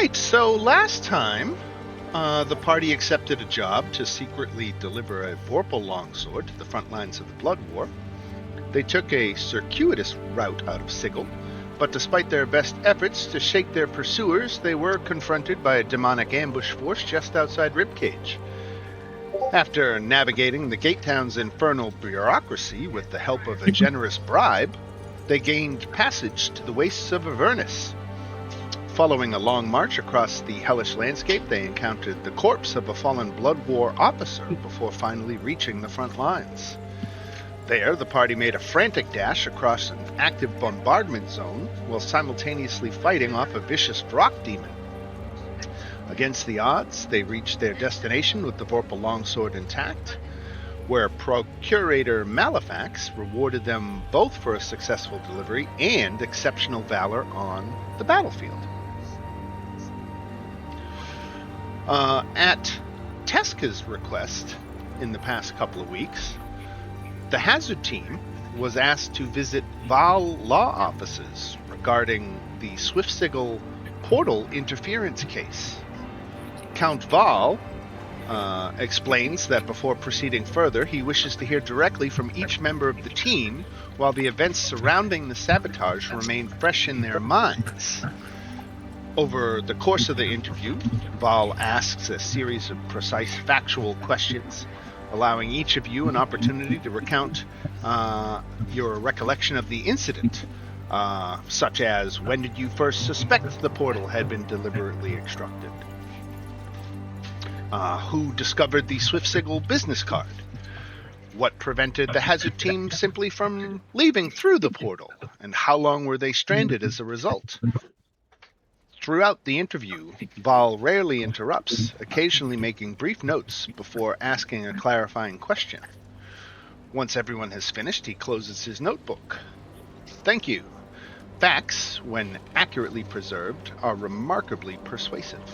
right, so last time, the party accepted a job to secretly deliver a Vorpal longsword to the front lines of the Blood War. They took a circuitous route out of Sigil, but despite their best efforts to shake their pursuers, they were confronted by a demonic ambush force just outside Ribcage. After navigating the Gate Town's infernal bureaucracy with the help of a generous bribe, they gained passage to the wastes of Avernus. Following a long march across the hellish landscape, they encountered the corpse of a fallen Blood War officer before finally reaching the front lines. There, the party made a frantic dash across an active bombardment zone while simultaneously fighting off a vicious rock demon. Against the odds, they reached their destination with the Vorpal longsword intact, where Procurator Malefax rewarded them both for a successful delivery and exceptional valor on the battlefield. At Teska's request, in the past couple of weeks, the Hazard team was asked to visit Val law offices regarding the Swiftsigil portal interference case. Count Val explains that before proceeding further, he wishes to hear directly from each member of the team while the events surrounding the sabotage remain fresh in their minds. Over the course of the interview, Val asks a series of precise factual questions, allowing each of you an opportunity to recount your recollection of the incident, such as when did you first suspect the portal had been deliberately extracted? Who discovered the Swiftsigil business card? What prevented the Hazard team simply from leaving through the portal? And how long were they stranded as a result? Throughout the interview, Val rarely interrupts, occasionally making brief notes before asking a clarifying question. Once everyone has finished, he closes his notebook. Thank you. Facts, when accurately preserved, are remarkably persuasive.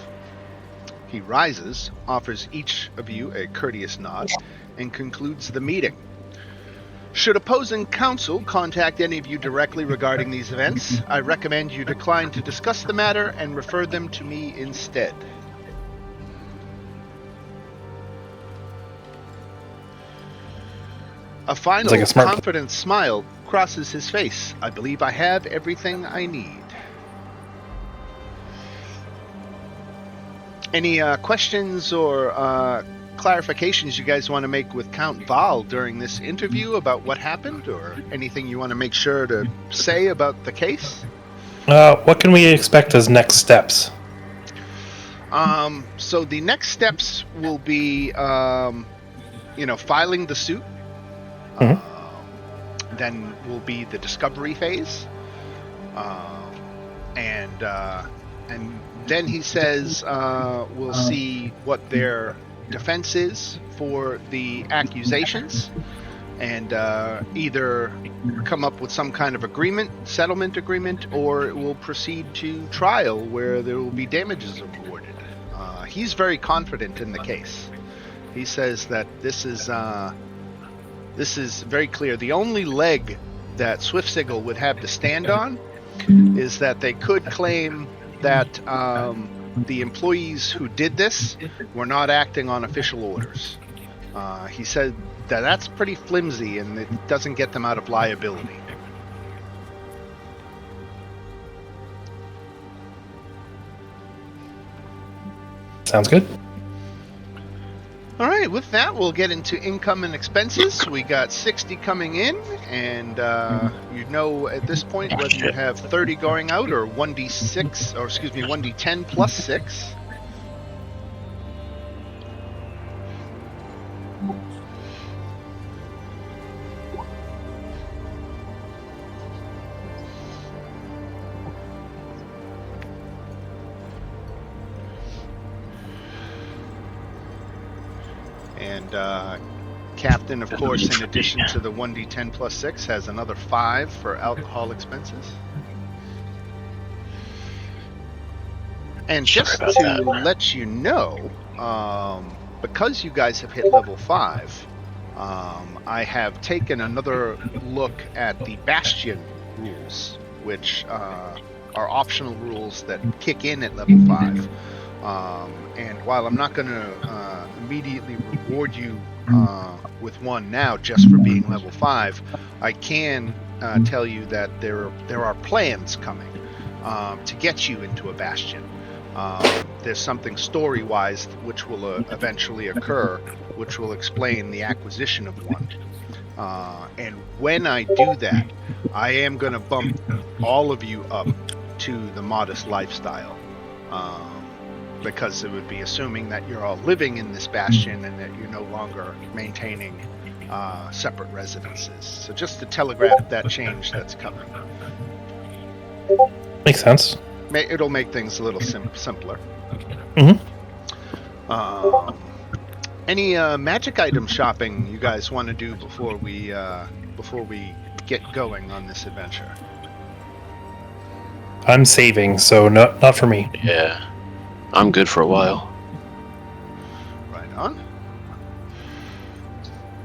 He rises, offers each of you a courteous nod, and concludes the meeting. Should opposing counsel contact any of you directly regarding these events, I recommend you decline to discuss the matter and refer them to me instead. A final confident smile crosses his face. I believe I have everything I need. Any questions or clarifications you guys want to make with Count Val during this interview about what happened, or anything you want to make sure to say about the case? What can we expect as next steps? So the next steps will be, filing the suit. Then will be the discovery phase, and then he says we'll see what their defense is for the accusations, and either come up with some kind of settlement agreement, or it will proceed to trial where there will be damages awarded. He's very confident in the case. He says that this is very clear. The only leg that Swiftsigil would have to stand on is that they could claim that the employees who did this were not acting on official orders. He said that that's pretty flimsy and it doesn't get them out of liability. Sounds good. All right, with that, we'll get into income and expenses. We got 60 coming in, and you know at this point whether you have 30 going out or 1d10 plus 6. And Captain, of course, in addition to the 1d10 plus 6, has another 5 for alcohol expenses. And just to let you know, because you guys have hit level 5, I have taken another look at the Bastion rules, which are optional rules that kick in at level 5. And while I'm not going to immediately reward you with one now just for being level 5, I can tell you that there are plans coming to get you into a bastion. There's something story-wise which will eventually occur, which will explain the acquisition of one. And when I do that, I am going to bump all of you up to the modest lifestyle. Because it would be assuming that you're all living in this bastion and that you're no longer maintaining separate residences. So just to telegraph that change that's coming. Makes sense. It'll make things a little simpler. Mm-hmm. Any magic item shopping you guys want to do before we get going on this adventure? I'm saving, so not for me. Yeah. I'm good for a while. Right on.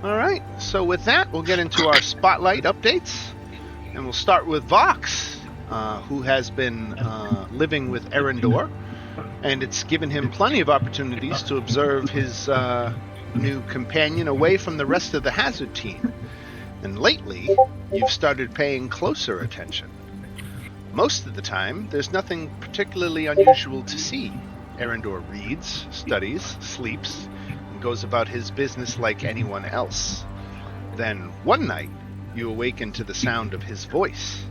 Alright, so with that, we'll get into our spotlight updates. And we'll start with Vox, who has been living with Erendor. And it's given him plenty of opportunities to observe his new companion away from the rest of the Hazard team. And lately, you've started paying closer attention. Most of the time, there's nothing particularly unusual to see. Erendor reads, studies, sleeps, and goes about his business like anyone else. Then, one night, you awaken to the sound of his voice.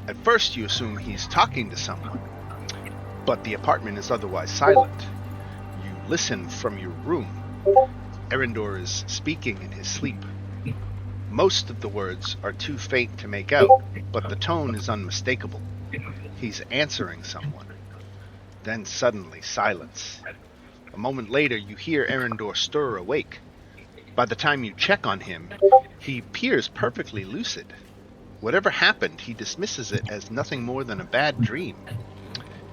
At first, you assume he's talking to someone, but the apartment is otherwise silent. You listen from your room. Erendor is speaking in his sleep. Most of the words are too faint to make out, but the tone is unmistakable. He's answering someone. Then suddenly, silence. A moment later, you hear Erendor stir awake. By the time you check on him, he appears perfectly lucid. Whatever happened, he dismisses it as nothing more than a bad dream.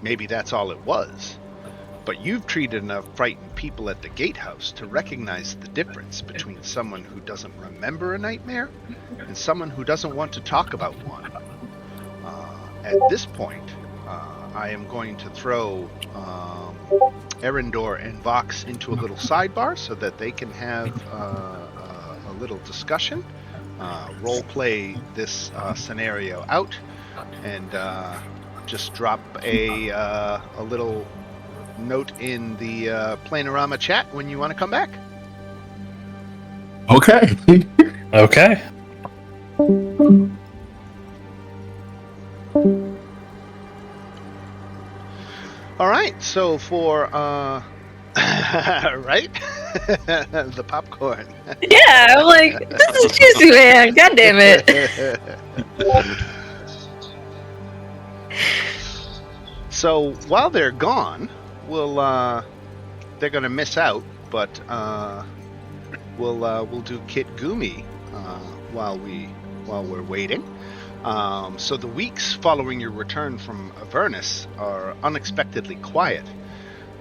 Maybe that's all it was. But you've treated enough frightened people at the gatehouse to recognize the difference between someone who doesn't remember a nightmare and someone who doesn't want to talk about one. At this point, I am going to throw Erendor and Vox into a little sidebar so that they can have a little discussion, role play this scenario out, and just drop a little note in the Planarama chat when you want to come back. Okay. Okay. All right, so for right, the popcorn. Yeah, I'm like, this is juicy, man. God damn it. So while they're gone, they're gonna miss out, but we'll do Kit Gumi while we're waiting. So the weeks following your return from Avernus are unexpectedly quiet.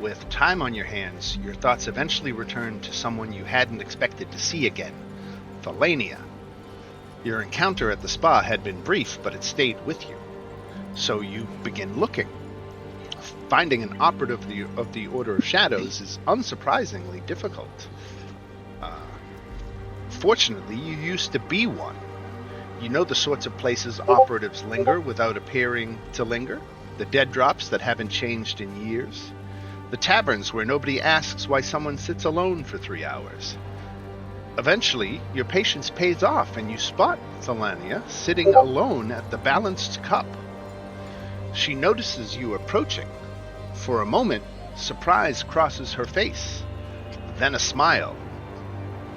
With time on your hands, your thoughts eventually return to someone you hadn't expected to see again, Thalania. Your encounter at the spa had been brief, but it stayed with you. So you begin looking. Finding an operative of the Order of Shadows is unsurprisingly difficult. Fortunately, you used to be one. You know the sorts of places operatives linger without appearing to linger, the dead drops that haven't changed in years, the taverns where nobody asks why someone sits alone for 3 hours. Eventually, your patience pays off and you spot Thalania sitting alone at the balanced cup. She notices you approaching. For a moment, surprise crosses her face, then a smile.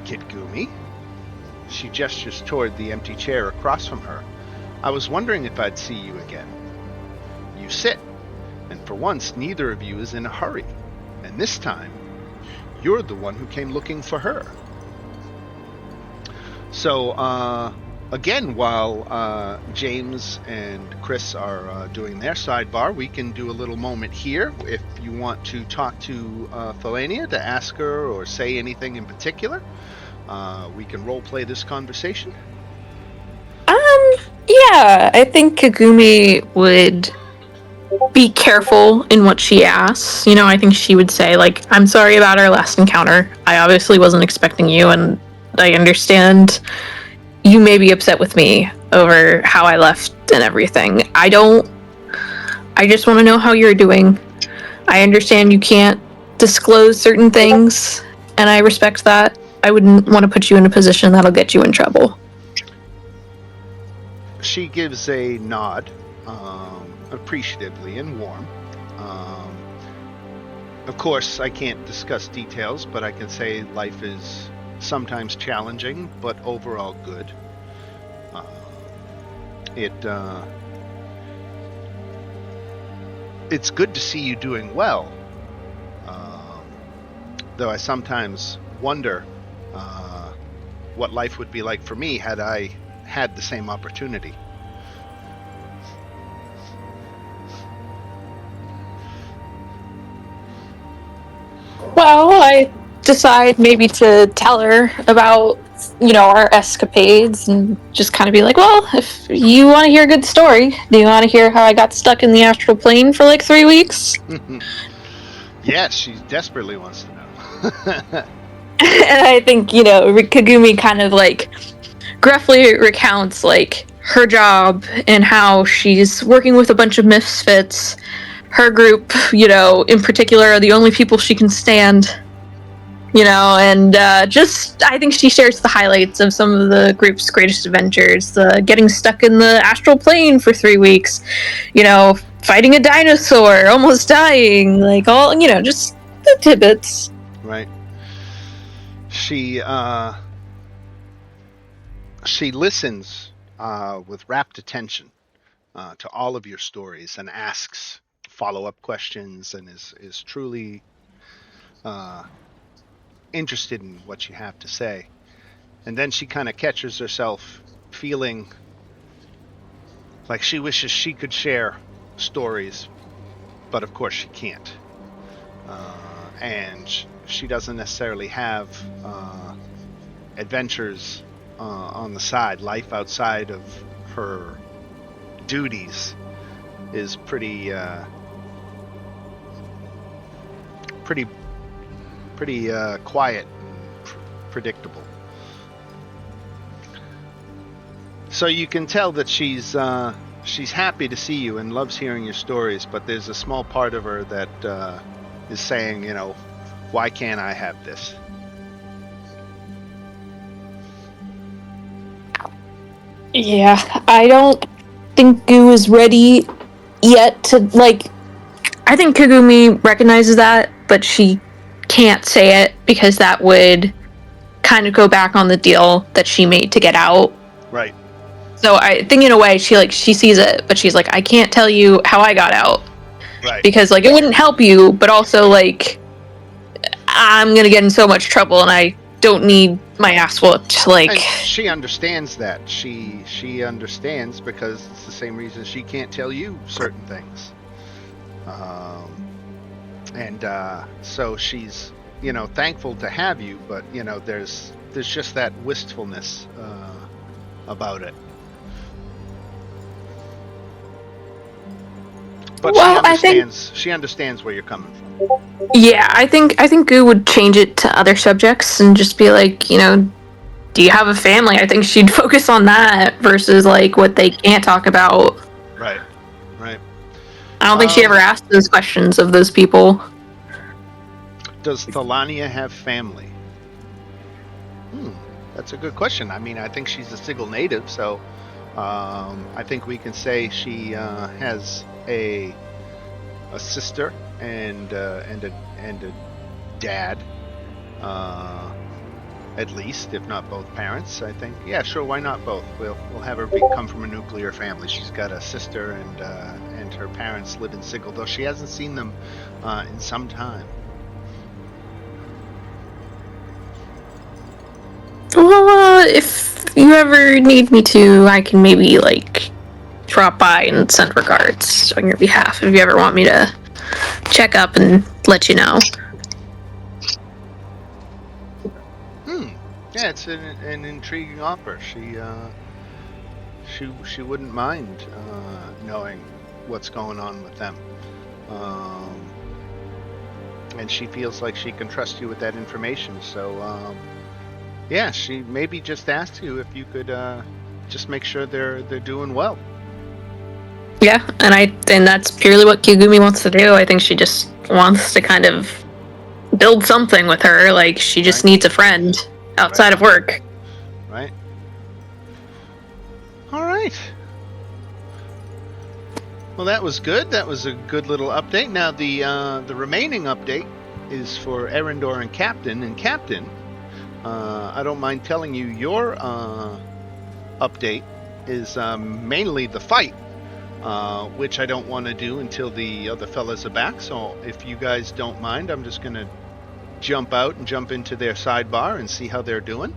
Kit Gumi? She gestures toward the empty chair across from her. I was wondering if I'd see you again. You sit, and for once neither of you is in a hurry. And this time, you're the one who came looking for her. So, again, while James and Chris are doing their sidebar, we can do a little moment here if you want to talk to Thalania to ask her or say anything in particular. We can role play this conversation. Yeah, I think Kagumi would be careful in what she asks. You know, I think she would say, like, I'm sorry about our last encounter. I obviously wasn't expecting you, and I understand you may be upset with me over how I left and everything. I just want to know how you're doing. I understand you can't disclose certain things, and I respect that. I wouldn't want to put you in a position that'll get you in trouble. She gives a nod, appreciatively and warm. Of course, I can't discuss details, but I can say life is sometimes challenging, but overall good. It's good to see you doing well, though I sometimes wonder what life would be like for me had I had the same opportunity. Well, I decide maybe to tell her about, our escapades and just kind of be like, well, if you want to hear a good story, do you want to hear how I got stuck in the astral plane for like 3 weeks? Yes, she desperately wants to know. And I think, Kagumi kind of like gruffly recounts like her job and how she's working with a bunch of misfits. Her group, in particular, are the only people she can stand. And I think she shares the highlights of some of the group's greatest adventures. Getting stuck in the astral plane for 3 weeks, fighting a dinosaur, almost dying, like all, just the tidbits. Right. She listens with rapt attention to all of your stories and asks follow-up questions and is truly interested in what you have to say. And then she kind of catches herself feeling like she wishes she could share stories, but of course she can't. And she doesn't necessarily have adventures on the side. Life outside of her duties is pretty quiet and predictable. So you can tell that she's happy to see you and loves hearing your stories, but there's a small part of her that is saying, why can't I have this? Yeah, I don't think Goo is ready yet to, I think Kagumi recognizes that, but she can't say it because that would kind of go back on the deal that she made to get out. Right. So I think in a way she sees it, but she's like, I can't tell you how I got out. Right. Because it wouldn't help you, but also I'm gonna get in so much trouble and I don't need my ass whooped. And she understands that. She understands because it's the same reason she can't tell you certain things. So she's, thankful to have you, but there's just that wistfulness about it. But she understands where you're coming from. Yeah, I think Goo would change it to other subjects and just be like, do you have a family? I think she'd focus on that versus what they can't talk about. Right. I don't think she ever asked those questions of those people. Does Thalania have family? That's a good question. I mean, I think she's a Sigil native, so I think we can say she has a sister and a dad, at least, if not both parents. I think, yeah, sure, why not both? We'll have her come from a nuclear family. She's got a sister and her parents live in Sigil, though she hasn't seen them in some time. Well, if you ever need me to, I can maybe drop by and send regards on your behalf if you ever want me to check up and let you know. Yeah, it's an intriguing offer. She wouldn't mind knowing what's going on with them. And she feels like she can trust you with that information. So, yeah, she maybe just asked you if you could just make sure they're doing well. Yeah, and that's purely what Kigumi wants to do. I think she just wants to kind of build something with her. Like, she just Right. needs a friend outside of work. Right. All right. Well, that was good. That was a good little update. Now, the remaining update is for Erendor and Captain. And Captain, I don't mind telling you your update is mainly the fight, which I don't want to do until the other fellas are back. So if you guys don't mind, I'm just going to jump out and jump into their sidebar and see how they're doing.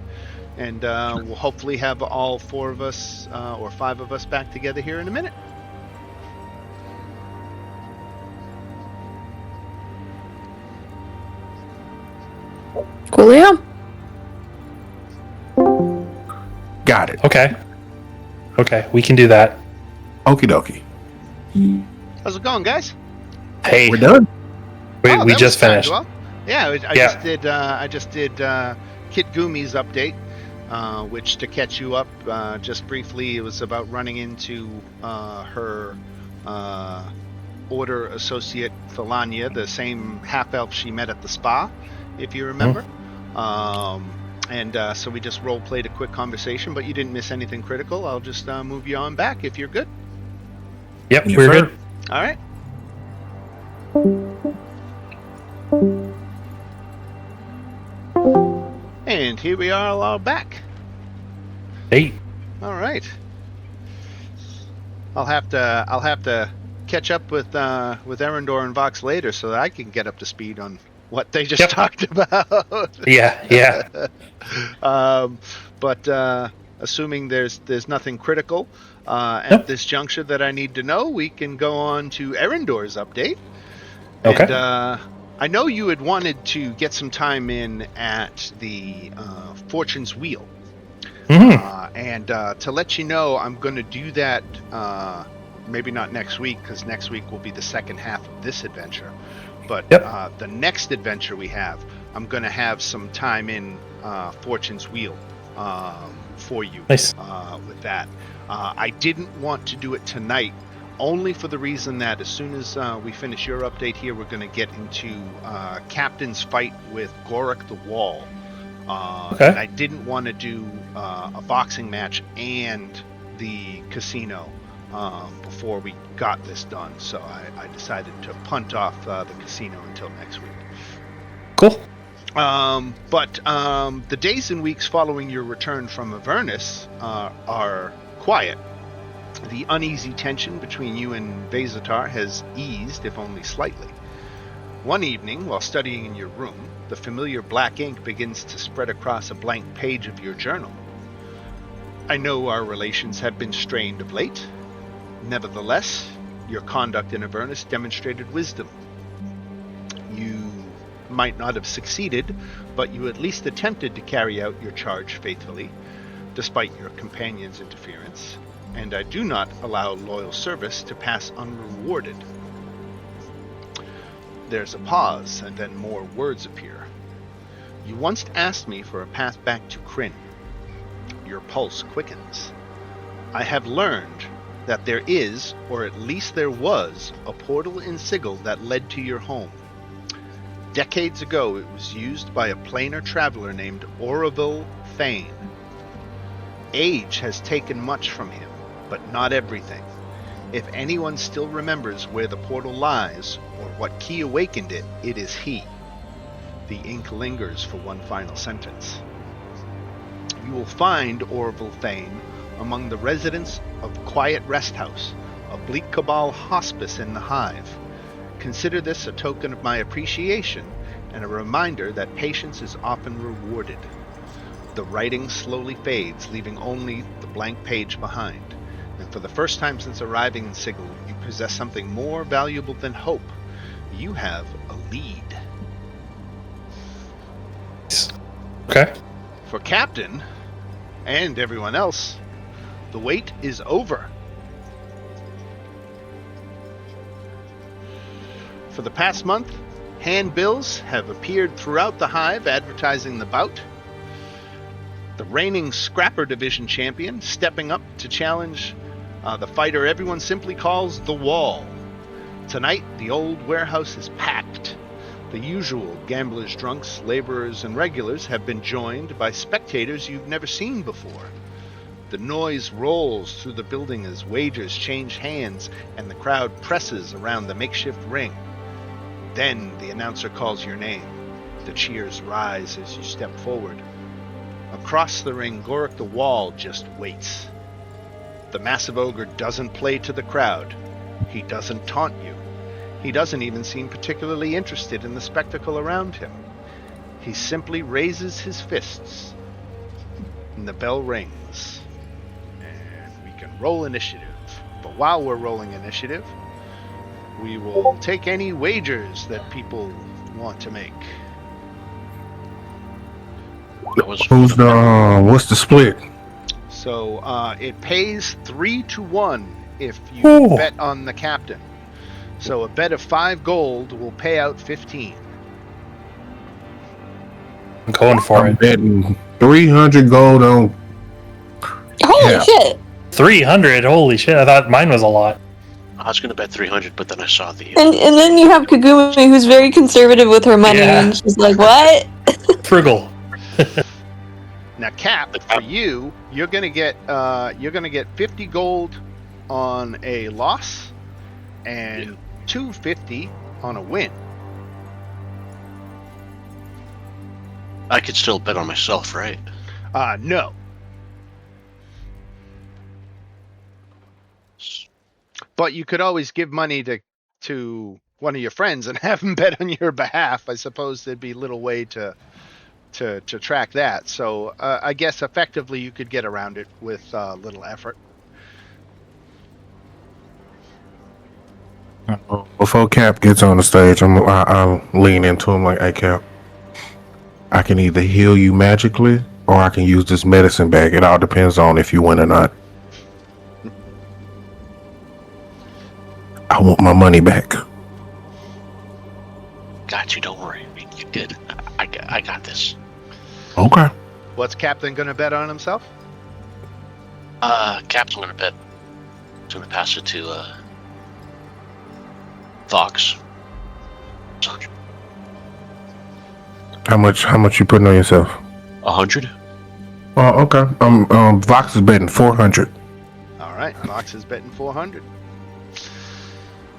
And we'll hopefully have all 4 of us or 5 of us back together here in a minute. Coolio. Got it. Okay, we can do that. Okie dokie. How's it going, guys? Hey, We're done. we that just was timed finished. well. Yeah, I just did Kit Gumi's update, which, to catch you up just briefly, it was about running into her Order Associate Thalania, the same half-elf she met at the spa, if you remember. So we just role-played a quick conversation, but you didn't miss anything critical. I'll just move you on back if you're good. Yep, Yes, we're sir. good. All right. And here we are all back. Hey, All right. I'll have to catch up with Erendor and Vox later so that I can get up to speed on what they just talked about. yeah. But assuming there's nothing critical at this juncture that I need to know, we can go on to Erendor's update. Okay. And I know you had wanted to get some time in at the Fortune's Wheel. And to let you know, I'm going to do that maybe not next week, because next week will be the second half of this adventure. But the next adventure we have, I'm going to have some time in Fortune's Wheel for you. Nice. With that. I didn't want to do it tonight, only for the reason that as soon as we finish your update here, we're going to get into Captain's fight with Gorik the Wall. And I didn't want to do a boxing match and the casino before we got this done, so I decided to punt off the casino until next week. Cool. But the days and weeks following your return from Avernus are quiet. The uneasy tension between you and Vezatar has eased, if only slightly. One evening, while studying in your room, the familiar black ink begins to spread across a blank page of your journal. I know our relations have been strained of late. Nevertheless, your conduct in Avernus demonstrated wisdom. You might not have succeeded, but you at least attempted to carry out your charge faithfully, despite your companion's interference, and I do not allow loyal service to pass unrewarded. There's a pause, and then more words appear. You once asked me for a path back to Kryn. Your pulse quickens. I have learned that there is, or at least there was, a portal in Sigil that led to your home. Decades ago, it was used by a planar traveler named Oroville Thane. Age has taken much from him, but not everything. If anyone still remembers where the portal lies, or what key awakened it, it is he. The ink lingers for one final sentence. You will find Orville Thane among the residents of Quiet Rest House, a Bleak Cabal hospice in the Hive. Consider this a token of my appreciation and a reminder that patience is often rewarded. The writing slowly fades, leaving only the blank page behind. And for the first time since arriving in Sigil, you possess something more valuable than hope. You have a lead. Okay. For Captain, and everyone else, the wait is over. For the past month, handbills have appeared throughout the hive advertising the bout. The reigning Scrapper Division champion stepping up to challenge the fighter everyone simply calls the Wall. Tonight, the old warehouse is packed. The usual gamblers, drunks, laborers, and regulars have been joined by spectators you've never seen before. The noise rolls through the building as wagers change hands and the crowd presses around the makeshift ring. Then the announcer calls your name. The cheers rise as you step forward. Across the ring, Gorik the Wall just waits. The massive ogre doesn't play to the crowd. He doesn't taunt you. He doesn't even seem particularly interested in the spectacle around him. He simply raises his fists, and the bell rings. And we can roll initiative. But while we're rolling initiative, we will take any wagers that people want to make. Who's the what's the split? So it pays 3-1 if you bet on the captain. So a bet of 5 gold will pay out 15. I'm going for I'm it. betting 300 gold on. Holy Yeah. shit! 300. Holy shit! I thought mine was a lot. I was going to bet 300, but then I saw the... And then you have Kagumi, who's very conservative with her money, Yeah. and she's like, "What?" Frugal. Now, Cap, for you, you're gonna get 50 gold on a loss and 250 on a win. I could still bet on myself, right? No. But you could always give money to one of your friends and have them bet on your behalf. I suppose there'd be little way to track that. So I guess effectively you could get around it with little effort. Before Cap gets on the stage, I'll lean into him like, "Hey, Cap, I can either heal you magically, or I can use this medicine bag. It all depends on if you win or not. I want my money back." Got you, don't worry. You did. I got this. Okay. What's Captain going to bet on himself? Captain going to bet. He's going to pass it to, Fox. How much you putting on yourself? 100? Oh, okay. Vox is betting 400. All right, Fox is betting 400.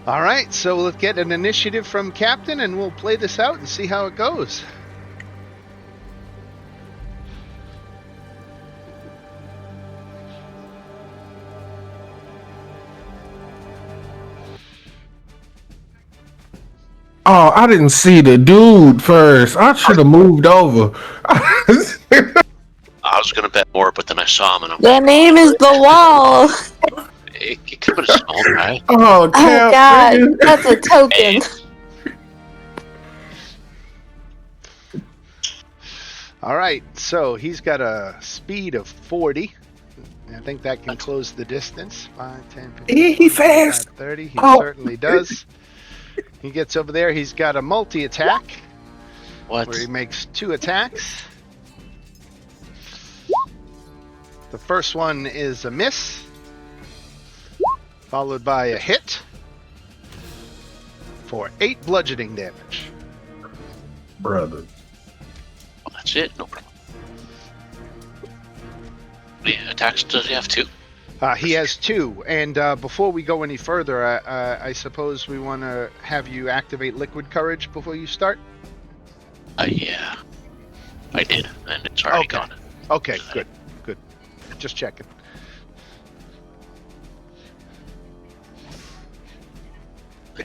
All right, so let's get an initiative from Captain, and we'll play this out and see how it goes. Oh, I didn't see the dude first. I should have moved over. I was going to bet more, but then I saw him, and I'm The name is the Wall. It could have been a small guy. Oh, Oh Cap, god, nigga. that's a token. All right, so he's got a speed of 40. I think that can close the distance. 5, 10, 15, He 20, fast. 25, 30. He Oh. certainly does. He gets over there. He's got a multi-attack What? where he makes 2 attacks. The first one is a miss, followed by a hit for 8 bludgeoning damage. Brother. Well, that's it. No problem. Yeah, attacks, does he have 2? He has 2, and before we go any further, I suppose we want to have you activate Liquid Courage before you start? Yeah. I did, and it's already Okay. gone. Okay, good. Just checking.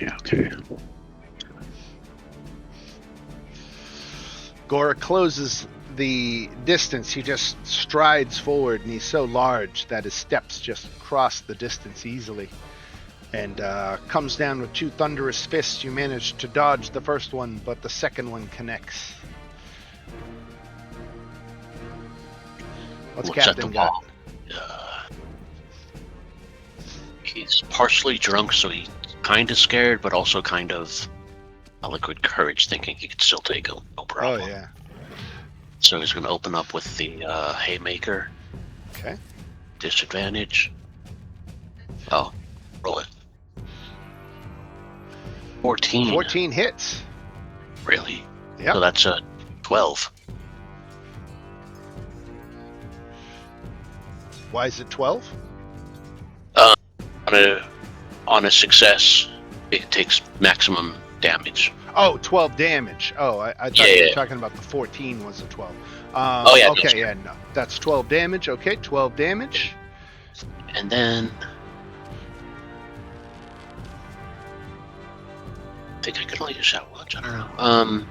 Yeah, okay. Gora closes the distance. He just strides forward, and he's so large that his steps just cross the distance easily. And comes down with 2 thunderous fists. You manage to dodge the first one, but the second one connects. What's Looks at Captain the got? wall. He's partially drunk, so he's kind of scared, but also kind of a liquid courage, thinking he could still take him. No problem. Oh, yeah. So he's going to open up with the haymaker. Okay. Disadvantage. Oh, roll it. 14. 14 hits. Really? Yep. So that's a 12. Why is it 12? On a success, it takes maximum damage. Oh, 12 damage. Oh, I thought Yeah, you were yeah. talking about the 14 was a 12. Oh, yeah, Okay, that's yeah, no. That's 12 damage. Okay, 12 damage. And then I think I could only use that once. I don't know.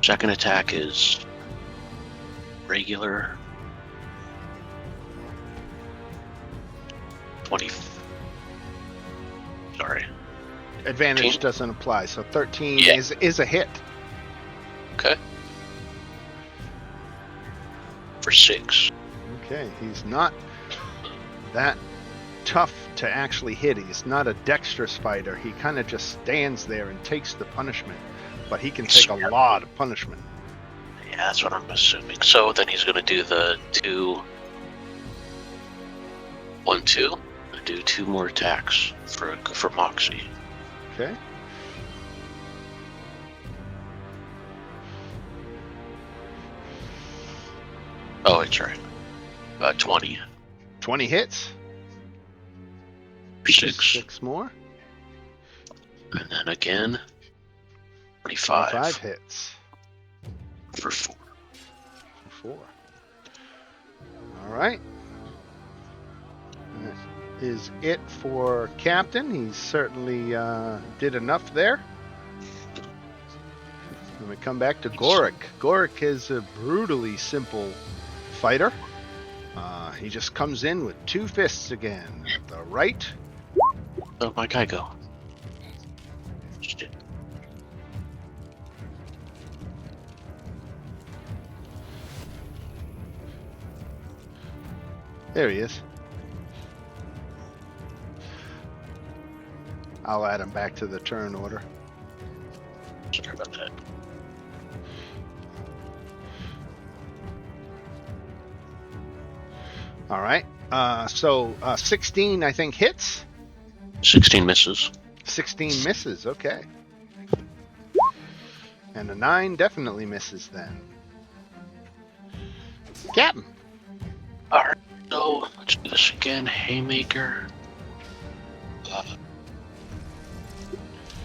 Second attack is regular. 20. Sorry. Advantage 13? doesn't apply, so 13 Yeah. is a hit. Okay. For 6. Okay, he's not that tough to actually hit. He's not a dexterous fighter. He kind of just stands there and takes the punishment, but he can take a lot of punishment. Yeah, that's what I'm assuming. So then he's going to do the 2. 1, 2. Do 2 more attacks for Moxie. Okay. Oh, it's right. 20. 20 hits. For 6. 6 more. And then again, 25. 5 hits. For 4. 4. All right. That is it for Captain. He certainly did enough there. Then we come back to Gorik. Gorik is a brutally simple fighter. He just comes in with 2 fists again. The right. Oh, my guy go. Shit. There he is. I'll add him back to the turn order. Sorry about that. All right. So 16, I think, hits. 16 misses. 16 misses. Okay. And a 9 definitely misses then. Captain. Alright, so let's do this again. Haymaker.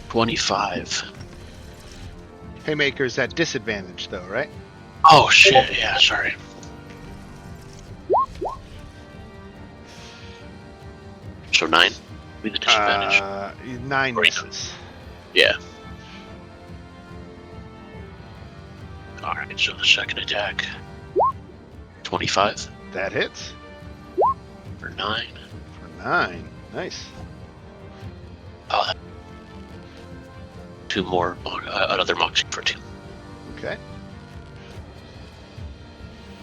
25. Haymaker's at disadvantage, though, right? Oh, shit. Yeah, sorry. So 9 with the disadvantage. 9 Right. misses. Yeah. Alright, so the second attack. 25 That hits for 9. for 9. Nice. Oh, 2 more. Another Moxie for 2. Okay.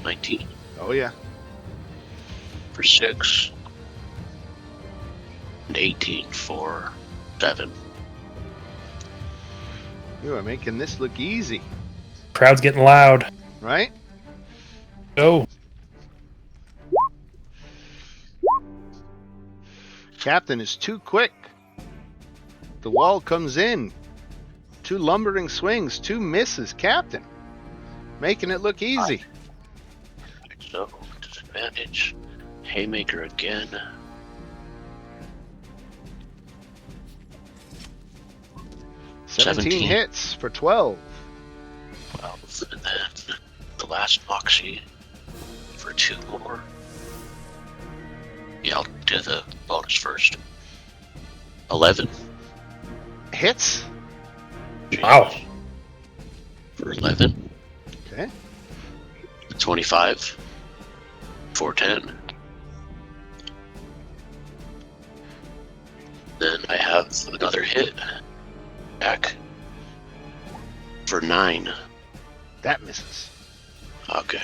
19 Oh, yeah. for 6. And 18 for 7. You are making this look easy, Crowd's getting loud. right? Go. Captain is too quick. The wall comes in. 2 lumbering swings, 2 misses. Captain. Making it look easy. So, disadvantage. Haymaker again. 17 hits for 12. 12. And then the last Moxie for 2 more. Yeah, I'll do the bonus first. 11. Hits. Wow. For 11. Okay. 25. For 10. Then I have another hit. Back. For 9. That misses. Okay.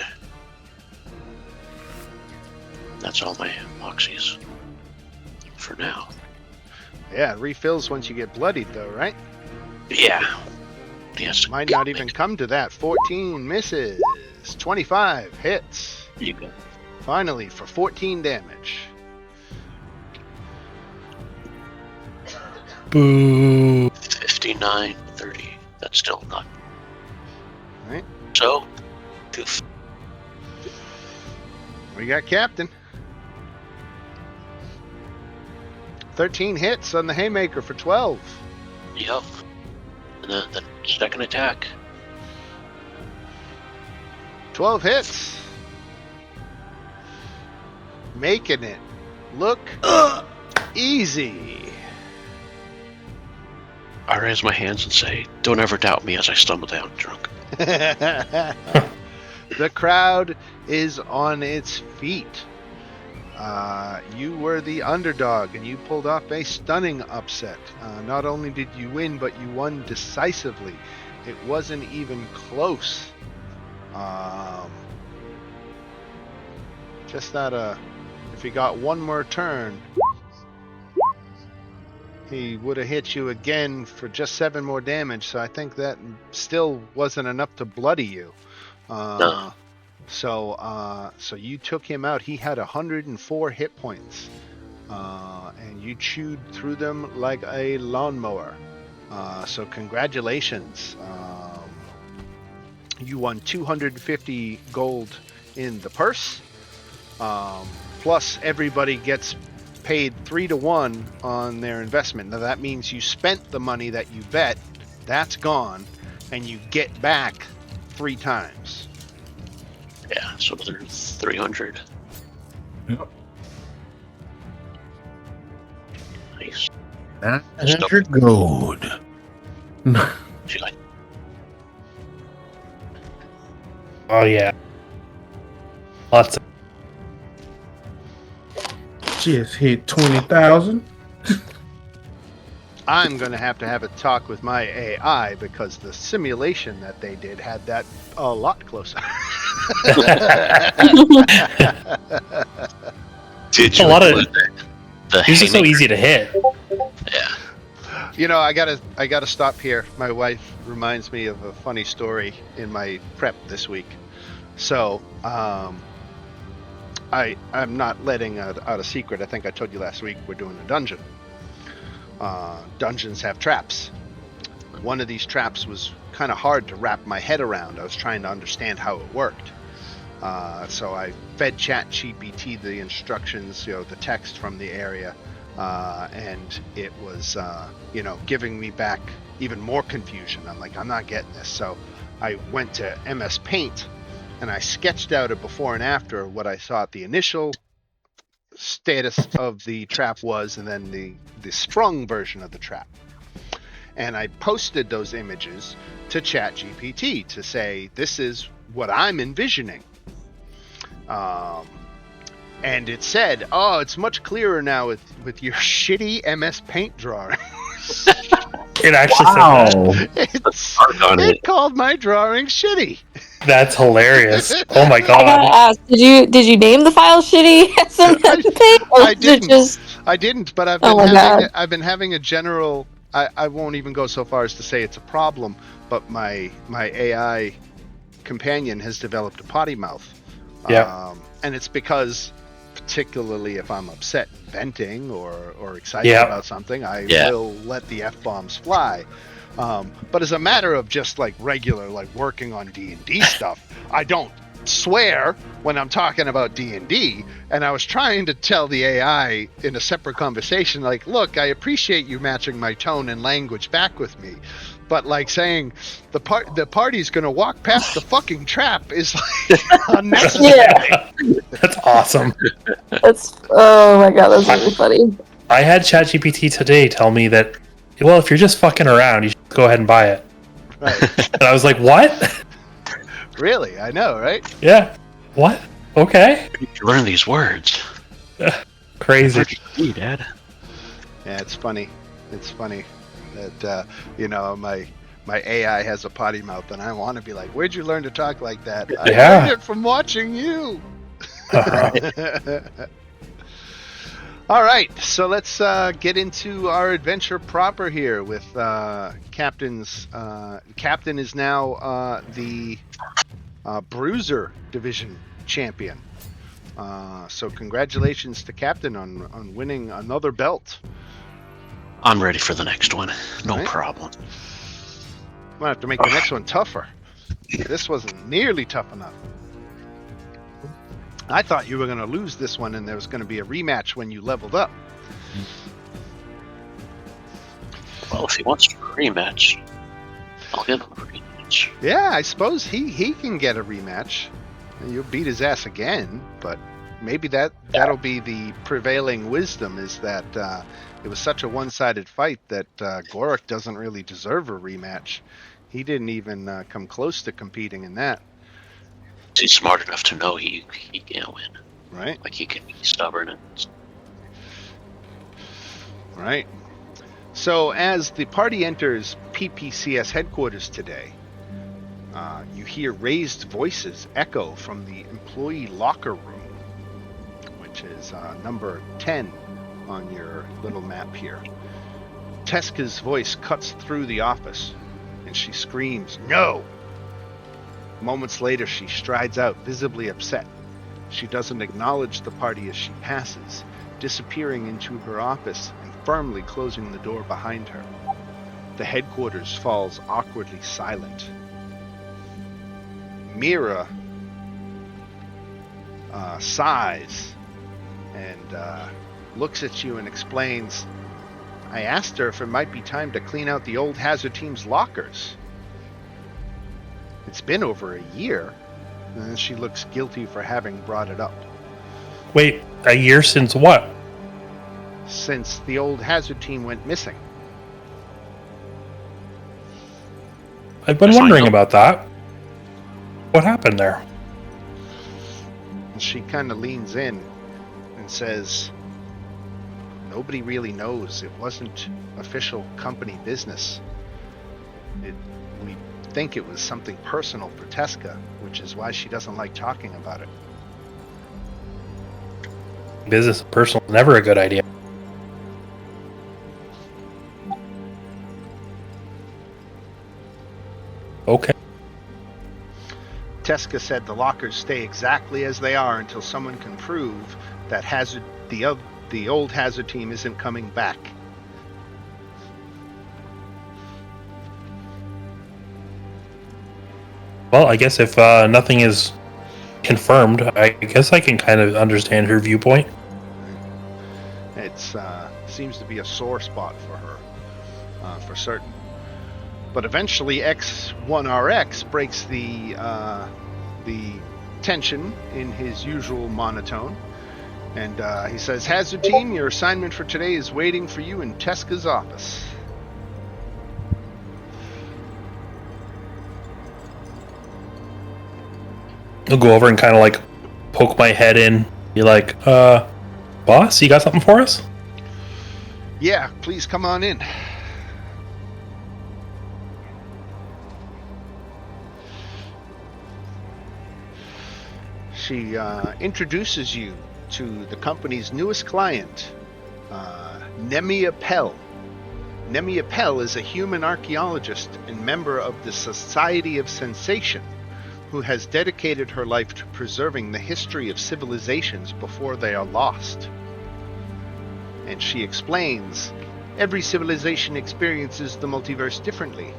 That's all my Moxies. For now. Yeah, it refills once you get bloodied, though, right? Yeah. Yes. Might not even come to that. 14 misses. 25 hits. You go. Finally, for 14 damage. Boo. 59, 30. That's still not. Right. So, goof. We got Captain. 13 hits on the Haymaker for 12. Yep. And then the second attack. 12 hits. Making it look easy. I raise my hands and say, "Don't ever doubt me," as I stumble down drunk. The crowd is on its feet. You were the underdog, and you pulled off a stunning upset. Not only did you win, but you won decisively. It wasn't even close. Just that, if he got one more turn, he would have hit you again for just 7 more damage. So I think that still wasn't enough to bloody you. No. So you took him out. He had 104 hit points, and you chewed through them like a lawnmower. So congratulations. You won 250 gold in the purse. Plus, everybody gets paid 3-to-1 on their investment. Now that means you spent the money that you bet. That's gone, and you get back 3 times. Yeah, so another 300. Yep. Nice. 900 gold. She like, Oh yeah. Lots of Just hit 20,000. I'm going to have a talk with my AI because the simulation that they did had that a lot closer. did a lot of the these are so haymaker? easy to hit. Yeah. You know, I gotta stop here. My wife reminds me of a funny story in my prep this week. So, I'm not letting out a secret. I think I told you last week we're doing a dungeon. Dungeons have traps. One of these traps was kind of hard to wrap my head around. I was trying to understand how it worked. So I fed ChatGPT the instructions, the text from the area, and it was, giving me back even more confusion. I'm like, I'm not getting this. So I went to MS Paint and I sketched out a before and after what I thought the initial status of the trap was, and then the sprung version of the trap. And I posted those images to ChatGPT to say, this is what I'm envisioning. And it said, oh, it's much clearer now with your shitty MS Paint drawing. It actually said that. It called my drawing shitty. That's hilarious. Oh my I gotta god. ask, did you name the file shitty SMSP? Or I was it didn't. just I didn't, but I've been having a general. I won't even go so far as to say it's a problem, but my AI companion has developed a potty mouth. Yeah. And it's because, particularly if I'm upset, venting or excited Yeah. about something, I will let the F-bombs fly. But as a matter of just like regular, like working on D&D stuff, I don't swear when I'm talking about D&D. And I was trying to tell the AI in a separate conversation, like, look, I appreciate you matching my tone and language back with me, but like saying the party's gonna walk past the fucking trap is like unnecessary. Yeah. That's awesome. Oh my god, that's really funny. I had ChatGPT today tell me that, well, if you're just fucking around, you should go ahead and buy it. Right. And I was like, what? Really? I know, right? Yeah. What? Okay. You learn these words. Crazy. Hey, Dad. Yeah, it's funny. It's funny that my AI has a potty mouth, and I want to be like, "Where'd you learn to talk like that?" I learned it from watching you. All right, so let's get into our adventure proper here with Captain's. Captain is now the Bruiser Division champion. So congratulations to Captain on winning another belt. I'm ready for the next one. No Right. problem. We'll have to make the next one tougher. This wasn't nearly tough enough. I thought you were going to lose this one and there was going to be a rematch when you leveled up. Well, if he wants a rematch, I'll give him a rematch. Yeah, I suppose he can get a rematch. And you'll beat his ass again, but maybe that'll be the prevailing wisdom, is that it was such a one-sided fight that Gorik doesn't really deserve a rematch. He didn't even come close to competing in that. He's smart enough to know he can't win. Right? Like, he can be stubborn and... Right. So as the party enters PPCS headquarters today, you hear raised voices echo from the employee locker room, which is number 10 on your little map here. Teska's voice cuts through the office, and she screams, "No!" Moments later, she strides out, visibly upset. She doesn't acknowledge the party as she passes, disappearing into her office and firmly closing the door behind her. The headquarters falls awkwardly silent. Mira sighs and looks at you and explains, "I asked her if it might be time to clean out the old Hazard team's lockers. It's been over a year." And then she looks guilty for having brought it up. Wait, a year since what? Since the old Hazard team went missing. I've been If I wondering know- about that. What happened there? And she kind of leans in and says, "Nobody really knows. It wasn't official company business. We think it was something personal for Teska, which is why she doesn't like talking about it." Business and personal is never a good idea. Okay. Teska said the lockers stay exactly as they are until someone can prove that the old Hazard team isn't coming back. Well, I guess if nothing is confirmed, I guess I can kind of understand her viewpoint. It's seems to be a sore spot for her, for certain. But eventually, X1RX breaks the tension in his usual monotone, and he says, "Hazard team, your assignment for today is waiting for you in Teska's office." I'll go over and kind of like poke my head in, be like, boss, you got something for us? "Yeah, please come on in." She introduces you to the company's newest client, Nemia Pell. Nemia Pell is a human archaeologist and member of the Society of Sensation, who has dedicated her life to preserving the history of civilizations before they are lost. And she explains, "Every civilization experiences the multiverse differently.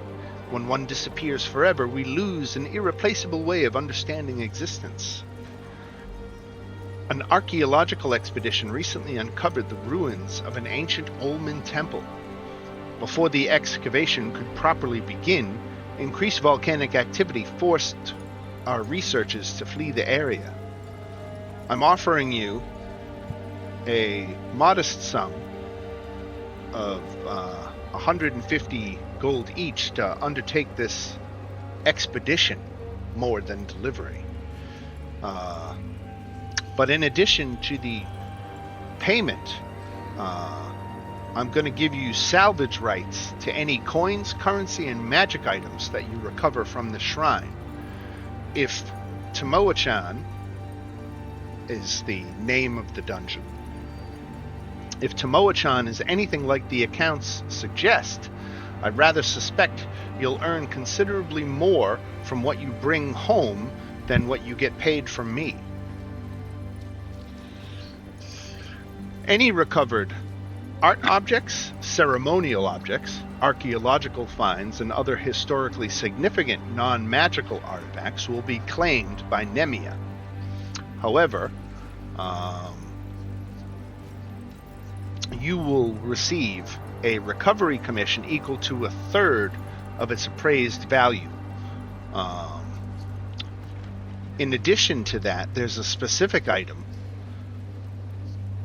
When one disappears forever, we lose an irreplaceable way of understanding existence. An archaeological expedition recently uncovered the ruins of an ancient Olman temple. Before the excavation could properly begin, increased volcanic activity forced our researchers to flee the area. I'm offering you a modest sum of 150 gold each to undertake this expedition, more than delivery. But in addition to the payment, I'm going to give you salvage rights to any coins, currency, and magic items that you recover from the shrine. If Tomoa-chan is the name of the dungeon. If Tomoe-chan is anything like the accounts suggest, I'd rather suspect you'll earn considerably more from what you bring home than what you get paid from me. Any recovered art objects, ceremonial objects, archaeological finds, and other historically significant non-magical artifacts will be claimed by Nemia. However, you will receive a recovery commission equal to 1/3 of its appraised value. In addition to that, there's a specific item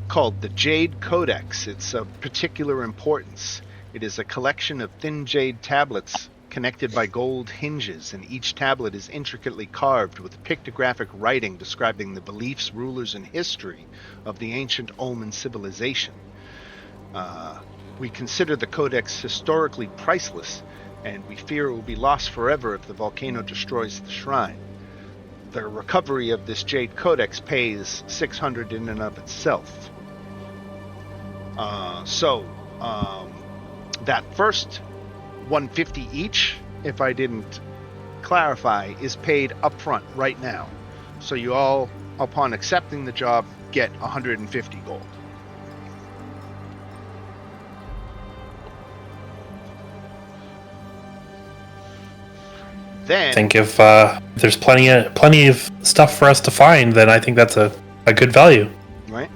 called the Jade Codex. It's of particular importance. It is a collection of thin jade tablets connected by gold hinges, and each tablet is intricately carved with pictographic writing describing the beliefs, rulers, and history of the ancient Ulman civilization. We consider the codex historically priceless, and we fear it will be lost forever if the volcano destroys the shrine. The recovery of this Jade Codex pays 600 in and of itself. That first 150 each, if I didn't clarify, is paid upfront right now. So you all, upon accepting the job, get 150 gold. Then, I think if there's plenty of stuff for us to find, then I think that's a good value. right?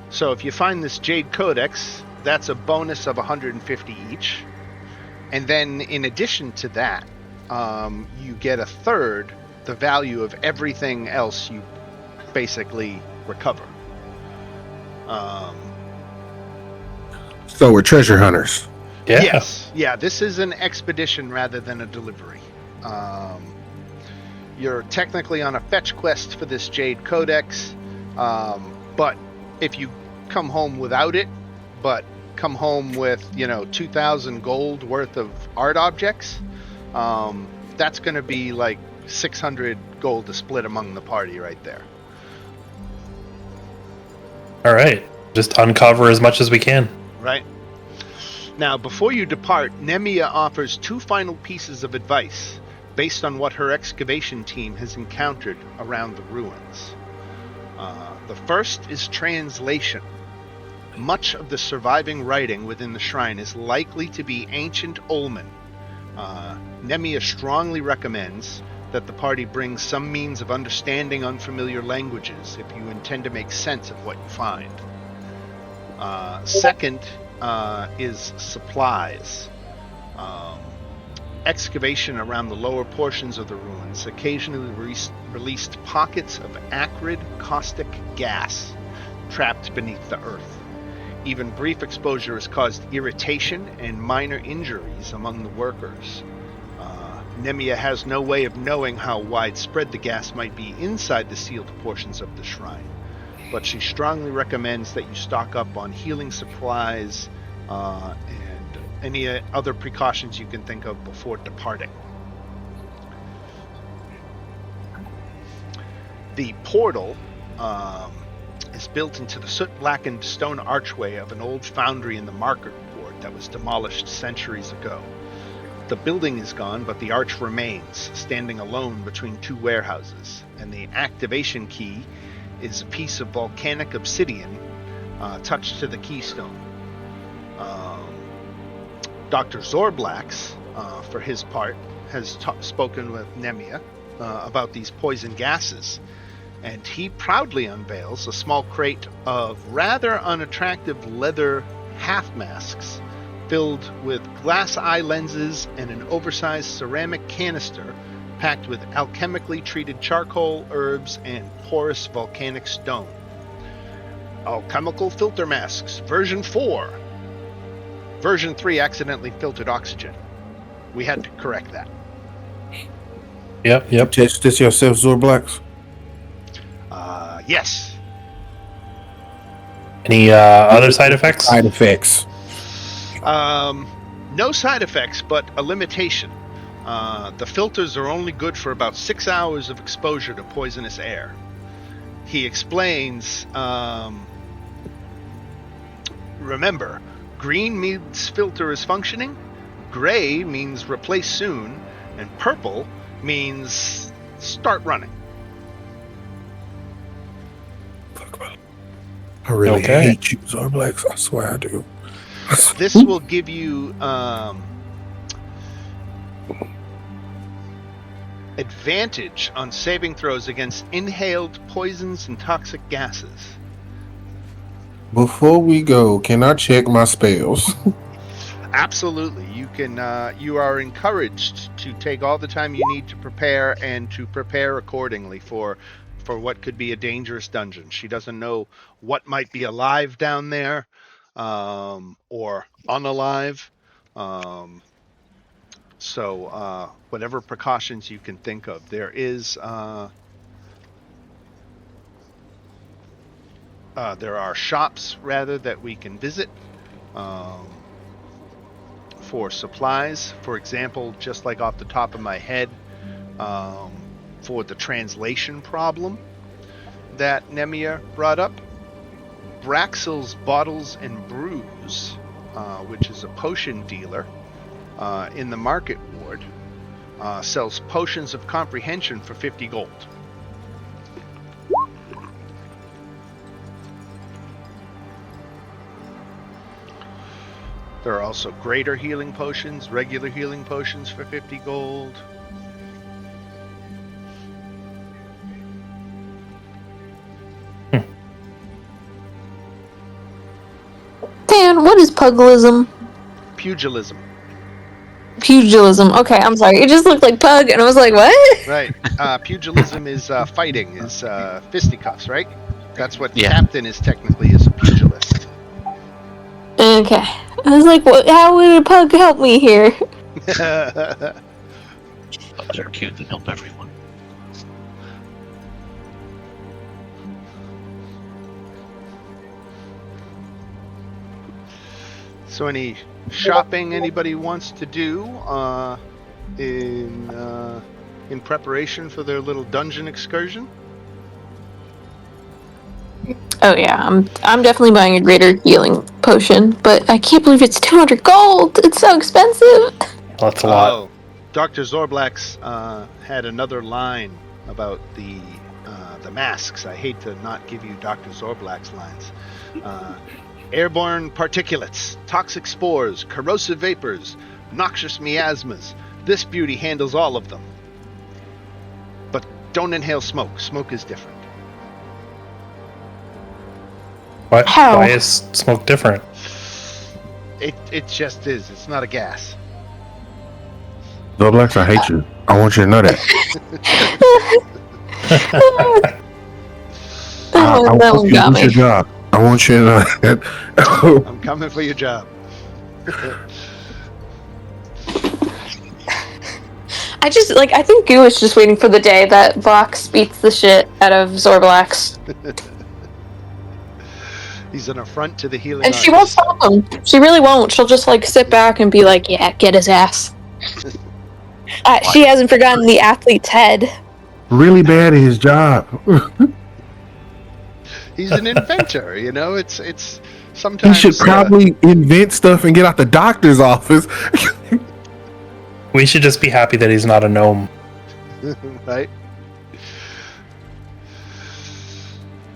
So if you find this Jade Codex, that's a bonus of 150 each. And then in addition to that, you get 1/3 the value of everything else you basically recover. So we're treasure hunters. Yeah. Yes. Yeah, this is an expedition rather than a delivery. You're technically on a fetch quest for this Jade Codex, but if you come home without it, but come home with, 2,000 gold worth of art objects, that's going to be like 600 gold to split among the party right there. All right. Just uncover as much as we can. Right. Now, before you depart, Nemia offers 2 final pieces of advice based on what her excavation team has encountered around the ruins. The first is translation. Much of the surviving writing within the shrine is likely to be ancient Ulman. Nemia strongly recommends that the party bring some means of understanding unfamiliar languages if you intend to make sense of what you find. Second is supplies. Excavation around the lower portions of the ruins occasionally released pockets of acrid, caustic gas trapped beneath the earth. Even brief exposure has caused irritation and minor injuries among the workers. Nemia has no way of knowing how widespread the gas might be inside the sealed portions of the shrine, but she strongly recommends that you stock up on healing supplies and any other precautions you can think of before departing. The portal is built into the soot-blackened stone archway of an old foundry in the market port that was demolished centuries ago. The building is gone, but the arch remains, standing alone between 2 warehouses, and the activation key is a piece of volcanic obsidian touched to the keystone. Dr. Zorblax, for his part, has spoken with Nemia about these poison gases, and he proudly unveils a small crate of rather unattractive leather half-masks filled with glass eye lenses and an oversized ceramic canister packed with alchemically treated charcoal, herbs, and porous volcanic stone. Alchemical filter masks, version 4. Version 3 accidentally filtered oxygen. We had to correct that. Yep. Test this yourself, Zorblax. Yes. Any other side effects? Side effects. No side effects, but a limitation. The filters are only good for about 6 hours of exposure to poisonous air. He explains remember, green means filter is functioning, gray means replace soon, and purple means start running. I really Okay. hate you, Zorblex. I swear I do. This will give you advantage on saving throws against inhaled poisons and toxic gases. Before we go, can I check my spells? Absolutely. You can. You are encouraged to take all the time you need to prepare and to prepare accordingly for what could be a dangerous dungeon. She doesn't know what might be alive down there, or unalive. So whatever precautions you can think of, there are shops rather that we can visit. For supplies, for example, just like off the top of my head, for the translation problem that Nemia brought up, Braxel's Bottles and Brews, which is a potion dealer in the market ward, sells potions of comprehension for 50 gold. There are also greater healing potions, regular healing potions for 50 gold. Dan, what is pugilism? Pugilism. Pugilism. Okay, I'm sorry. It just looked like pug, and I was like, what? Right. Pugilism is fighting, is fisticuffs, right? That's what Yeah. captain is technically, is a pugilist. Okay. I was like, what? How would a pug help me here? Pugs are cute and help everyone. So any shopping anybody wants to do in preparation for their little dungeon excursion? Oh yeah, I'm definitely buying a greater healing potion, but I can't believe it's 200 gold. It's so expensive. That's a lot. Oh, Dr. Zorblax had another line about the masks. I hate to not give you Dr. Zorblax lines. Airborne particulates, toxic spores, corrosive vapors, noxious miasmas. This beauty handles all of them. But don't inhale smoke. Smoke is different. How? Why is smoke different? It just is. It's not a gas. Zorblex, I hate you. I want you to know that. I That want one you to got lose your me. job. I want you to know that. I'm coming for your job. I think Goo is just waiting for the day that Vox beats the shit out of Zorblax. He's an affront to the healing And she won't arts. stop him. She really won't. She'll just sit back and be like, yeah, get his ass. She hasn't forgotten the athlete's head. Really bad at his job. He's an inventor, it's He sometimes should probably invent stuff and get out the doctor's office. We should just be happy that he's not a gnome. right.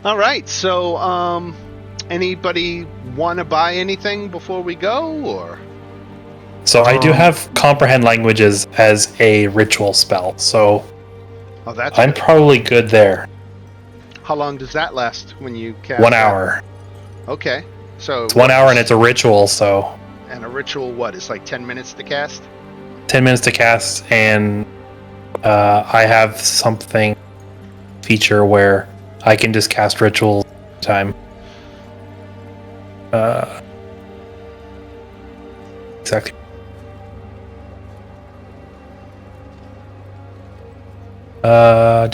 All right, so anybody want to buy anything before we go, or? So I do have comprehend languages as a ritual spell, so Oh, that's I'm good. probably good there. How long does that last when you cast? 1 that? hour. Okay, so It's 1 hour and it's a ritual, so and a ritual. What? It's like 10 minutes to cast. 10 minutes to cast, and I have something feature where I can just cast rituals time. Exactly. I'm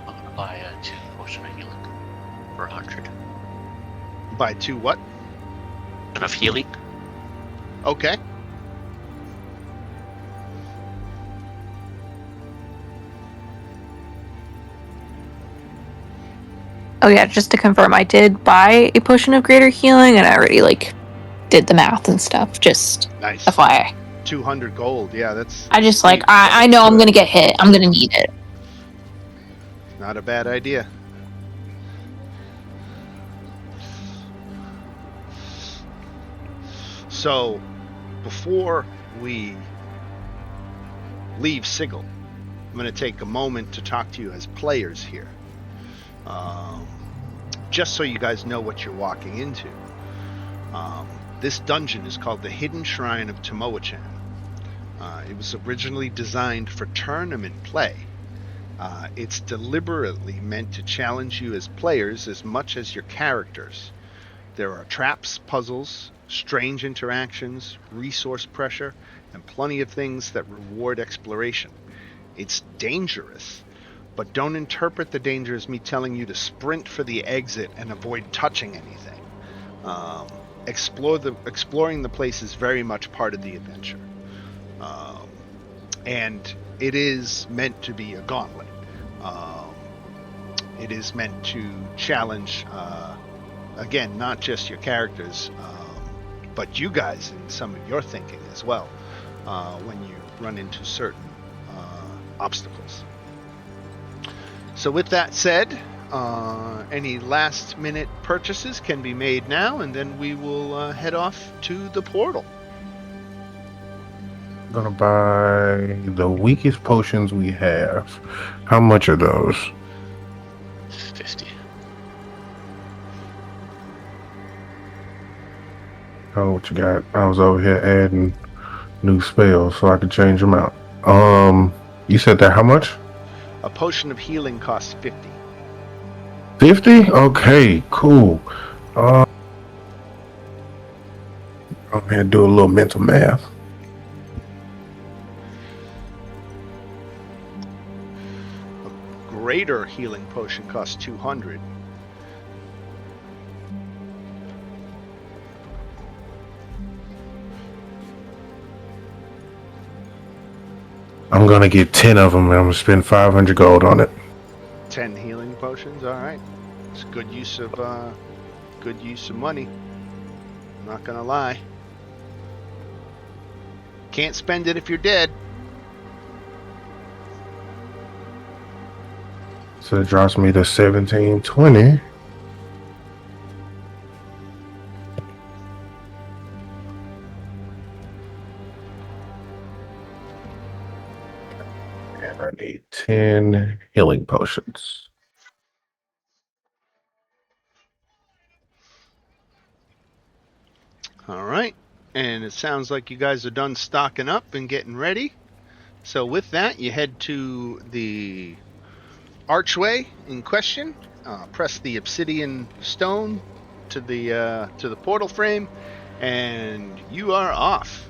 gonna buy 2 potion of healing for 100. By 2 what? Enough healing? Okay. Oh yeah, just to confirm, I did buy a potion of greater healing, and I already did the math and stuff. Just Nice. FYI. 200 gold. Yeah, that's I just steep, but I it's know I'm good. gonna get hit. I'm gonna need it. Not a bad idea. So, before we leave Sigil, I'm going to take a moment to talk to you as players here. Just so you guys know what you're walking into. This dungeon is called the Hidden Shrine of Tomoe-chan. It was originally designed for tournament play. It's deliberately meant to challenge you as players as much as your characters. There are traps, puzzles, strange interactions, resource pressure, and plenty of things that reward exploration. It's dangerous, but don't interpret the danger as me telling you to sprint for the exit and avoid touching anything. Exploring the place is very much part of the adventure. And it is meant to be a gauntlet. It is meant to challenge, again, not just your characters, but you guys and some of your thinking as well, when you run into certain obstacles. So with that said, any last minute purchases can be made now, and then we will head off to the portal. I'm gonna buy the weakest potions we have. How much are those? 50. Oh, what you got? I was over here adding new spells so I could change them out. You said that how much? A potion of healing costs 50. 50? Okay, cool. I'm gonna do a little mental math. A greater healing potion costs 200. I'm gonna get 10 of them and I'm gonna spend 500 gold on it. 10 healing potions. All right, it's good use of money. I'm not gonna lie. Can't spend it if you're dead. So it drops me to 1720. And I need 10 healing potions. All right, and it sounds like you guys are done stocking up and getting ready. So with that, you head to the archway in question. Press the obsidian stone to the portal frame, and you are off.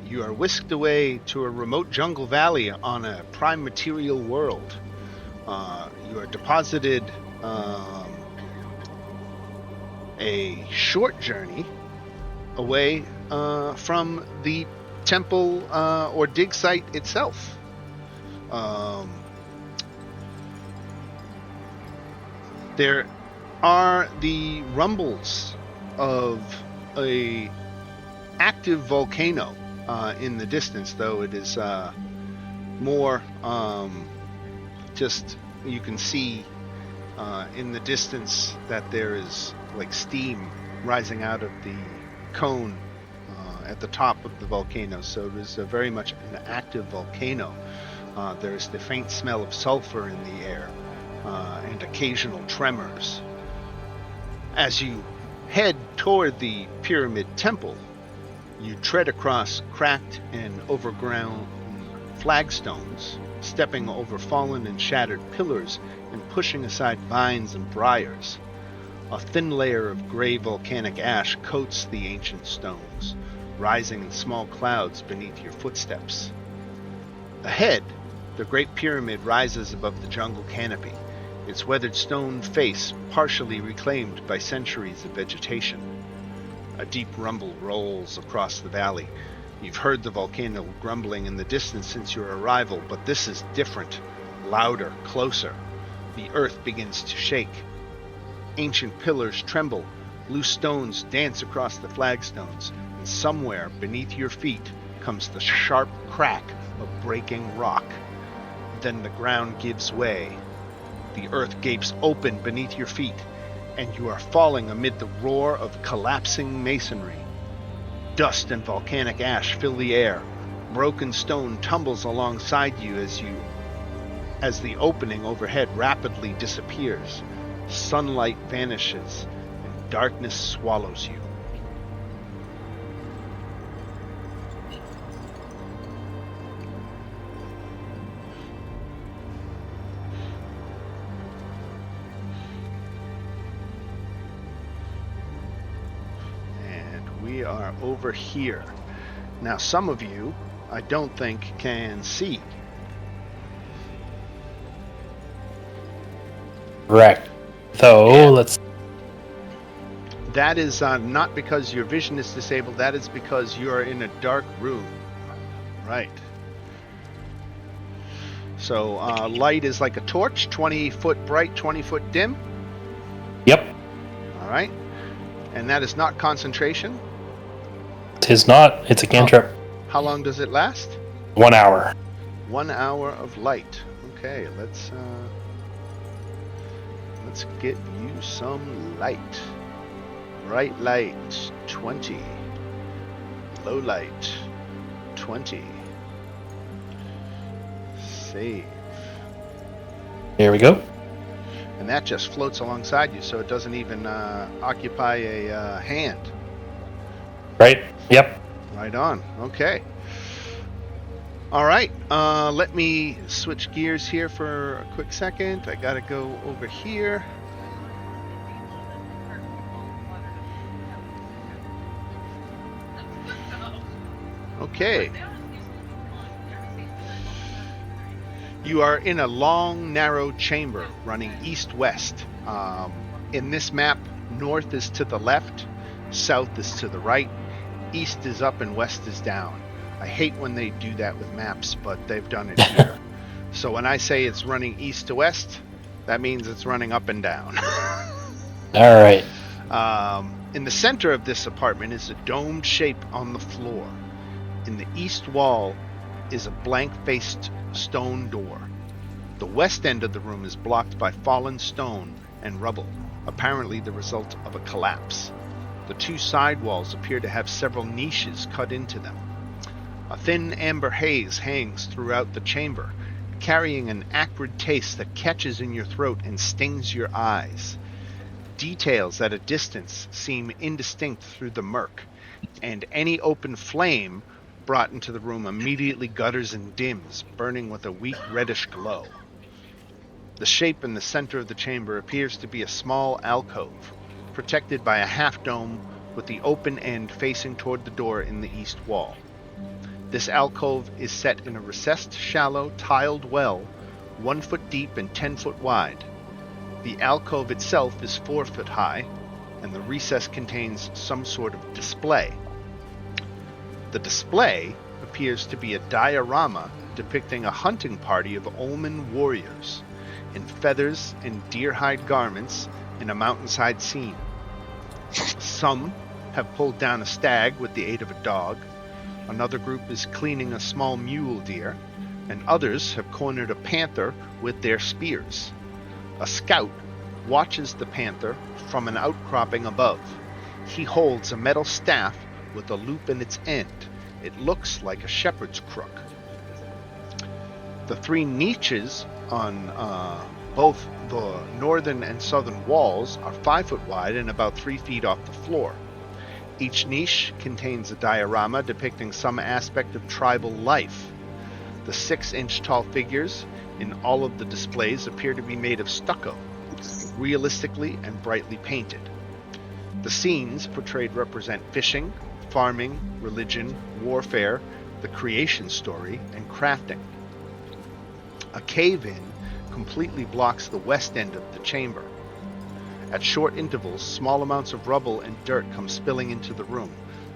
You are whisked away to a remote jungle valley on a prime material world. You are deposited a short journey away from the temple or dig site itself. There are the rumbles of a active volcano in the distance, though it is more just you can see in the distance that there is like steam rising out of the cone at the top of the volcano. So it is very much an active volcano. There's the faint smell of sulfur in the air and occasional tremors. As you head toward the pyramid temple, you tread across cracked and overgrown flagstones, stepping over fallen and shattered pillars and pushing aside vines and briars. A thin layer of gray volcanic ash coats the ancient stones, rising in small clouds beneath your footsteps. Ahead, the Great Pyramid rises above the jungle canopy, its weathered stone face partially reclaimed by centuries of vegetation. A deep rumble rolls across the valley. You've heard the volcano grumbling in the distance since your arrival, but this is different, louder, closer. The earth begins to shake. Ancient pillars tremble. Loose stones dance across the flagstones, and somewhere beneath your feet comes the sharp crack of breaking rock. Then the ground gives way. The earth gapes open beneath your feet, and you are falling amid the roar of collapsing masonry. Dust and volcanic ash fill the air. Broken stone tumbles alongside you as the opening overhead rapidly disappears. Sunlight vanishes, and darkness swallows you. And we are over here. Now, some of you, I don't think, can see. Correct. Though, let's. That is not because your vision is disabled. That is because you are in a dark room. Right. So light is like a torch, 20 foot bright, 20 foot dim. Yep. All right. And that is not concentration. Tis not. It's a cantrip. How long does it last? 1 hour. 1 hour of light. Okay, let's get you some light. Bright light, 20. Low light, 20. Save. There we go. And that just floats alongside you, so it doesn't even occupy a hand. Right? Yep. Right on. Okay. All right. Let me switch gears here for a quick second. I gotta go over here. Okay. You are in a long, narrow chamber running east-west. In this map, north is to the left, south is to the right, east is up, and west is down. I hate when they do that with maps, but they've done it here. So when I say it's running east to west, that means it's running up and down. All right. In the center of this apartment is a domed shape on the floor. In the east wall is a blank-faced stone door. The west end of the room is blocked by fallen stone and rubble, apparently the result of a collapse. The two side walls appear to have several niches cut into them. A thin amber haze hangs throughout the chamber, carrying an acrid taste that catches in your throat and stings your eyes. Details at a distance seem indistinct through the murk, and any open flame brought into the room immediately gutters and dims, burning with a weak reddish glow. The shape in the center of the chamber appears to be a small alcove, protected by a half-dome with the open end facing toward the door in the east wall. This alcove is set in a recessed, shallow, tiled well, 1 foot deep and 10 foot wide. The alcove itself is 4 foot high, and the recess contains some sort of display. The display appears to be a diorama depicting a hunting party of Olmen warriors in feathers and deer-hide garments in a mountainside scene. Some have pulled down a stag with the aid of a dog, another group is cleaning a small mule deer, and others have cornered a panther with their spears. A scout watches the panther from an outcropping above. He holds a metal staff with a loop in its end. It looks like a shepherd's crook. The 3 niches on both the northern and southern walls are 5 foot wide and about 3 feet off the floor. Each niche contains a diorama depicting some aspect of tribal life. The 6-inch tall figures in all of the displays appear to be made of stucco, realistically and brightly painted. The scenes portrayed represent fishing, farming, religion, warfare, the creation story, and crafting. A cave-in completely blocks the west end of the chamber. At short intervals, small amounts of rubble and dirt come spilling into the room.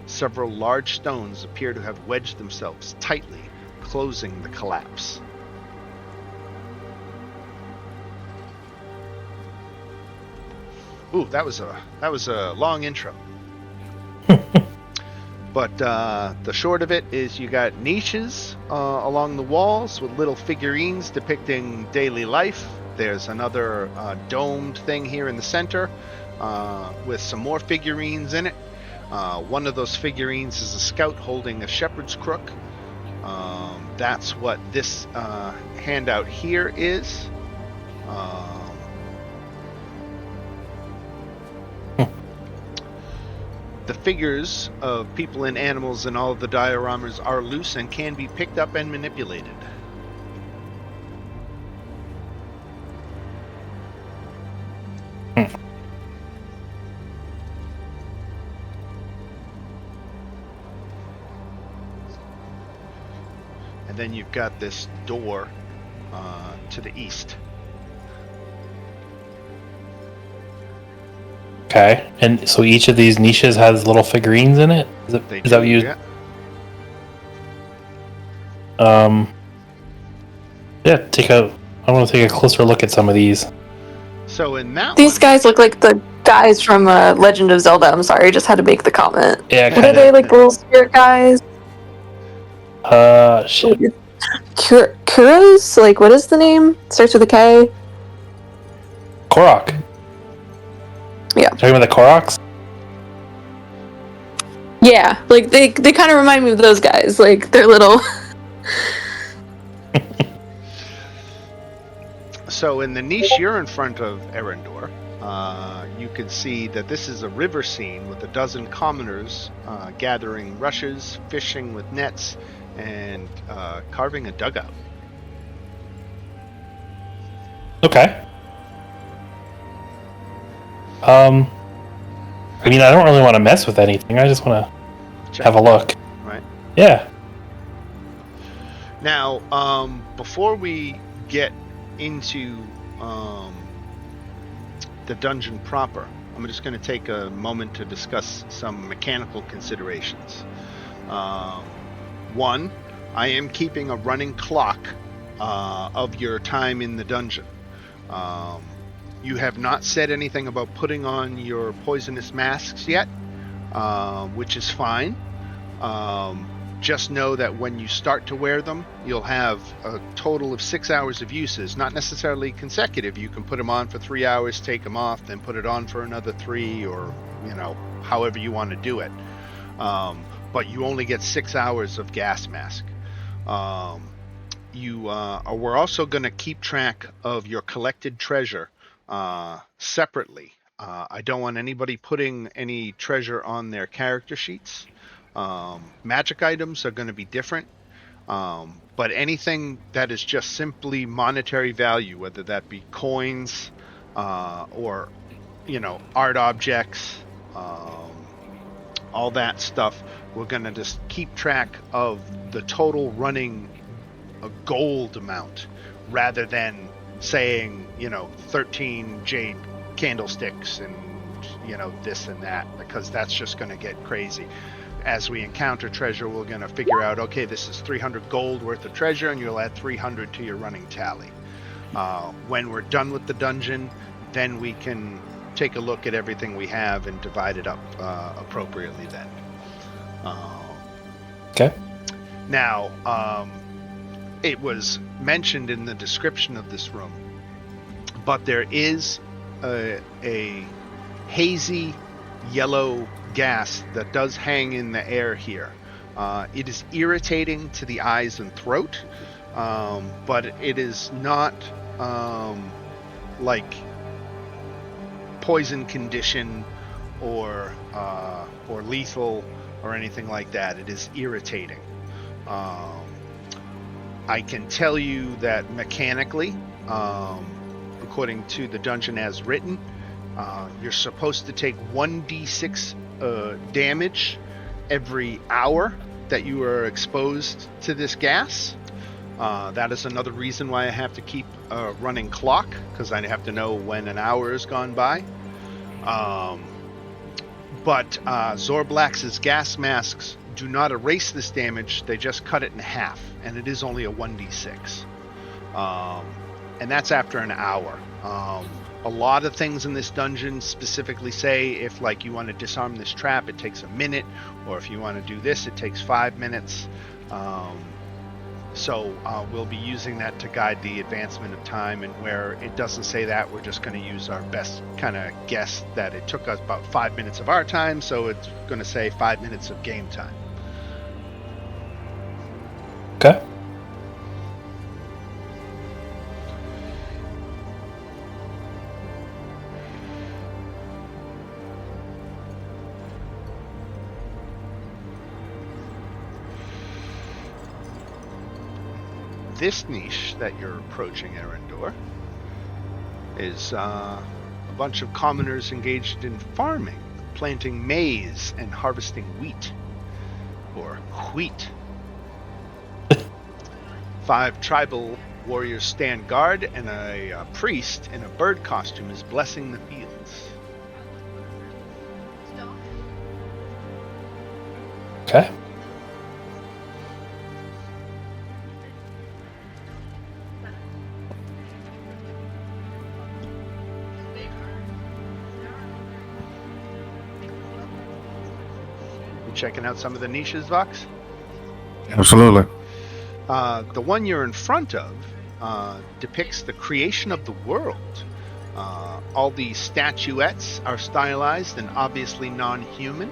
Several large stones appear to have wedged themselves tightly, closing the collapse. Ooh, that was a long intro. But the short of it is you got niches along the walls with little figurines depicting daily life. There's another domed thing here in the center with some more figurines in it. One of those figurines is a scout holding a shepherd's crook. That's what this handout here is. The figures of people and animals in all of the dioramas are loose and can be picked up and manipulated. And then you've got this door to the east. Okay, and so each of these niches has little figurines in it? Is that what you... Yeah. Yeah, I want to take a closer look at some of these. So in that These one, guys look like the guys from Legend of Zelda. I'm sorry, I just had to make the comment. Yeah, What are they, like the little spirit guys? Shit. Kuros? Like, what is the name? Starts with a K. Korok. Yeah. Talking about the Koroks? Yeah, like they kind of remind me of those guys. Like they're little. So in the niche you're in front of Erendor, you can see that this is a river scene with a dozen commoners gathering rushes, fishing with nets, and carving a dugout. Okay. I mean, I don't really want to mess with anything. I just want to have a look. Right. Yeah. Now, before we get into the dungeon proper, I'm just going to take a moment to discuss some mechanical considerations. One, I am keeping a running clock of your time in the dungeon. You have not said anything about putting on your poisonous masks yet, which is fine. Just know that when you start to wear them, you'll have a total of 6 hours of uses, not necessarily consecutive. You can put them on for 3 hours, take them off, then put it on for another 3, or, however you want to do it. But you only get 6 hours of gas mask. We're also going to keep track of your collected treasure separately. I don't want anybody putting any treasure on their character sheets. Magic items are going to be different, but anything that is just simply monetary value, whether that be coins or art objects, all that stuff, we're going to just keep track of the total running gold amount rather than saying 13 jade candlesticks and this and that, because that's just going to get crazy. As we encounter treasure, we're going to figure out, okay, this is 300 gold worth of treasure, and you'll add 300 to your running tally. When we're done with the dungeon, then we can take a look at everything we have and divide it up appropriately then. Okay. Now, it was mentioned in the description of this room, but there is a hazy yellow gas that does hang in the air here. It is irritating to the eyes and throat, but it is not like poison condition or lethal or anything like that. It is irritating. I can tell you that mechanically, according to the dungeon as written, you're supposed to take 1d6 damage every hour that you are exposed to this gas. That is another reason why I have to keep a running clock, because I have to know when an hour has gone by. But Zorblax's gas masks do not erase this damage, they just cut it in half, and it is only a 1d6. And that's after an hour. A lot of things in this dungeon specifically say if like you want to disarm this trap, it takes a minute, or if you want to do this, it takes 5 minutes. So we'll be using that to guide the advancement of time, and where it doesn't say that, we're just going to use our best kind of guess that it took us about 5 minutes of our time, so it's going to say 5 minutes of game time. Okay. This niche that you're approaching, Erendor, is a bunch of commoners engaged in farming, planting maize and harvesting wheat, or wheat. 5 tribal warriors stand guard, and a priest in a bird costume is blessing the fields. Okay. Checking out some of the niches, Vox? Absolutely. The one you're in front of depicts the creation of the world. All the statuettes are stylized and obviously non-human.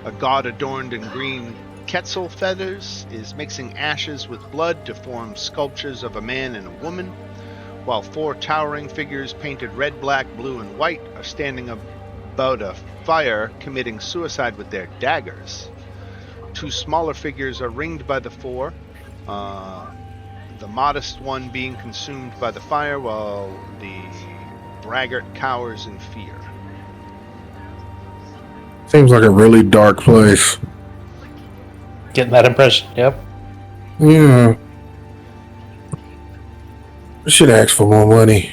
A god adorned in green quetzal feathers is mixing ashes with blood to form sculptures of a man and a woman, while 4 towering figures painted red, black, blue, and white are standing about a fire committing suicide with their daggers. 2 smaller figures are ringed by the 4, the modest one being consumed by the fire, while the braggart cowers in fear. Seems like a really dark place. Getting that impression. Yep. Yeah. I should ask for more money.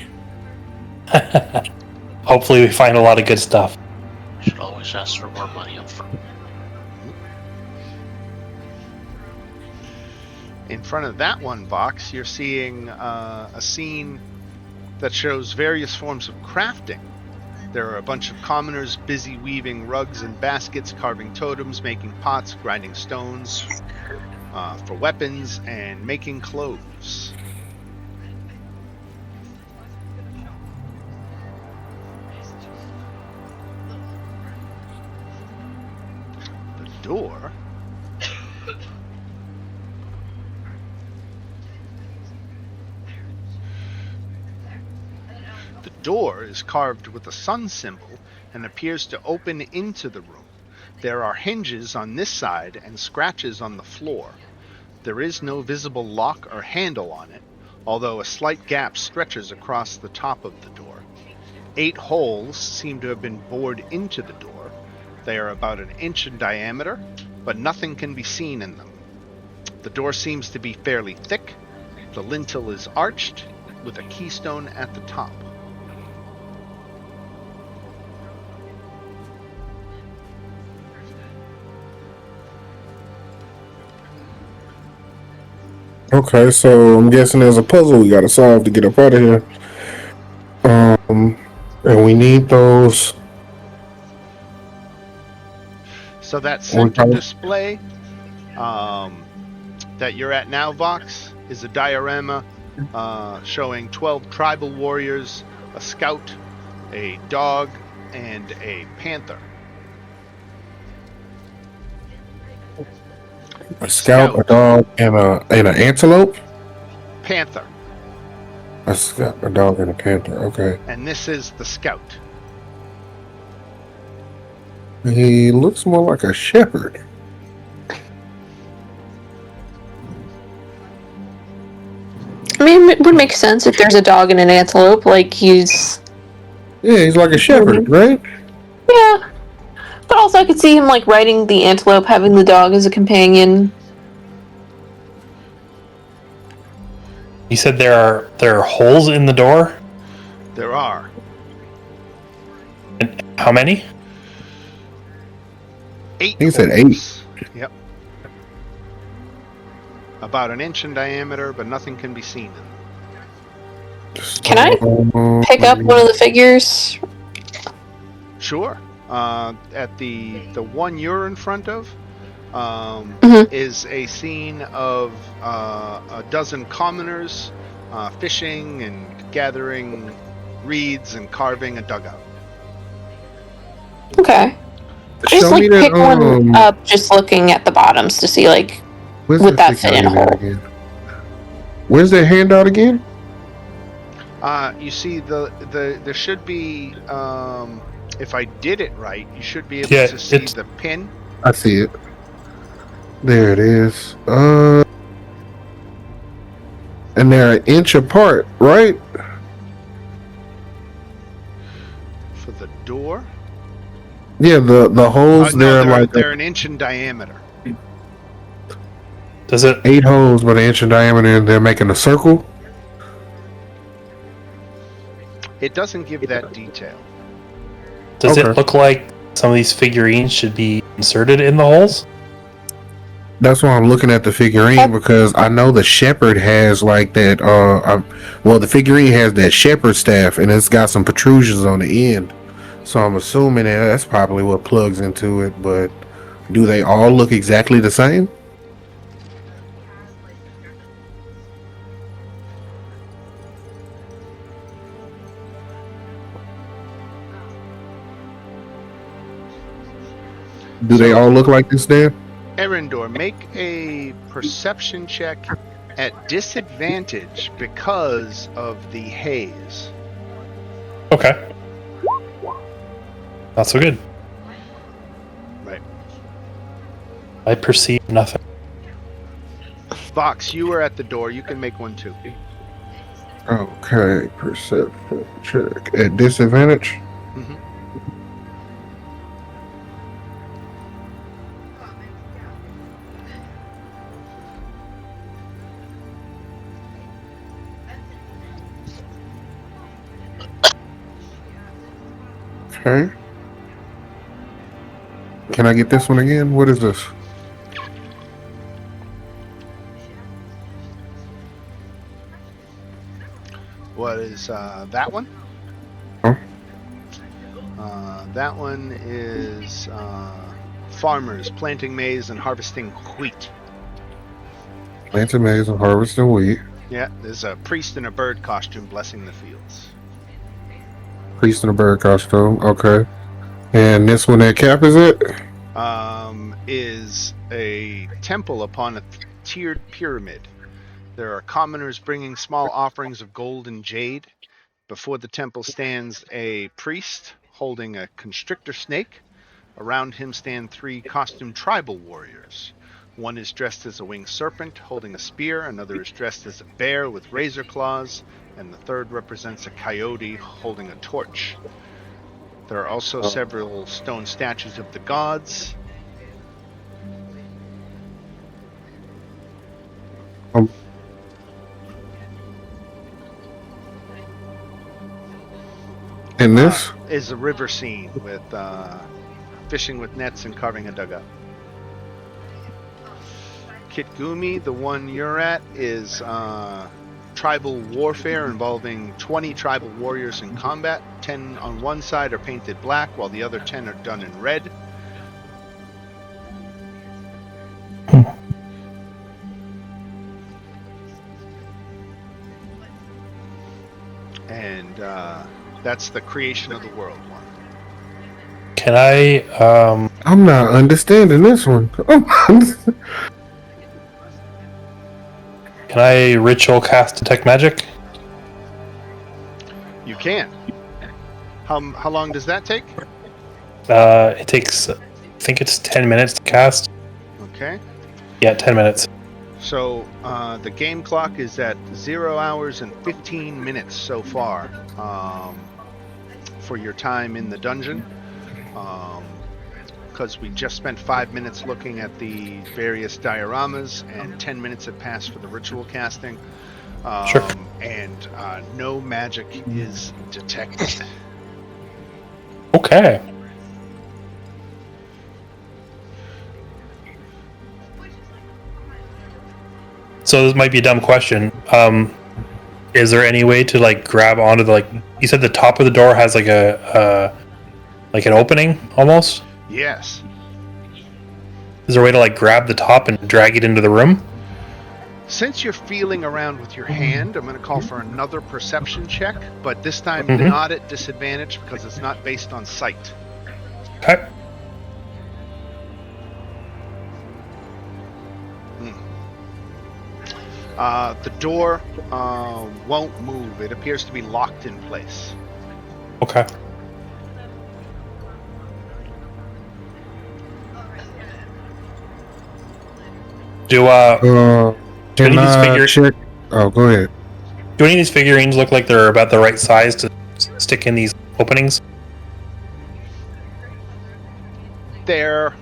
Hopefully we find a lot of good stuff. You should always ask for more money up front. In front of that one box, you're seeing a scene that shows various forms of crafting. There are a bunch of commoners busy weaving rugs and baskets, carving totems, making pots, grinding stones for weapons, and making clothes. Door. The door is carved with a sun symbol and appears to open into the room. There are hinges on this side and scratches on the floor. There is no visible lock or handle on it, although a slight gap stretches across the top of the door. 8 holes seem to have been bored into the door. They are about 1 inch in diameter, but nothing can be seen in them. The door seems to be fairly thick. The lintel is arched, with a keystone at the top. Okay, so I'm guessing there's a puzzle we gotta solve to get up out of here. And we need those. So that center display that you're at now, Vox, is a diorama showing 12 tribal warriors, a scout, a dog, and a panther. A scout, a dog, and an antelope? Panther. A scout, a dog, and a panther. Okay. And this is the scout. He looks more like a shepherd. I mean, it would make sense if there's a dog and an antelope. Like, he's... Yeah, he's like a shepherd, right? Yeah. But also I could see him, like, riding the antelope, having the dog as a companion. You said there are holes in the door? There are. And how many? 8 He said holes. Yep. About 1 inch in diameter, but nothing can be seen in them. Can I pick up one of the figures? Sure. At the one you're in front of Mhm. is a scene of a dozen commoners fishing and gathering reeds and carving a dugout. Okay. I just Show me like that. pick one up, just looking at the bottoms to see like Where's would that that fit in a figurine at hole. again? Where's that handout again? You see there should be if I did it right, you should be able Yeah, to see it's- the pin. I see it. There it is. And they're an inch apart, right? For the door? Yeah, the holes No, there are they're, like they're an inch in diameter. Does it? 8 holes, but an inch in diameter, and they're making a circle. It doesn't give that detail. Does Okay. it look like some of these figurines should be inserted in the holes? That's why I'm looking at the figurine, because I know the shepherd has like that. Well, the figurine has that shepherd staff, and it's got some protrusions on the end. So I'm assuming that's probably what plugs into it. But do they all look exactly the same? Do they all look like this, Dan? Erendor, make a perception check at disadvantage because of the haze. Okay. Not so good. Right. I perceive nothing. Vox, you were at the door. You can make one too. Okay, perception check at disadvantage. Mhm. Okay. Can I get this one again? What is this? What is that one? Huh? That one is farmers planting maize and harvesting wheat. Planting maize and harvesting wheat. Yeah, there's a priest in a bird costume blessing the fields. Priest in a bird costume. Okay. And this one at Cap is it? Is a temple upon a tiered pyramid. There are commoners bringing small offerings of gold and jade. Before the temple stands a priest holding a constrictor snake. Around him stand 3 costumed tribal warriors. One is dressed as a winged serpent holding a spear, another is dressed as a bear with razor claws, and the third represents a coyote holding a torch. There are also several stone statues of the gods. And this? Is a river scene with fishing with nets and carving a dugout. Kitgumi, the one you're at, is tribal warfare involving 20 tribal warriors in combat. 10 on one side are painted black, while the other 10 are done in red. And that's the creation of the world one. Can I I'm not understanding this one. can I ritual cast detect magic? You can. How long does that take? It takes, I think it's 10 minutes to cast. Okay. Yeah, 10 minutes. So the game clock is at 0 hours and 15 minutes so far for your time in the dungeon. Because we just spent 5 minutes looking at the various dioramas, and 10 minutes have passed for the ritual casting. Sure. And no magic is detected. Okay. So this might be a dumb question. Is there any way to like grab onto the you said the top of the door has like a like an opening almost? Yes. Is there a way to like grab the top and drag it into the room? Since you're feeling around with your hand, I'm going to call for another perception check, but this time Mhm. not at disadvantage because it's not based on sight. Okay. The door won't move. It appears to be locked in place. Okay. Do Can any of these I check? Oh, go ahead. do any of these figurines look like they're about the right size to stick in these openings? They're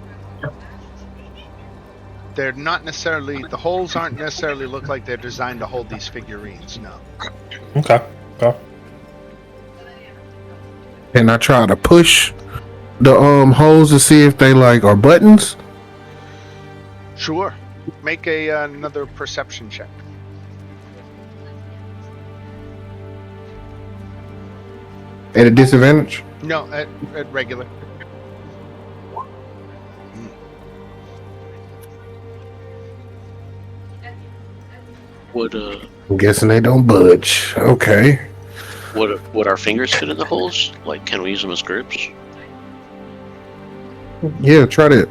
not necessarily, the holes aren't necessarily look like they're designed to hold these figurines, no. Okay. Okay. Can I try to push the holes to see if they like are buttons? Sure. Make another perception check. At a disadvantage? No, at regular. Would I'm guessing they don't budge. Okay. would our fingers fit in the holes? Like, can we use them as grips? Yeah, try that.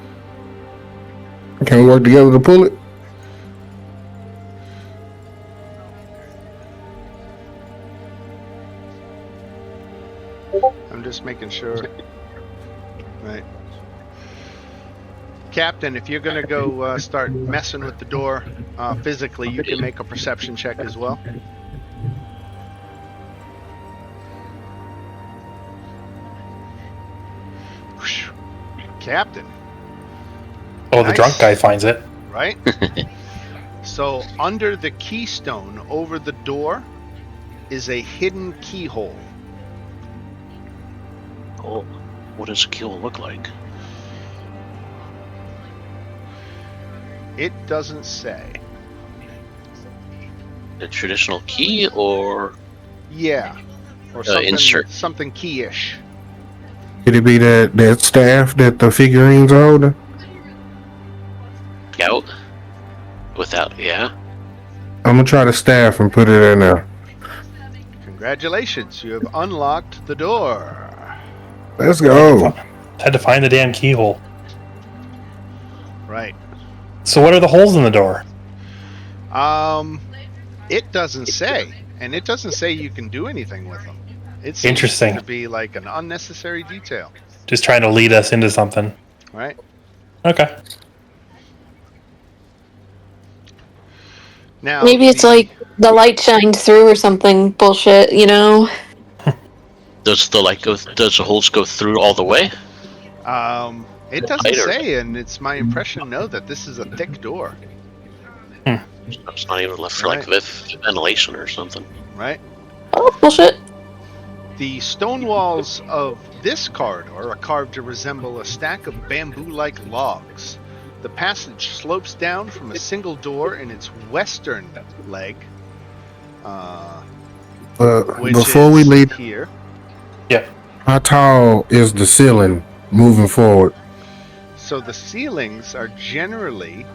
Can we work together to pull it? I'm just making sure. Right. Captain, if you're going to go start messing with the door physically, you can make a perception check as well. Whew. Captain, Oh, the Nice. drunk guy finds it. right? So under the keystone over the door is a hidden keyhole. Oh, what does a keyhole look like? It doesn't say. A traditional key or Yeah. Or something, insert. something key-ish. Could it be that staff that the figurines are holding? out? Without, yeah. I'm gonna try the staff and put it in there. Congratulations, you have unlocked the door. Let's go. Had to find the damn keyhole. Right. So what are the holes in the door? It doesn't say, and it doesn't say you can do anything with them. It seems Interesting. to be like an unnecessary detail, Just trying to lead us into something. right? Okay. Now, Maybe it's like the light shined through or something bullshit, you know? Does the light go? Does the holes go through all the way? it doesn't Lighter. say, and it's my impression, no, that this is a thick door, It's not even left for like ventilation or something. right? Oh, bullshit. The stone walls of this corridor are carved to resemble a stack of bamboo-like logs. The passage slopes down from a single door in its western leg, which Before we is leave, here. Yeah. how tall is the ceiling moving forward? So the ceilings are generally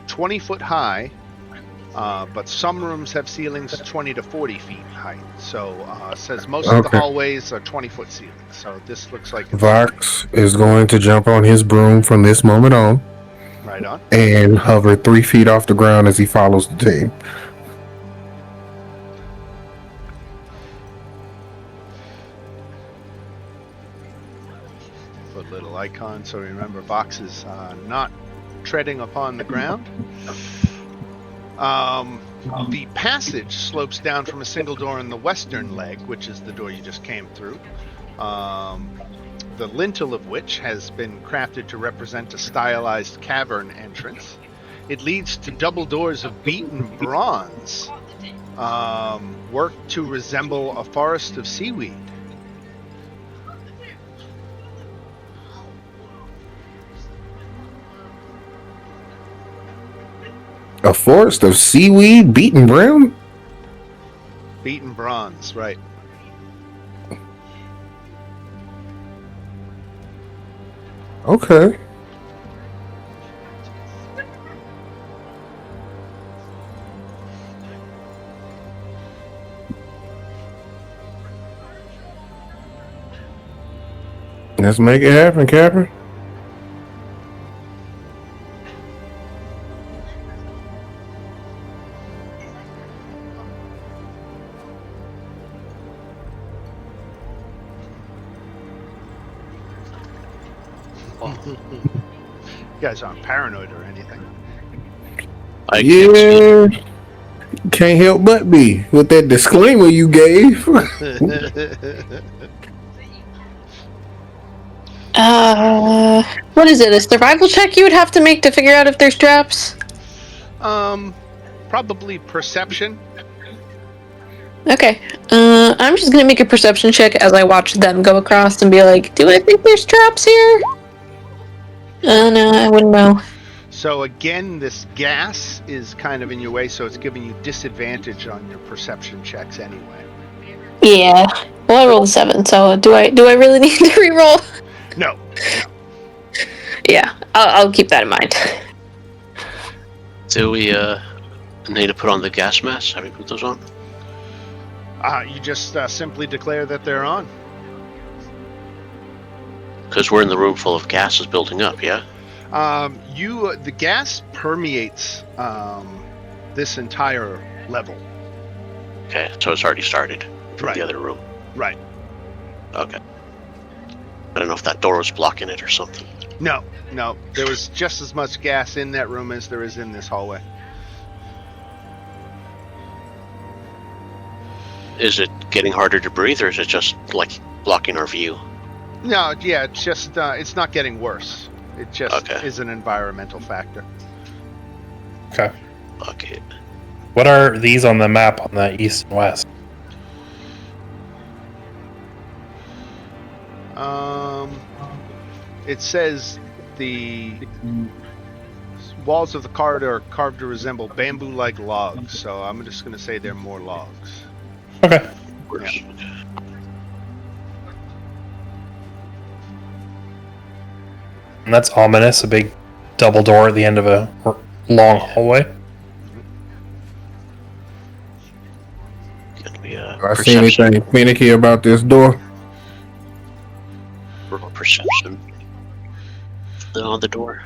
20 foot high, but some rooms have ceilings 20 to 40 feet height. So it says most of the Okay. hallways are 20-foot ceilings. So this looks like it's Vox is going to jump on his broom from this moment on right on. and hover 3 feet off the ground as he follows the team. Put a little icon so remember Vox is not treading upon the ground. The passage slopes down from a single door in the western leg, which is the door you just came through. The lintel of which has been crafted to represent a stylized cavern entrance. It leads to double doors of beaten bronze, worked to resemble a forest of seaweed. A forest of seaweed beaten brown? Beaten bronze, right. Okay. Let's make it happen, Captain. You guys aren't paranoid or anything. I can't speak. Yeah. Can't help but be with that disclaimer you gave. What is it? A survival check you would have to make to figure out if there's traps? Probably perception. Okay. I'm just gonna make a perception check as I watch them go across and be like, do I think there's traps here? No, I wouldn't know. So again, this gas is kind of in your way, so it's giving you disadvantage on your perception checks anyway. Yeah. Well, I rolled a 7, so do I really need to re-roll? No. Yeah, I'll keep that in mind. Do we need to put on the gas masks? Have we put those on? You just simply declare that they're on. Because we're in the room full of gases building up, yeah? The gas permeates this entire level. Okay, so it's already started from Right. the other room. Right. Okay. I don't know if that door was blocking it or something. No. There was just as much gas in that room as there is in this hallway. Is it getting harder to breathe, or is it just like blocking our view? No, yeah, it's just it's not getting worse. It just Okay. is an environmental factor. Okay. Okay. What are these on the map on the east and west? It says the walls of the corridor are carved to resemble bamboo-like logs, so I'm just going to say they're more logs. Okay. Worse. And that's ominous, a big double door at the end of a long hallway. Can we I see anything finicky about this door? roll perception on the door?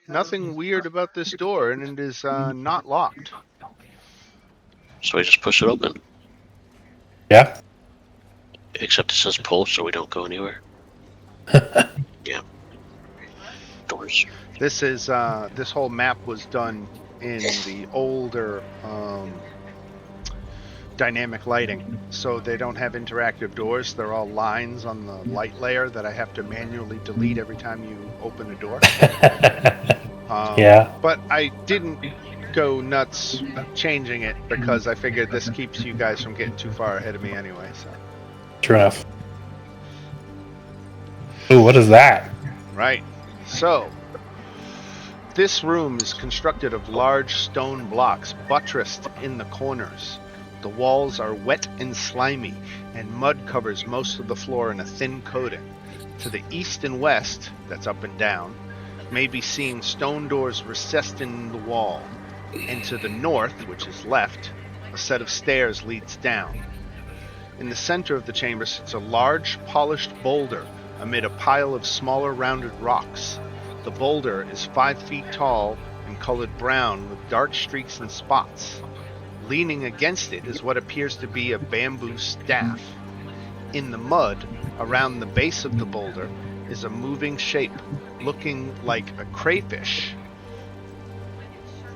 Nothing weird about this door, and it is not locked. So we just push it open. Yeah. Except it says pull, so we don't go anywhere. Yeah. Doors. This is this whole map was done in the older dynamic lighting, so they don't have interactive doors. They're all lines on the light layer that I have to manually delete every time you open a door. Yeah. But I didn't go nuts changing it because I figured this keeps you guys from getting too far ahead of me anyway. So. True enough. Ooh, what is that? Right. So, this room is constructed of large stone blocks buttressed in the corners. The walls are wet and slimy, and mud covers most of the floor in a thin coating. To the east and west, that's up and down, may be seen stone doors recessed in the wall. And to the north, which is left, a set of stairs leads down. In the center of the chamber sits a large, polished boulder amid a pile of smaller rounded rocks. The boulder is 5 feet tall and colored brown with dark streaks and spots. Leaning against it is what appears to be a bamboo staff. In the mud, around the base of the boulder, is a moving shape, looking like a crayfish.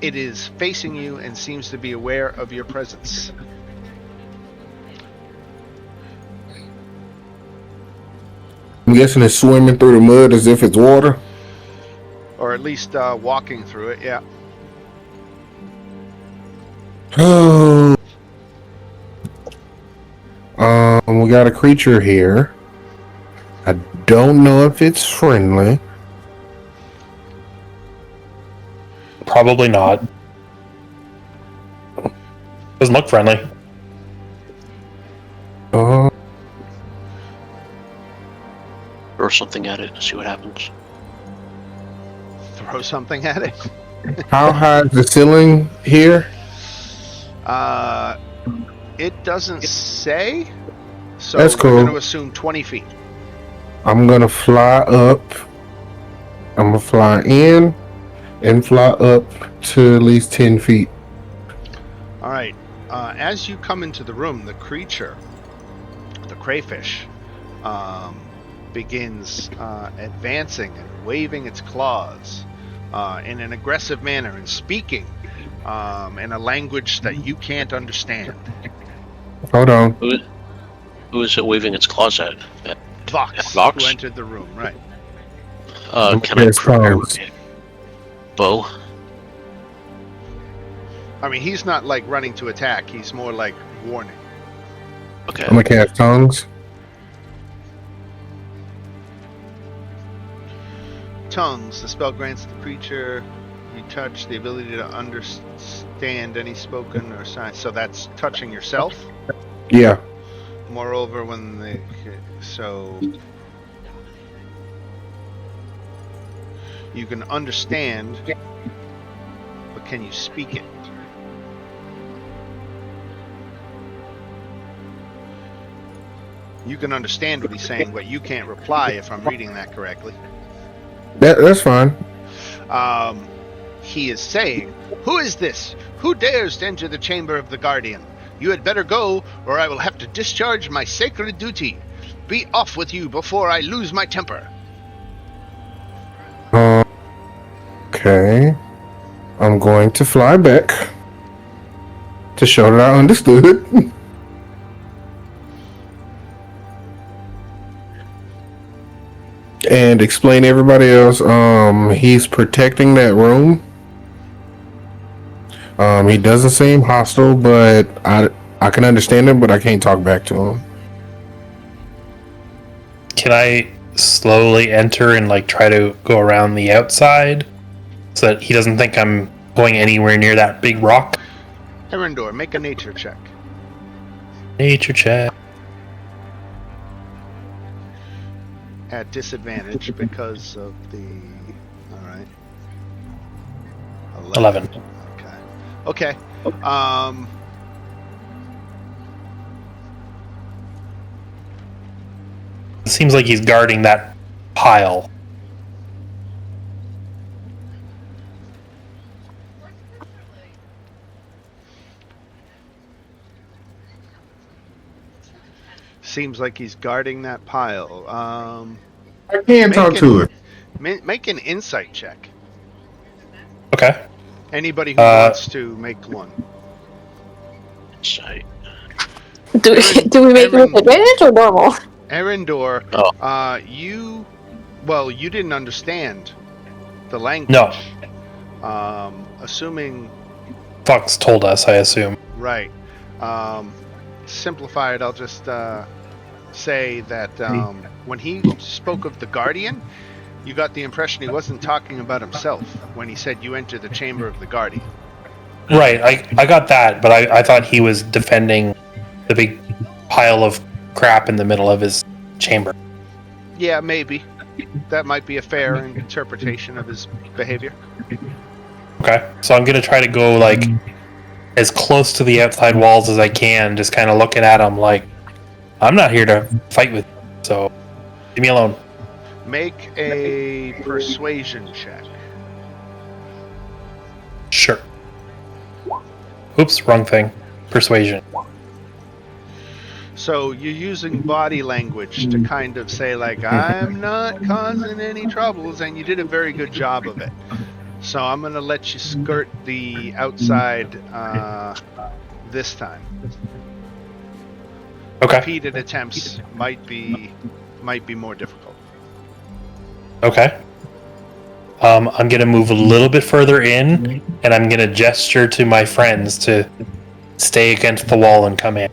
It is facing you and seems to be aware of your presence. I'm guessing it's swimming through the mud as if it's water. Or at least walking through it, yeah. We got a creature here. I don't know if it's friendly. Probably not. Doesn't look friendly. Uh, Throw something at it and see what happens. Throw something at it. how high is the ceiling here? It doesn't say. So That's we're cool. going to assume 20 feet. I'm gonna fly up. I'm gonna fly in and fly up to at least 10 feet. All right. As you come into the room, the creature, the crayfish, begins advancing and waving its claws in an aggressive manner and speaking in a language that you can't understand. Hold on. Who is it waving its claws at? Vox, Vox? who entered the room, right. Can I Yes, prepare Vox. my bow? I mean, he's not like running to attack. He's more like warning. Okay. I'm gonna cast tongues. Tongues. The spell grants the creature you touch the ability to understand any spoken or sign. So that's touching yourself. Yeah. Moreover, when they so you can understand, but can you speak it? You can understand what he's saying, but you can't reply if I'm reading that correctly. That's fine. He is saying, "Who is this? Who dares to enter the chamber of the Guardian? You had better go, or I will have to discharge my sacred duty. Be off with you before I lose my temper." Okay. I'm going to fly back to show that I understood. And explain to everybody else, he's protecting that room. He doesn't seem hostile, but I can understand him, but I can't talk back to him. Can I slowly enter and like try to go around the outside so that he doesn't think I'm going anywhere near that big rock? Erendor, make a nature check. Nature check. At disadvantage because of the... Alright. 11. Okay. It seems like he's guarding that pile. Seems like he's guarding that pile. I can't talk to it. Make an insight check. Okay. Anybody who wants to make one. Insight. Do we make it with advantage or normal? Erendor, Oh. you didn't understand the language. No. Assuming, Fox told us, I assume. right. Simplify it, I'll just say that when he spoke of the Guardian, you got the impression he wasn't talking about himself when he said you enter the chamber of the Guardian. Right, I got that, but I thought he was defending the big pile of crap in the middle of his chamber. Yeah, maybe. That might be a fair interpretation of his behavior. Okay, so I'm gonna try to go like as close to the outside walls as I can, just kind of looking at him like, I'm not here to fight with you, so leave me alone. Make a persuasion check. Sure. Oops, wrong thing. Persuasion. So you're using body language to kind of say like, I'm not causing any troubles, and you did a very good job of it. So I'm going to let you skirt the outside this time. Okay. Repeated attempts might be more difficult. Okay. I'm gonna move a little bit further in, and I'm gonna gesture to my friends to stay against the wall and come in.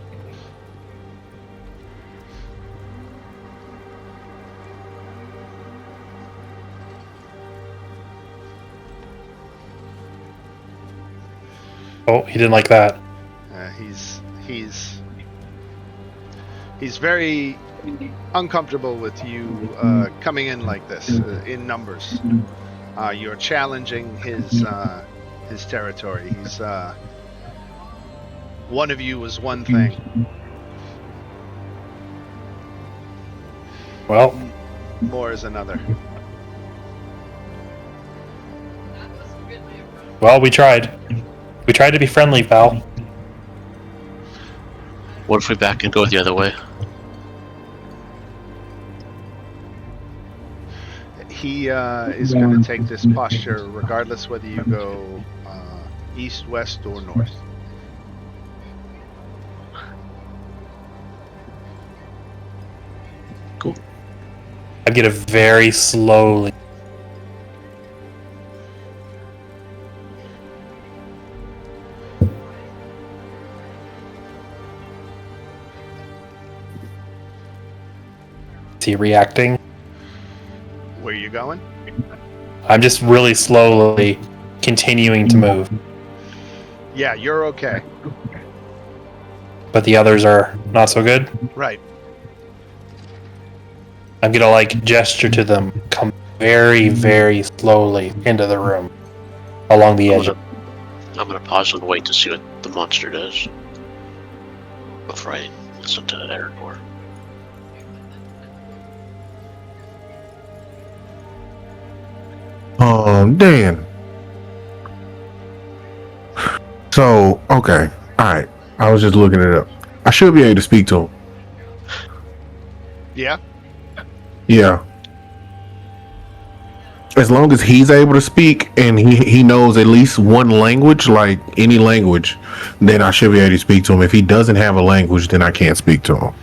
Oh, he didn't like that. He's very uncomfortable with you coming in like this in numbers. You're challenging his territory. He's one of you is one thing. Well, More is another. we tried. We tried to be friendly, pal. What if we back and go the other way? He is going to take this posture regardless whether you go east, west, or north. Cool. I get it very slowly. Is he reacting? Where are you going? I'm just really slowly continuing to move. Yeah, you're okay. But the others are not so good. Right. I'm gonna like gesture to them, come very, very slowly into the room along the edge. I'm gonna pause and wait to see what the monster does before I listen to that error door. Dan. So, okay. Alright. I was just looking it up. I should be able to speak to him. Yeah. Yeah. As long as he's able to speak and he knows at least one language, like any language, then I should be able to speak to him. If he doesn't have a language, then I can't speak to him.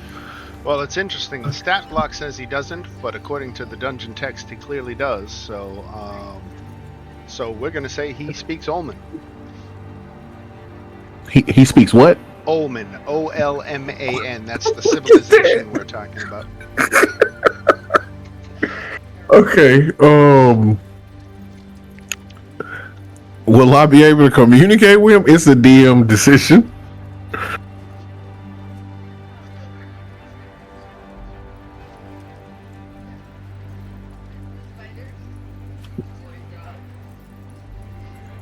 Well, it's interesting. The stat block says he doesn't, but according to the dungeon text, he clearly does. So we're going to say he speaks Olman. He speaks what? Olman. O-L-M-A-N. That's the civilization we're talking about. Okay. Will I be able to communicate with him? It's a DM decision.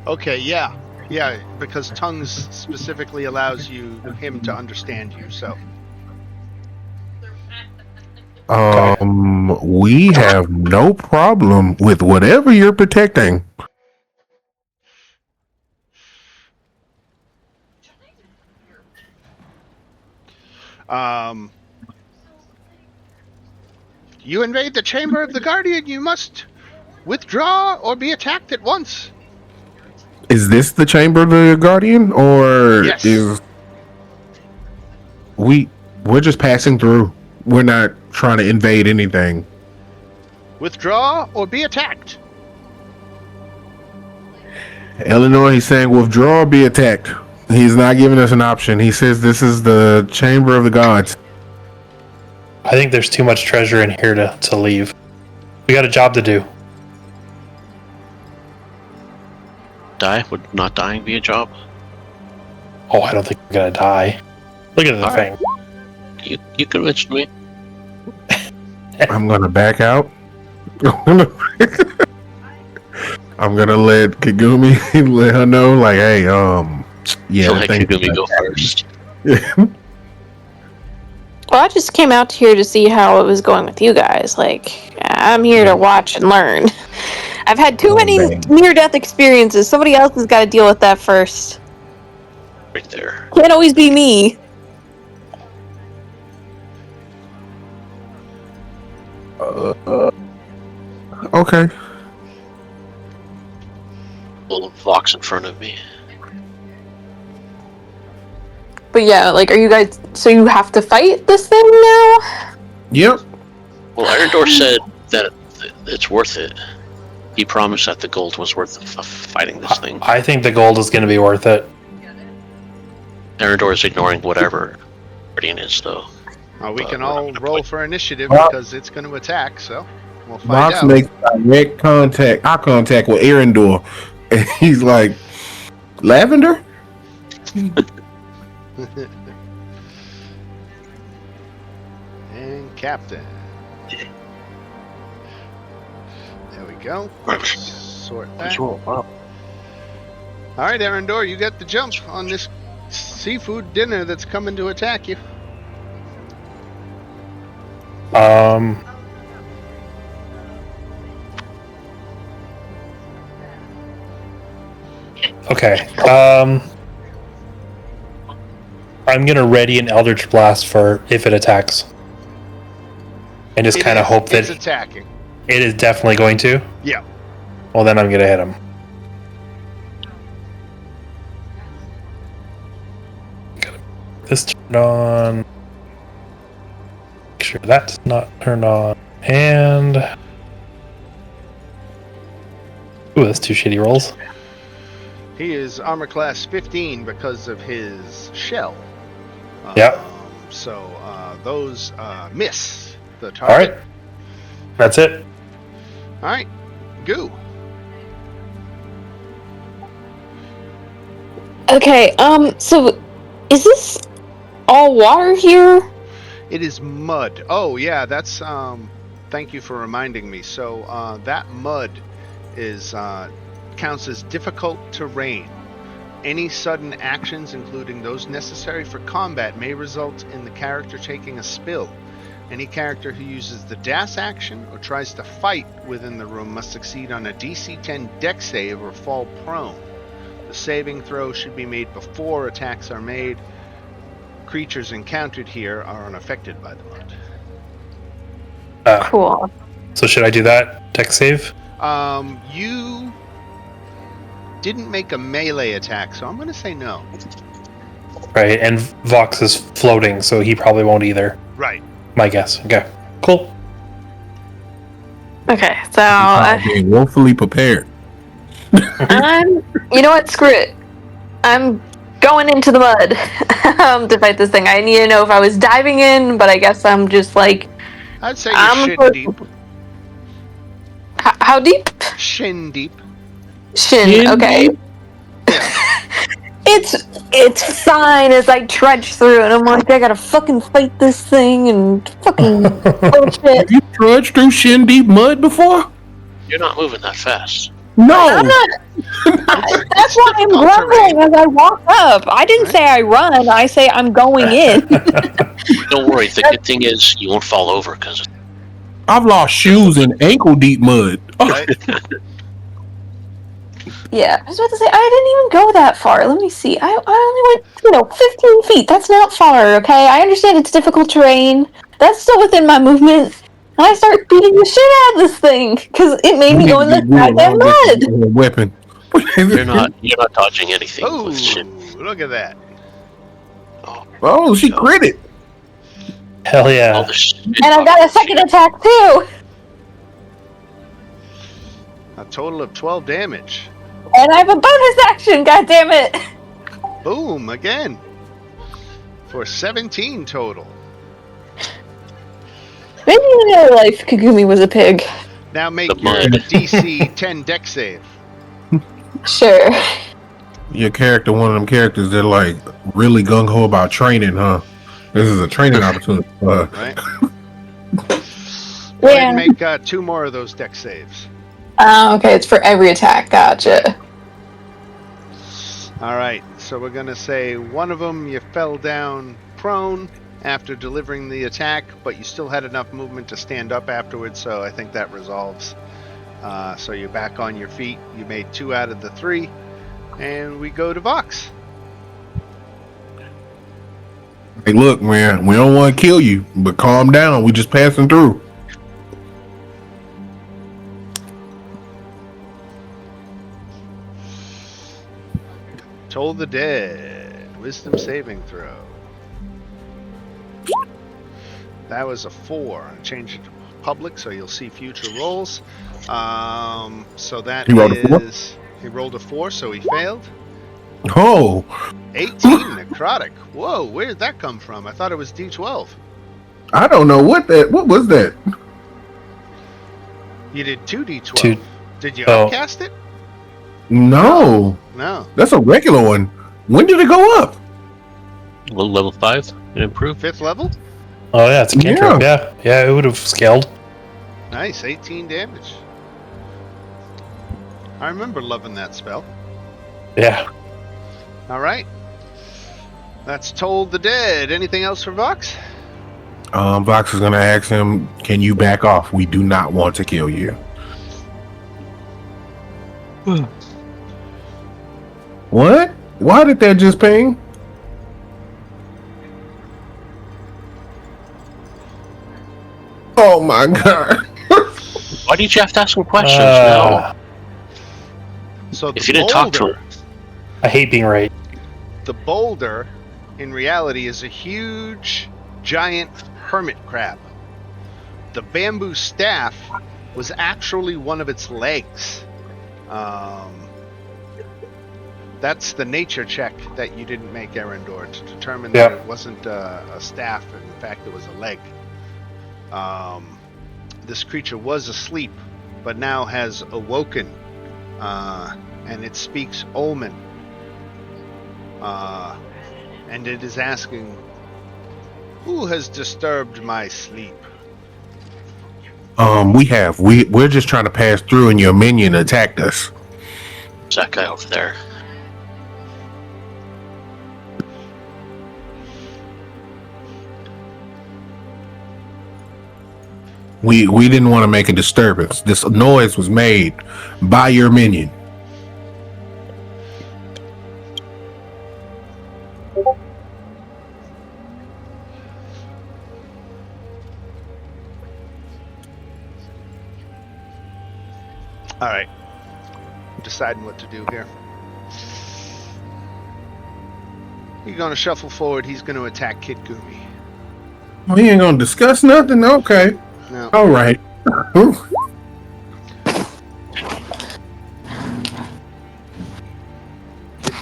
Okay, yeah, because tongues specifically allows him to understand you. So, we have no problem with whatever you're protecting. You invade the chamber of the Guardian. You must withdraw or be attacked at once. Is this the chamber of the Guardian, or yes. is we're just passing through? We're not trying to invade anything. Withdraw or be attacked. Eleanor, he's saying withdraw or be attacked. He's not giving us an option. He says this is the chamber of the gods. I think there's too much treasure in here to leave. We got a job to do. Die? Would not dying be a job? Oh, I don't think we're gonna die. Look at the thing. You convinced me. I'm gonna back out. I'm gonna let Kagumi let her know, like, hey, yeah. She'll let Kagumi go first. Well, I just came out here to see how it was going with you guys. Like, I'm here to watch and learn. I've had too many near-death experiences. Somebody else has got to deal with that first. Right there. Can't always be me. Okay. Little Vox in front of me. But yeah, like, are you guys... So you have to fight this thing now? Yep. Well, Arendor said that it's worth it. He promised that the gold was worth fighting this thing. I think the gold is going to be worth it. Arendor is ignoring whatever Guardian is, though. We can all roll for initiative because it's going to attack, so we'll find Vox out. makes direct eye contact with Arendor, and he's like, Lavender? And Captain. There we go. Sort that. Wow. All right, Arendor, you got the jump on this seafood dinner that's coming to attack you. Okay. I'm gonna ready an Eldritch Blast for if it attacks, and just kind of hope that it's attacking. it is definitely going to. Yeah. Well, then I'm gonna hit him. Gotta put this turned on. Make sure that's not turned on, and ooh, that's two shitty rolls. He is armor class 15 because of his shell. Yep. So those miss the All target. right, that's it. All right. Goo. Okay, so is this all water here? It is mud. Oh yeah, that's thank you for reminding me. So that mud is counts as difficult terrain. Any sudden actions, including those necessary for combat, may result in the character taking a spill. Any character who uses the dash action or tries to fight within the room must succeed on a DC 10 dex save or fall prone. The saving throw should be made before attacks are made. Creatures encountered here are unaffected by the mud. Cool. So should I do that deck save? You didn't make a melee attack, so I'm going to say no. Right, and Vox is floating, so he probably won't either. Right. My guess. Okay, cool. Okay, so Being woefully prepared. you know what? Screw it. I'm going into the mud to fight this thing. I need to know if I was diving in, but I guess I'm just like. I'd say you're shin deep. How deep? Shin deep. Shin. Okay. It's fine as I trudge through, and I'm like, I gotta fucking fight this thing and fucking bullshit. Have you trudged through shin deep mud before? You're not moving that fast. No. I'm not. That's why I'm grumbling as I walk up. I didn't say I run. I say I'm going in. Don't worry. The good thing is you won't fall over because I've lost shoes in ankle deep mud. Right? Yeah, I was about to say I didn't even go that far. Let me see. I only went 15 feet. That's not far. Okay, I understand it's difficult terrain. That's still within my movement. And I start beating the shit out of this thing because it made me go in the goddamn mud. Weapon. you're not dodging anything Oh, with shit. look at that. Oh, she critted. Hell All yeah. the shit. And I've got a second attack too. A total of 12 damage. And I have a bonus action. God damn it! Boom, again. For 17 total. Maybe in another life, Kagumi was a pig. Now make The your mud. DC 10 dex save. Sure. Your character, one of them characters that like really gung ho about training, huh? This is a training opportunity. Right? Go ahead and make 2 more of those dex saves. Okay, it's for every attack. Gotcha. Alright, so we're going to say one of them you fell down prone after delivering the attack, but you still had enough movement to stand up afterwards, so I think that resolves. So you're back on your feet. You made 2 out of the 3, and we go to Vox. Hey, look, man, we don't want to kill you, but calm down. We just passing through. Toll the Dead. Wisdom saving throw. That was a 4. Change it to public so you'll see future rolls. So that He rolled a 4? He rolled a 4, so he failed. Oh, 18 necrotic. Whoa, where did that come from? I thought it was D12. I don't know what was that? You did 2D12. Two. Did you Oh. upcast it? No, No. that's a regular one. When did it go up? Level 5 and improve. 5th level? Oh yeah, it's a cantrip. Yeah, it would have scaled. Nice, 18 damage. I remember loving that spell. Yeah. All right. That's Toll the Dead. Anything else for Vox? Vox is gonna ask him, "Can you back off? We do not want to kill you." What? Why did that just ping? Oh my god! Why did you have to ask him questions? No. So If you didn't talk to him. I hate being right. The boulder, in reality, is a huge, giant hermit crab. The bamboo staff was actually one of its legs. That's the nature check that you didn't make, Arendor, to determine that it wasn't a staff, and in fact it was a leg. This creature was asleep, but now has awoken, and it speaks Omen. And it is asking, "Who has disturbed my sleep?" We're just trying to pass through, and your minion attacked us. There's that guy over there. We didn't want to make a disturbance. This noise was made by your minion. All right. I'm deciding what to do here. You're going to shuffle forward. He's going to attack Kid Gumi. We ain't gonna discuss nothing. Okay. No. All right. Kid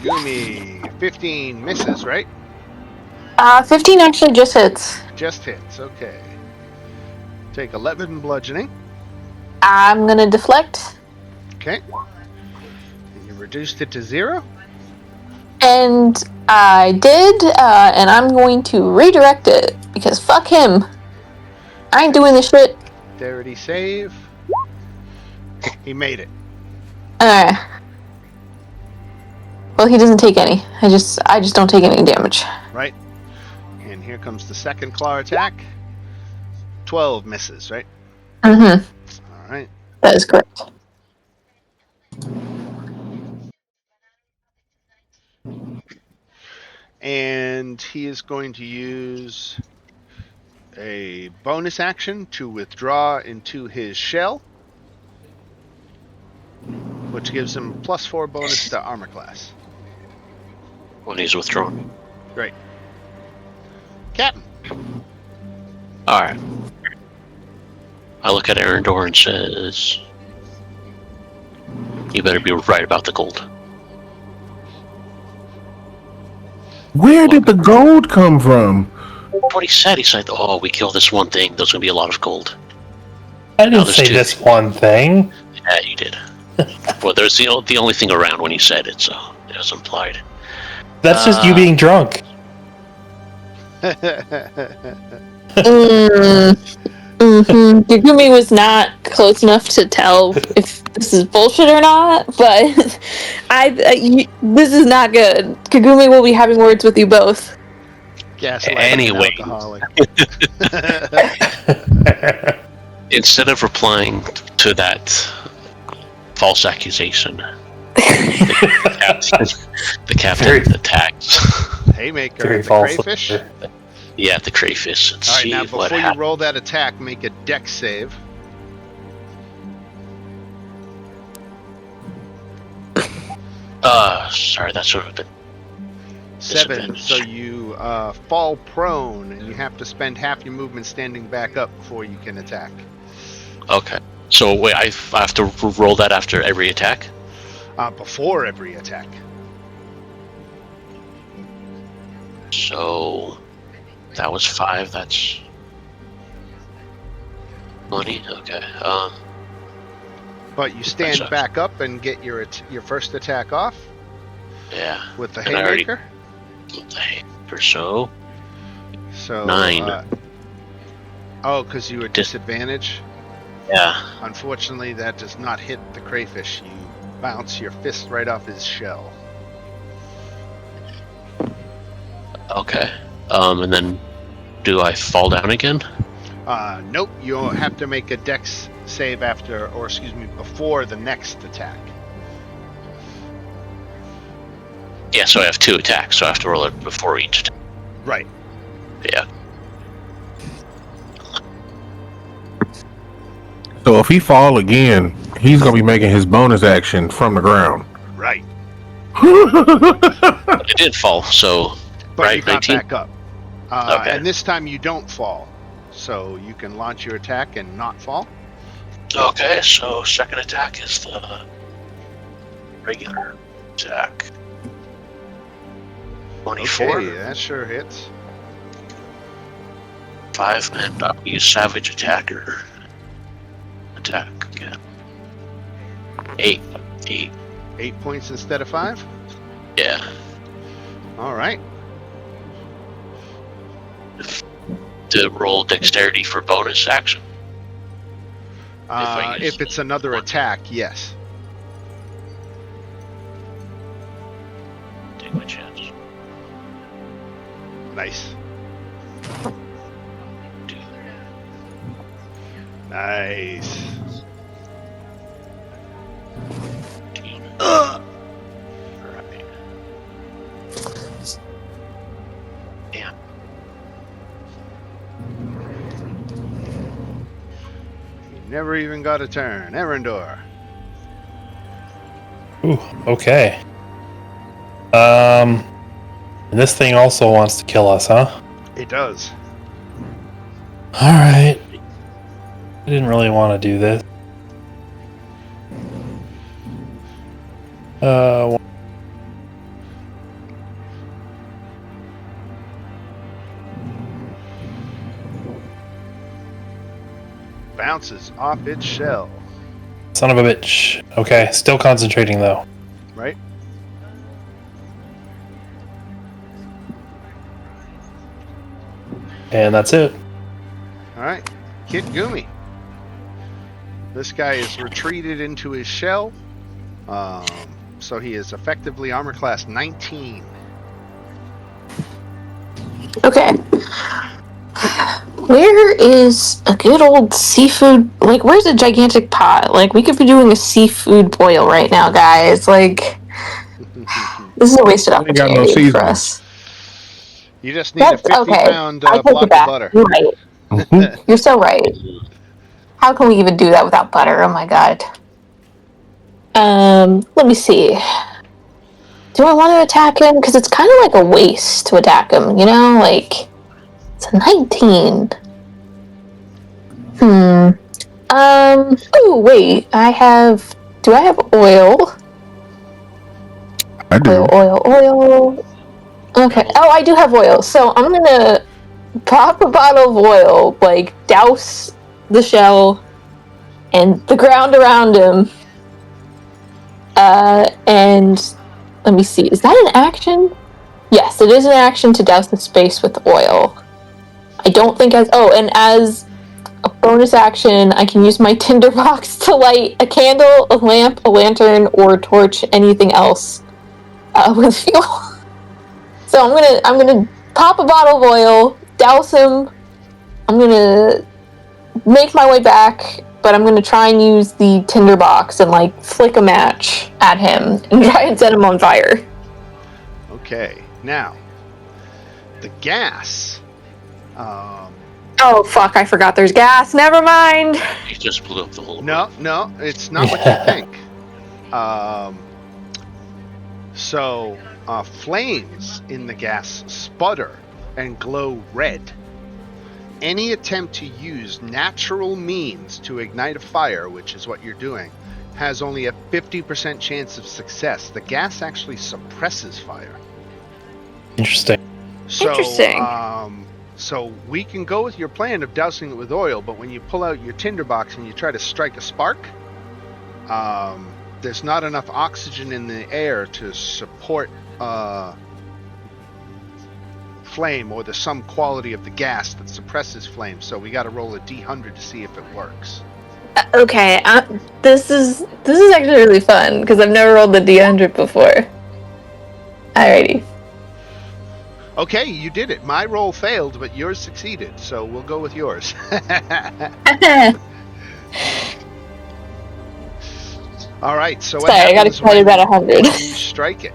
Gumi, 15 misses, right? 15 actually just hits. Just hits. Okay. Take 11 bludgeoning. I'm gonna deflect. Okay. And you reduced it to 0. And I did, and I'm going to redirect it, because fuck him. I ain't doing this shit. Dexterity save. He made it. Alright. Well, he doesn't take any. I just don't take any damage. Right. And here comes the second claw attack. 12 misses, right? Mm-hmm. All right. That is correct. And he is going to use a bonus action to withdraw into his shell, which gives him +4 bonus to armor class. When he's withdrawn. Great. Captain. Alright. I look at Arendor and says, "You better be right about the gold." Where did the gold come from? What he said, he said, "Oh, we kill this one thing, there's gonna be a lot of gold." I didn't there's say two this things. one thing. Yeah, you did. Well, there's the only thing around when he said it, so it was implied. That's just you being drunk. Gugumi was not close enough to tell if this is bullshit or not, but this is not good. Kagumi will be having words with you both. Gaslighting Anyway. an alcoholic. Instead of replying to that false accusation, the captain attacks. Haymaker, Very the false. crayfish. Yeah, the crayfish, and All right, see now what before you happens. roll that attack, make a dex save. Sorry, that should have been 7, Disadvantage. so you fall prone, and you have to spend half your movement standing back up before you can attack. okay. So wait, I have to roll that after every attack. Before every attack. So that was 5. That's 20. Okay. But you stand sucks. back up and get your first attack off. Yeah. with the And I already- haymaker. Or so. So 9. because you were disadvantage. Yeah. Unfortunately, that does not hit the crayfish. You bounce your fist right off his shell. Okay. And then do I fall down again? Nope. You have to make a dex save before the next attack. Yeah, so I have 2 attacks, so I have to roll it before each attack. Right. Yeah. So if he fall again, he's gonna be making his bonus action from the ground. Right. But I did fall, so But right, you got 19? back up. Okay. And this time you don't fall. So you can launch your attack and not fall. Okay, so second attack is the regular attack. 24. Okay, that sure hits. 5, and I'll use Savage Attacker. Attack again. 8. 8 points instead of 5. Yeah. All right. To roll Dexterity for bonus action. I use If it's another one. attack, yes. Take my chance. Nice. Nice. Right. Damn. You never even got a turn. Erendor. Ooh, okay. And this thing also wants to kill us, huh? It does. Alright. I didn't really want to do this. Bounces off its shell. Son of a bitch. Okay, still concentrating though. Right? And that's it. All right. Kid Gumi. This guy is retreated into his shell. So he is effectively armor class 19. Okay. Where is a good old seafood? Like, where's a gigantic pot? Like, we could be doing a seafood boil right now, guys. Like, this is a wasted We ain't got no opportunity for seasoning. us. You just need a 50-pound I take block it back. of butter. You're right. You're so right. How can we even do that without butter? Oh my god. Let me see. Do I want to attack him? Because it's kind of like a waste to attack him, you know? Like, it's a 19. Oh, wait. Do I have oil? I do. Oil. Okay. Oh, I do have oil. So I'm gonna pop a bottle of oil, like, douse the shell and the ground around him. And let me see. Is that an action? Yes, it is an action to douse the space with oil. I don't think and as a bonus action, I can use my tinderbox to light a candle, a lamp, a lantern, or torch anything else with fuel. So I'm gonna pop a bottle of oil, douse him. I'm gonna make my way back, but I'm gonna try and use the tinderbox and like flick a match at him and try and set him on fire. Okay. Now, the gas. Oh fuck! I forgot there's gas. Never mind. He just blew up the whole. No, it's not what you think. So, flames in the gas sputter and glow red. Any attempt to use natural means to ignite a fire, which is what you're doing, has only a 50% chance of success. The gas actually suppresses fire. Interesting. So, Interesting. So we can go with your plan of dousing it with oil, but when you pull out your tinderbox and you try to strike a spark, there's not enough oxygen in the air to support flame, or there's some quality of the gas that suppresses flame. So we got to roll a D100 to see if it works. Okay, this is actually really fun because I've never rolled the D100 before. Alrighty. Okay, you did it. My roll failed, but yours succeeded. So we'll go with yours. All right. So what Sorry, I got happens excited about 100. when you strike it?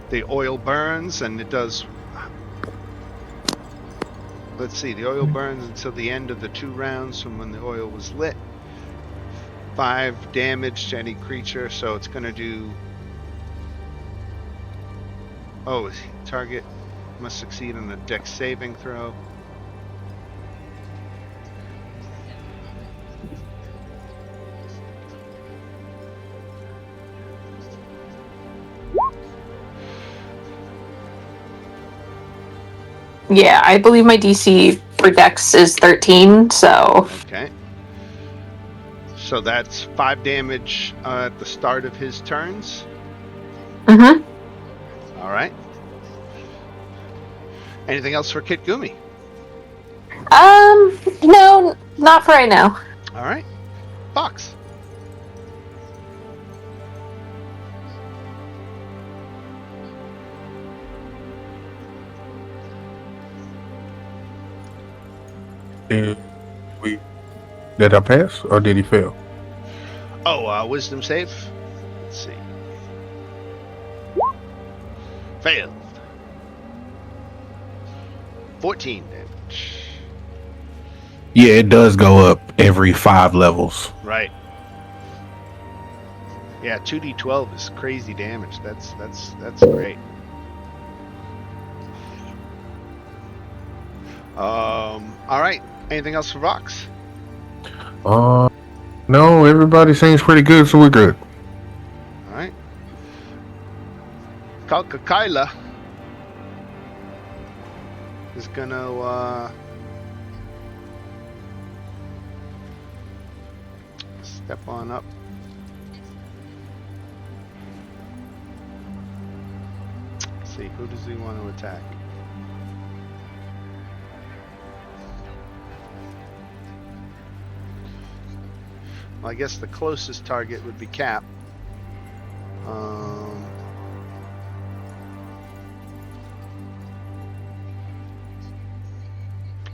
The oil burns, and it does. Let's see. The oil burns until the end of the 2 rounds from when the oil was lit. 5 damage to any creature, so it's going to do. Oh, target must succeed on a dex saving throw. Yeah, I believe my DC for Dex is 13, so... Okay. So that's 5 damage at the start of his turns. Mm-hmm. All right. Anything else for Kit Gumi? No, not for right now. All right. Fox. Did I pass or did he fail? Oh, wisdom save. Let's see. Failed. 14 damage. Yeah, it does go up every 5 levels. Right. Yeah, 2d12 is crazy damage. That's great. All right. Anything else for Vox? No, everybody seems pretty good, so we're good. All right. Kalka is gonna step on up. Let's see, who does he want to attack? Well, I guess the closest target would be Cap.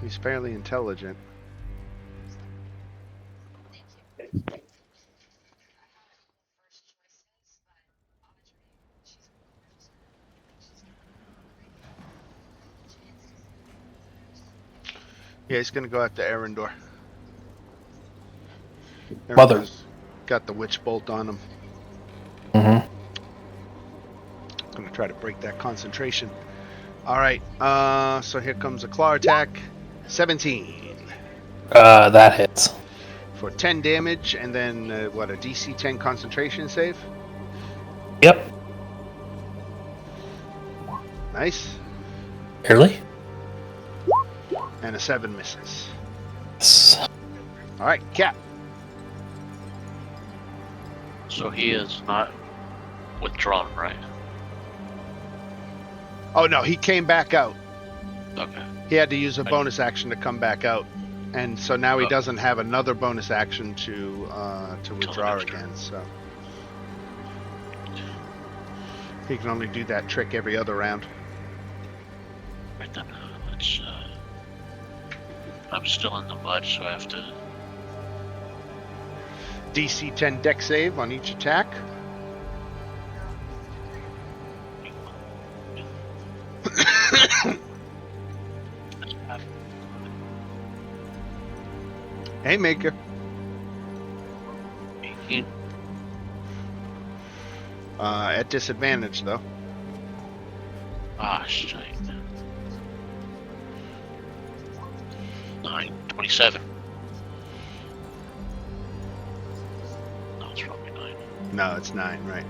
He's fairly intelligent. Yeah, he's gonna go after Arendor. Mother. Got the witch bolt on him. Mm-hmm. Gonna try to break that concentration. All right. So here comes a claw attack. 17 That hits. for 10 damage, and then a DC 10 concentration save. Yep. Nice. Barely. And a 7 misses. Yes. All right, Cap. So he is not withdrawn, right? Oh no, he came back out. Okay. He had to use a bonus action to come back out, and so now he doesn't have another bonus action to withdraw again. So he can only do that trick every other round. Right then, let's. I'm still in the mud, so I have to. DC 10 deck save on each attack. Haymaker. 18. At disadvantage though. Ah, shit. 9, 27. No, it's probably 9. No, it's 9, right?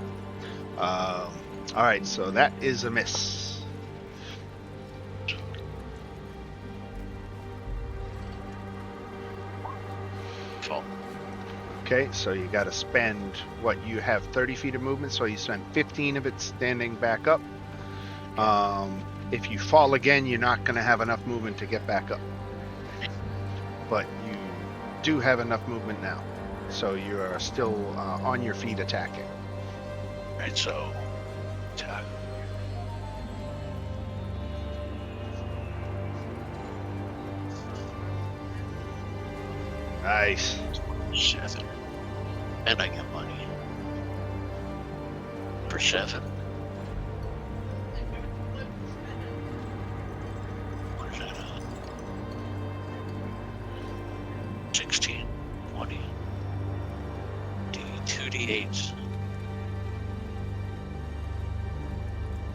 All right, so that is a miss. Okay, so you got to spend what you have 30 feet of movement, so you spend 15 of it standing back up. If you fall again, you're not going to have enough movement to get back up. But you do have enough movement now, so you are still on your feet attacking. Right, so attack. Nice. 7. And I get money. For 7. Where's that at? 16, 20. D2D8s.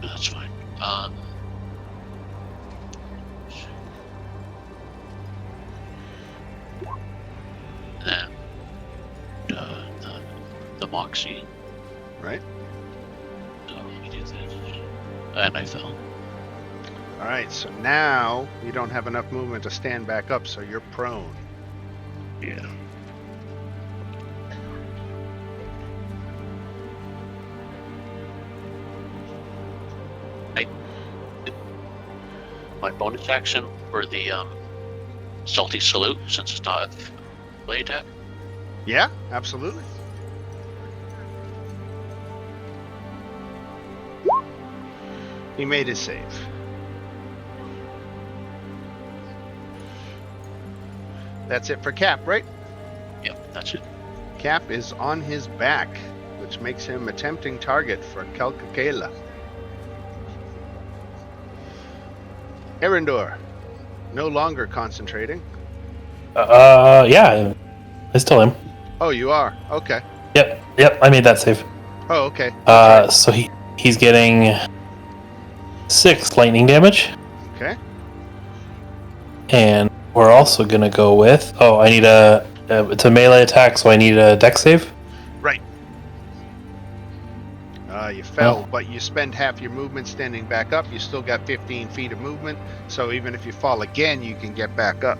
That's fine. Then the Moxie. Right. So we do this. And I fell. All right, so now you don't have enough movement to stand back up, so you're prone. Yeah. My bonus action for the salty salute, since it's not a play attack. Yeah, absolutely. He made his save. That's it for Cap, right? Yep, that's it. Cap is on his back, which makes him a tempting target for Kalkakela. Erendor, no longer concentrating. Yeah, I still am. Oh, you are? Okay. Yep, I made that save. Oh, okay. So he's getting 6 lightning damage, Okay. and we're also gonna go with. Oh, I need it's a melee attack, so I need a dex save. Right. You fell, Oh. but you spend half your movement standing back up. You still got 15 feet of movement, so even if you fall again, you can get back up.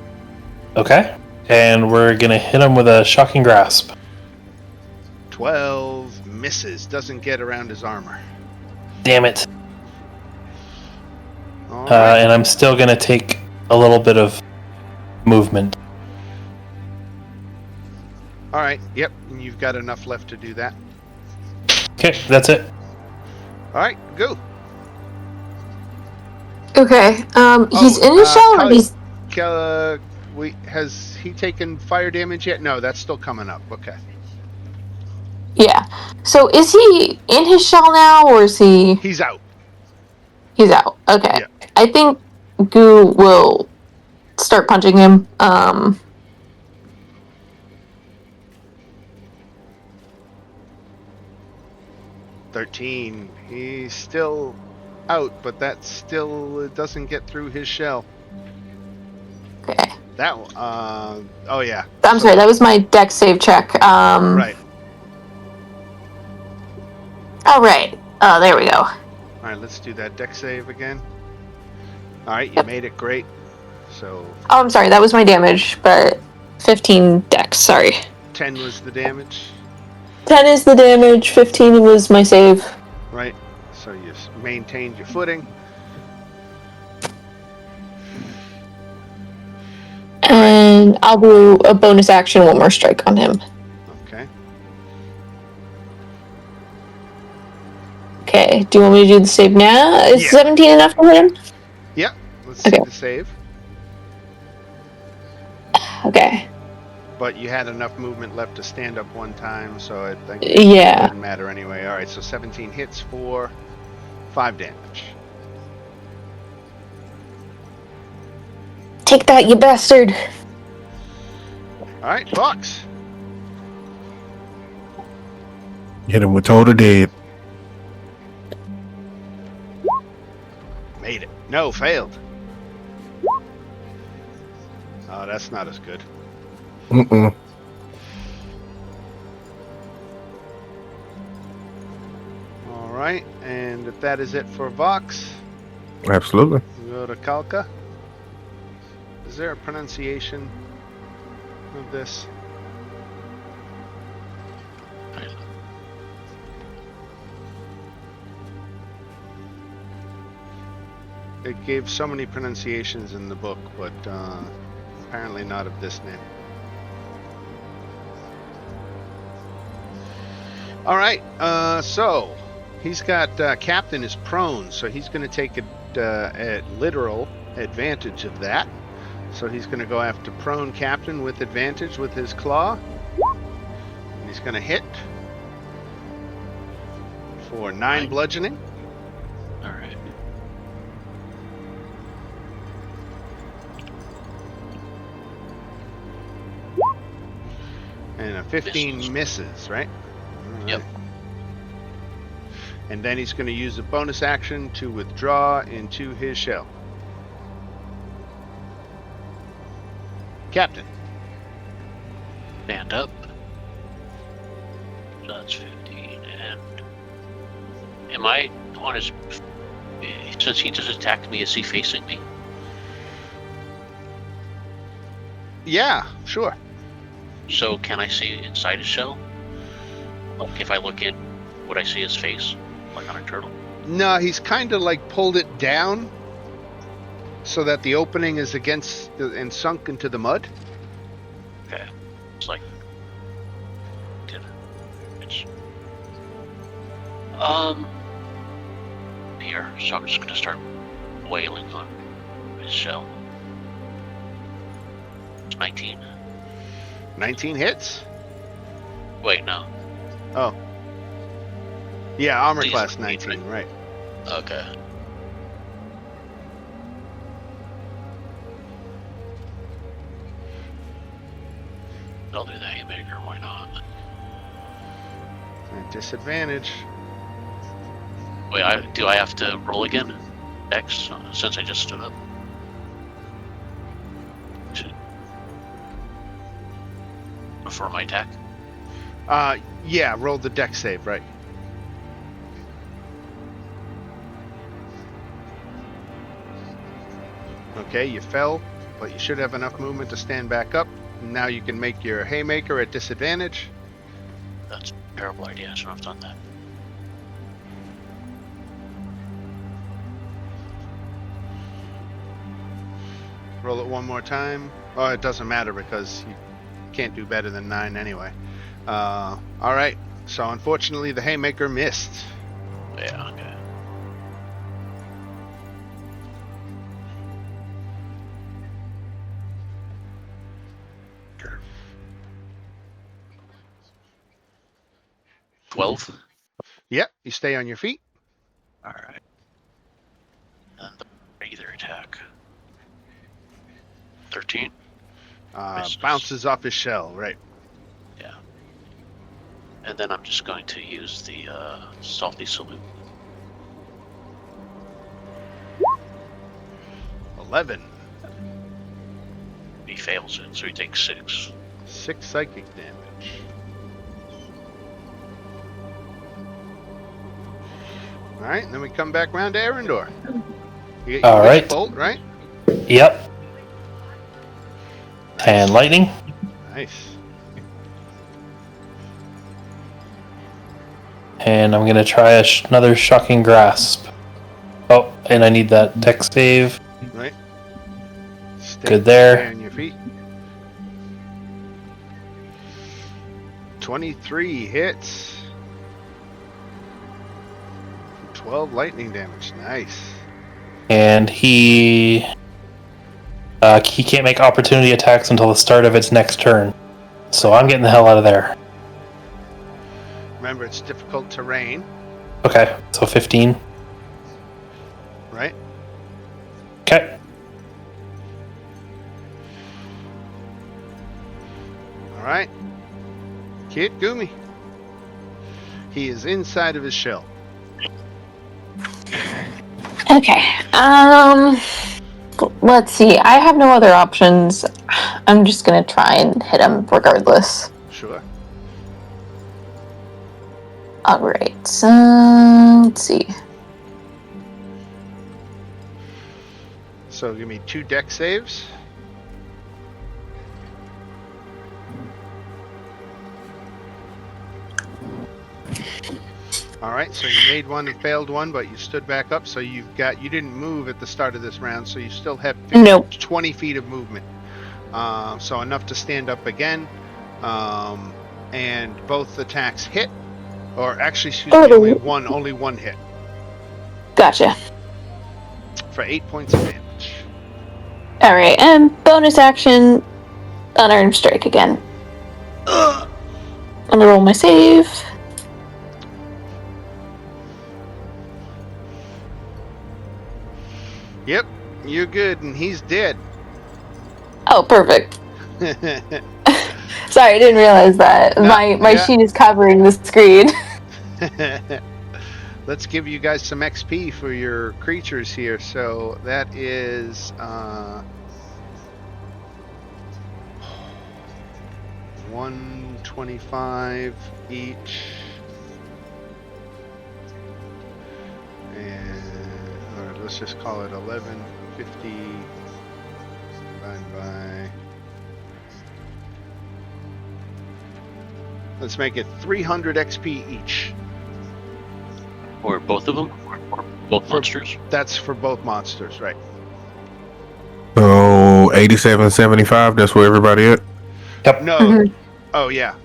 Okay, and we're gonna hit him with a shocking grasp. 12 misses, doesn't get around his armor. Damn it! All right. And I'm still gonna take a little bit of movement. All right. Yep. And you've got enough left to do that. Okay, that's it. All right. Go. Okay. He's in his shell, or Kali- he's has he taken fire damage yet? No, that's still coming up. Okay. yeah. So is he in his shell now, or is he? He's out. He's out. Okay. Yeah. I think Goo will start punching him. 13. He's still out, but that still doesn't get through his shell. Okay. That oh yeah. I'm sorry, that was my dex save check. Right. All right. Oh, there we go. All right, let's do that dex save again. All right, you made it. Great. So Oh, I'm sorry, that was my damage, but 15 dex, sorry. 10 was the damage, 10 is the damage, 15 was my save. right? So you maintained your footing. And I'll do a bonus action, one more strike on him. Okay. Okay, do you want me to do the save now? Is Yeah. 17 enough to hit him? Yep. Let's Okay. see the save. Okay. But you had enough movement left to stand up one time, so I think Yeah. it didn't matter anyway. All right, so 17 hits for 5 damage. Take that, you bastard. All right, Fox. Hit him with Total Dead. Made it. No, failed. Oh, that's not as good. Mm-mm. All right, and if that is it for Vox, Absolutely. we go to Kalka. Is there a pronunciation of this? It gave so many pronunciations in the book, but apparently not of this name. All right, so he's got Captain is prone, so he's going to take a literal advantage of that. So he's going to go after prone Captain with advantage with his claw. And he's going to hit for 9 bludgeoning. All right. And a 15 misses, right? All Yep. right. And then he's going to use a bonus action to withdraw into his shell. Captain. Stand up. So that's 15. And am I on his? Since he just attacked me, is he facing me? Yeah, sure. So can I see inside his shell? Like if I look in, would I see his face, like on a turtle? No, he's kind of like pulled it down so that the opening is against and sunk into the mud. Okay. It's like. It's. Here. So I'm just gonna start wailing on his shell. It's 19. 19 hits? Wait, no. Oh. Yeah, armor These class are 19, right. Okay. I'll do the haymaker, why not? At disadvantage. Wait, do I have to roll again? X, since I just stood up? For my attack? Yeah, roll the dex save, right. Okay, you fell, but you should have enough movement to stand back up. Now you can make your haymaker at disadvantage. That's a terrible idea, I shouldn't have done that. Roll it one more time. Oh, it doesn't matter because you can't do better than 9 anyway. Alright, so unfortunately the haymaker missed. Yeah, okay. Sure. 12? Yep, you stay on your feet. Alright. And the regular attack. 13? Misses. Bounces off his shell, right. Yeah. And then I'm just going to use the salty salute. 11. He fails it, so he takes 6. 6 psychic damage. Alright, then we come back round to Erendor. You get your All right. bolt, right? Yep. And lightning. Nice. And I'm going to try another shocking grasp. Oh, and I need that dex save. Right. Stay, Good there. Stay on your feet. 23 hits. 12 lightning damage. Nice. And he can't make opportunity attacks until the start of its next turn. So I'm getting the hell out of there. Remember, it's difficult terrain, Okay, so 15. right? Okay. Alright. Kid Gumi. He is inside of his shell. Okay. Let's see. I have no other options. I'm just gonna try and hit him regardless. Sure. Alright, so let's see. So give me 2 deck saves. All right, so you made one and failed one, but you stood back up. So you didn't move at the start of this round, so you still have Nope. 20 feet of movement. So enough to stand up again. And both attacks hit, or actually, excuse me, only one hit Gotcha. for 8 points of damage. All right, and bonus action, unarmed strike again. I'm gonna roll my save. Yep, you're good, and he's dead. Oh, perfect. Sorry, I didn't realize that. My sheet is covering the screen. Let's give you guys some XP for your creatures here. So that is 125 each. And all right, let's just call it 1150 divided by. Let's make it 300 XP each. Or both of them? Or both monsters? That's for both monsters, right? So 87.75. That's where everybody at. Yep. No. Mhm. Oh yeah,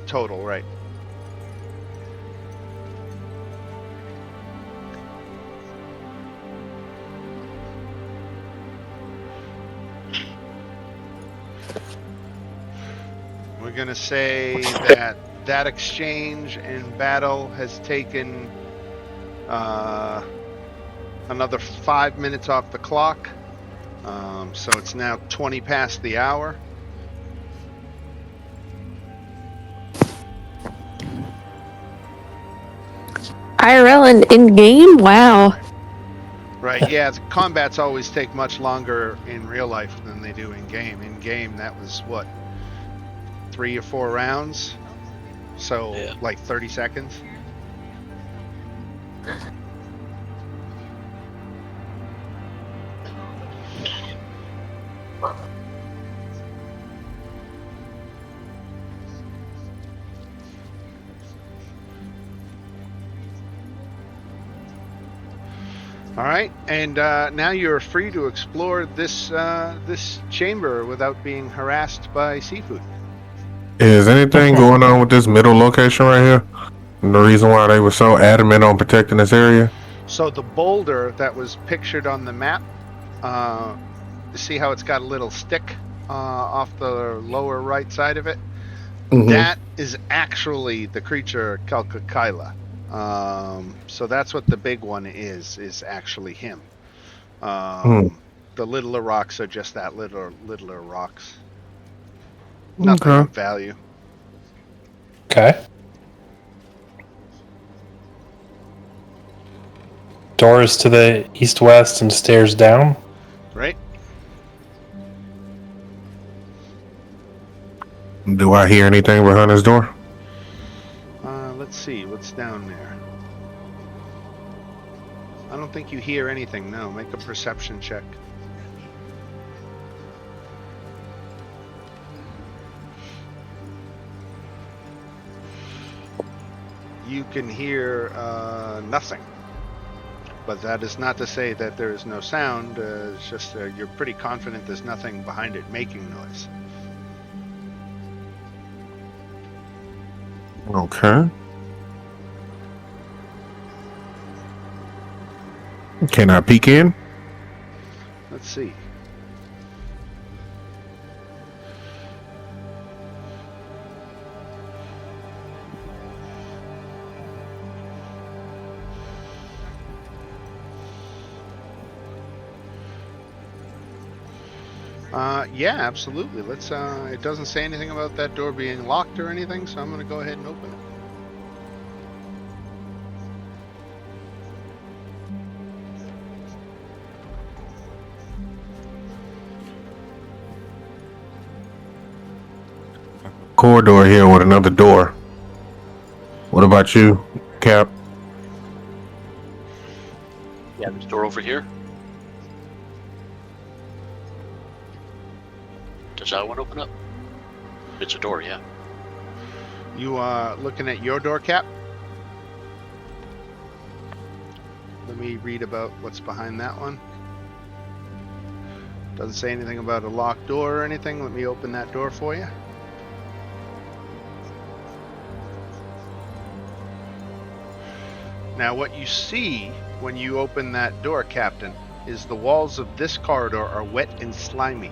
total, right. We're gonna say that exchange and battle has taken another 5 minutes off the clock. So it's now 20 past the hour. IRL and in-game? Wow. Right, yeah, the combats always take much longer in real life than they do in game. In game, that was what, 3 or 4 rounds? So, Yeah. like 30 seconds? All right, and now you're free to explore this this chamber without being harassed by seafood. Is anything going on with this middle location right here? And the reason why they were so adamant on protecting this area? So the boulder that was pictured on the map, see how it's got a little stick off the lower right side of it? Mhm. That is actually the creature Kalkakaila. So that's what the big one is actually him. The littler rocks are just that littler rocks. Nothing Okay. of value. Okay. Doors to the east-west and stairs down. Right? Do I hear anything behind this door? Let's see, what's down there? I don't think you hear anything, no. Make a perception check. You can hear nothing. But that is not to say that there is no sound. It's just you're pretty confident there's nothing behind it making noise. Okay. Can I peek in? Let's see. Yeah, absolutely. Let's. It doesn't say anything about that door being locked or anything, so I'm going to go ahead and open it. Corridor here with another door. What about you, Cap? Yeah, this door over here. Does that one open up? It's a door, yeah. You are looking at your door, Cap? me read about what's behind that one. Doesn't say anything about a locked door or anything. Let me open that door for you. Now, what you see when you open that door, Captain, is the walls of this corridor are wet and slimy.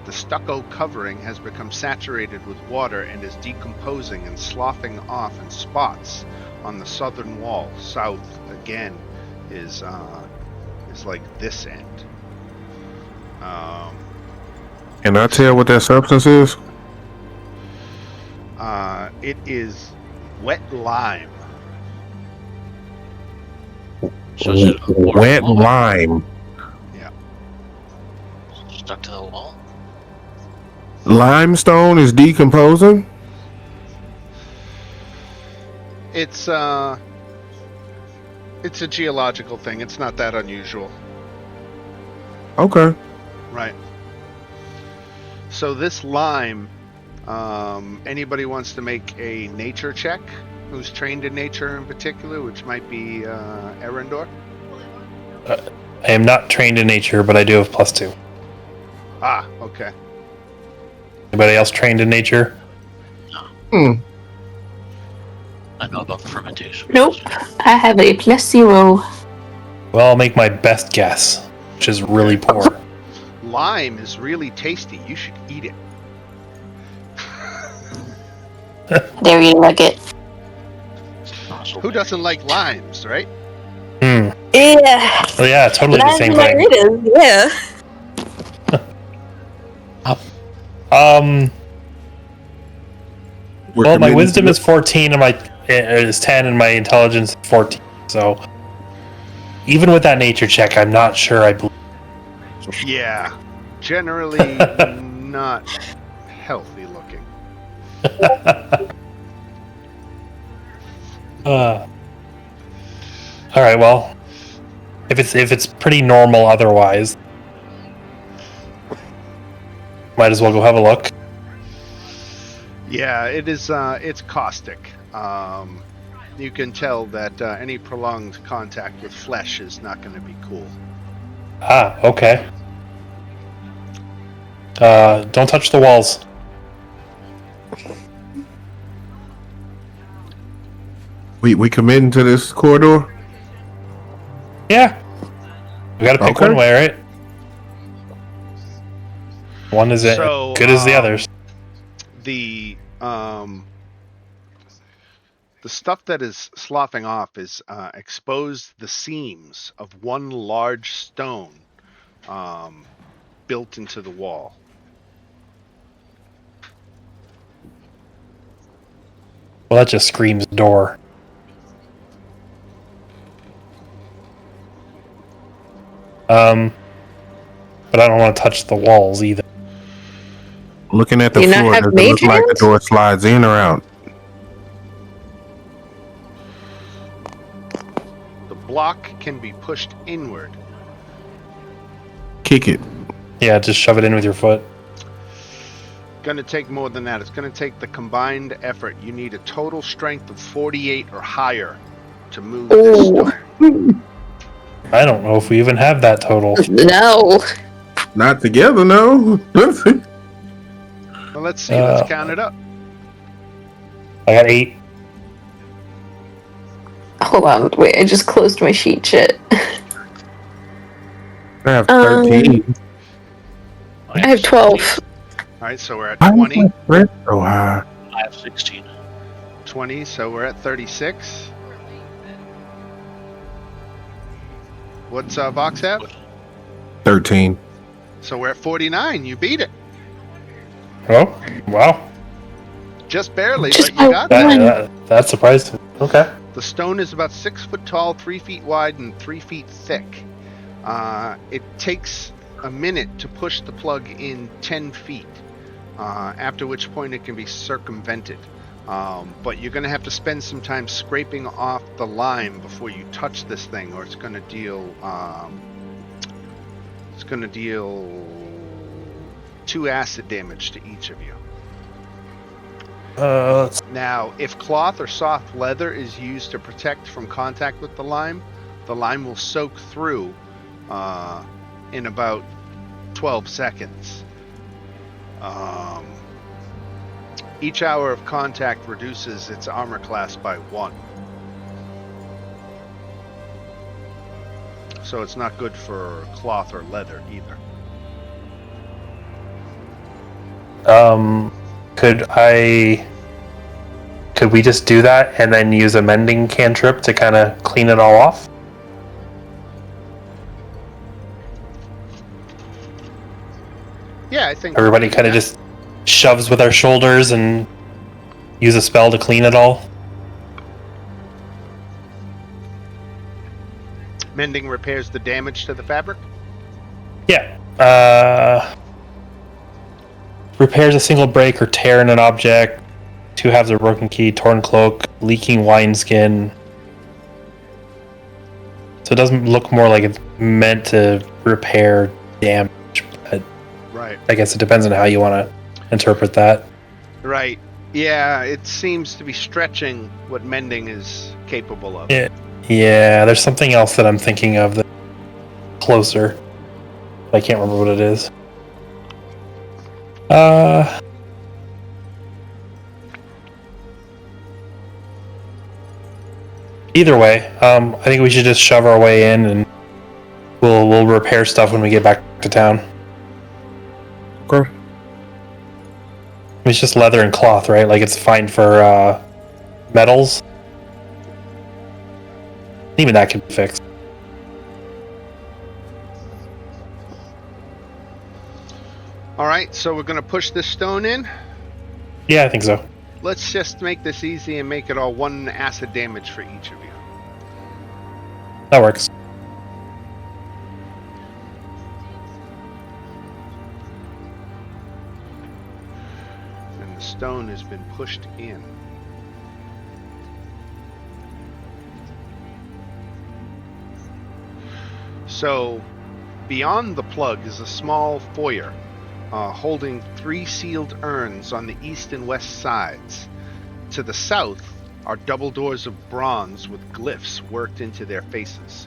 The stucco covering has become saturated with water and is decomposing and sloughing off in spots on the southern wall. South, again, is like this end. Can I tell what that substance is? It is wet lime. So is it Wet lime. stuck to the wall? Limestone is decomposing? It's a geological thing. It's not that unusual. Okay. Right. So this lime, anybody wants to make a nature check? Who's trained in nature in particular, which might be Erendor? I am not trained in nature, but I do have +2. Ah, okay. Anybody else trained in nature? I know about fermentation. Nope. I have a +0. Well, I'll make my best guess, which is really poor. Lime is really tasty. You should eat it. There you like it. Who doesn't like limes, right? Hmm. Yeah. Oh yeah, totally the same thing. Yeah. Well, my wisdom is 14 and my is 10 and my intelligence is 14. So even with that nature check, I'm not sure I believe. Yeah. Generally not healthy looking. All right, well, if it's pretty normal otherwise, might as well go have a look. Yeah, it is. It's caustic. You can tell that any prolonged contact with flesh is not going to be cool. Ah, okay. Don't touch the walls. We come into this corridor? Yeah. We gotta pick Okay. one way, right? One is as good as the others. The stuff that is sloughing off is exposed the seams of one large stone built into the wall. Well, that just screams door. But I don't want to touch the walls either. Looking at the Do you not floor, have does it look mage like the hands? door slides in or out? The block can be pushed inward. Kick it. Yeah, just shove it in with your foot. Going to take more than that. It's going to take the combined effort. You need a total strength of 48 or higher to move this Ooh. stone. I don't know if we even have that total. No. Not together, no. Well, let's see. Let's count it up. I got 8. Hold on. Wait, I just closed my sheet. Shit. I have 13. I have 12. All right, so we're at Why 20. is my strength so high? I have 16. 20, so we're at 36. What's Vox have? 13. So we're at 49. You beat it. Oh, wow. Just barely, Just but you got it. That surprised me. Okay. The stone is about 6 foot tall, 3 feet wide, and 3 feet thick. It takes a minute to push the plug in 10 feet, after which point it can be circumvented. But you're going to have to spend some time scraping off the lime before you touch this thing, or it's going to deal 2 acid damage to each of you. Let's Now, if cloth or soft leather is used to protect from contact with the lime, The lime will soak through in about 12 seconds. Each hour of contact reduces its armor class by 1. So it's not good for cloth or leather either. Could we just do that and then use a mending cantrip to kind of clean it all off? Yeah, I think Everybody kind of just shoves with our shoulders and use a spell to clean it all. mending repairs the damage to the fabric. Yeah. Repairs a single break or tear in an object. 2 halves of broken key, torn cloak, leaking wineskin. So it doesn't look more like it's meant to repair damage, but Right. I guess it depends on how you want to interpret that. Right. Yeah, it seems to be stretching what mending is capable of. Yeah, there's something else that I'm thinking of that's closer. I can't remember what it is. Either way, I think we should just shove our way in, and we'll repair stuff when we get back to town. Okay. It's just leather and cloth, right? Like, it's fine for metals. Even that can be fixed. All right, so we're going to push this stone in. Yeah, I think so. Let's just make this easy and make it all 1 acid damage for each of you. That works. And the stone has been pushed in. So, beyond the plug is a small foyer holding 3 sealed urns on the east and west sides. To the south are double doors of bronze with glyphs worked into their faces.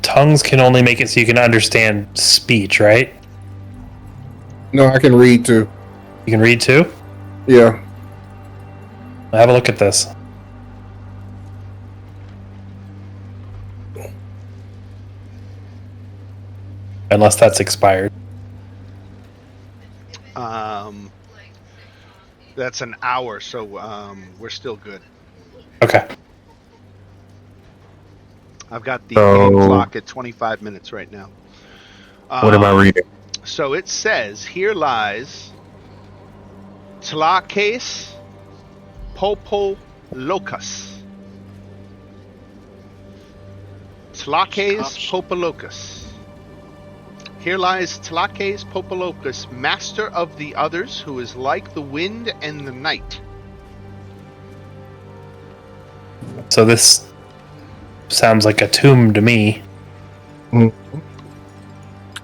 Tongues can only make it so you can understand speech, right? No, I can read too. You can read too? Yeah. Have a look at this. Unless that's expired. That's an hour, so we're still good. Okay. I've got the So- game clock at 25 minutes right now. What am I reading? So it says, here lies Tlakes Popolocus. Tlakes Popolocus. Here lies Tlakes Popolocus, master of the others, who is like the wind and the night. So this sounds like a tomb to me. And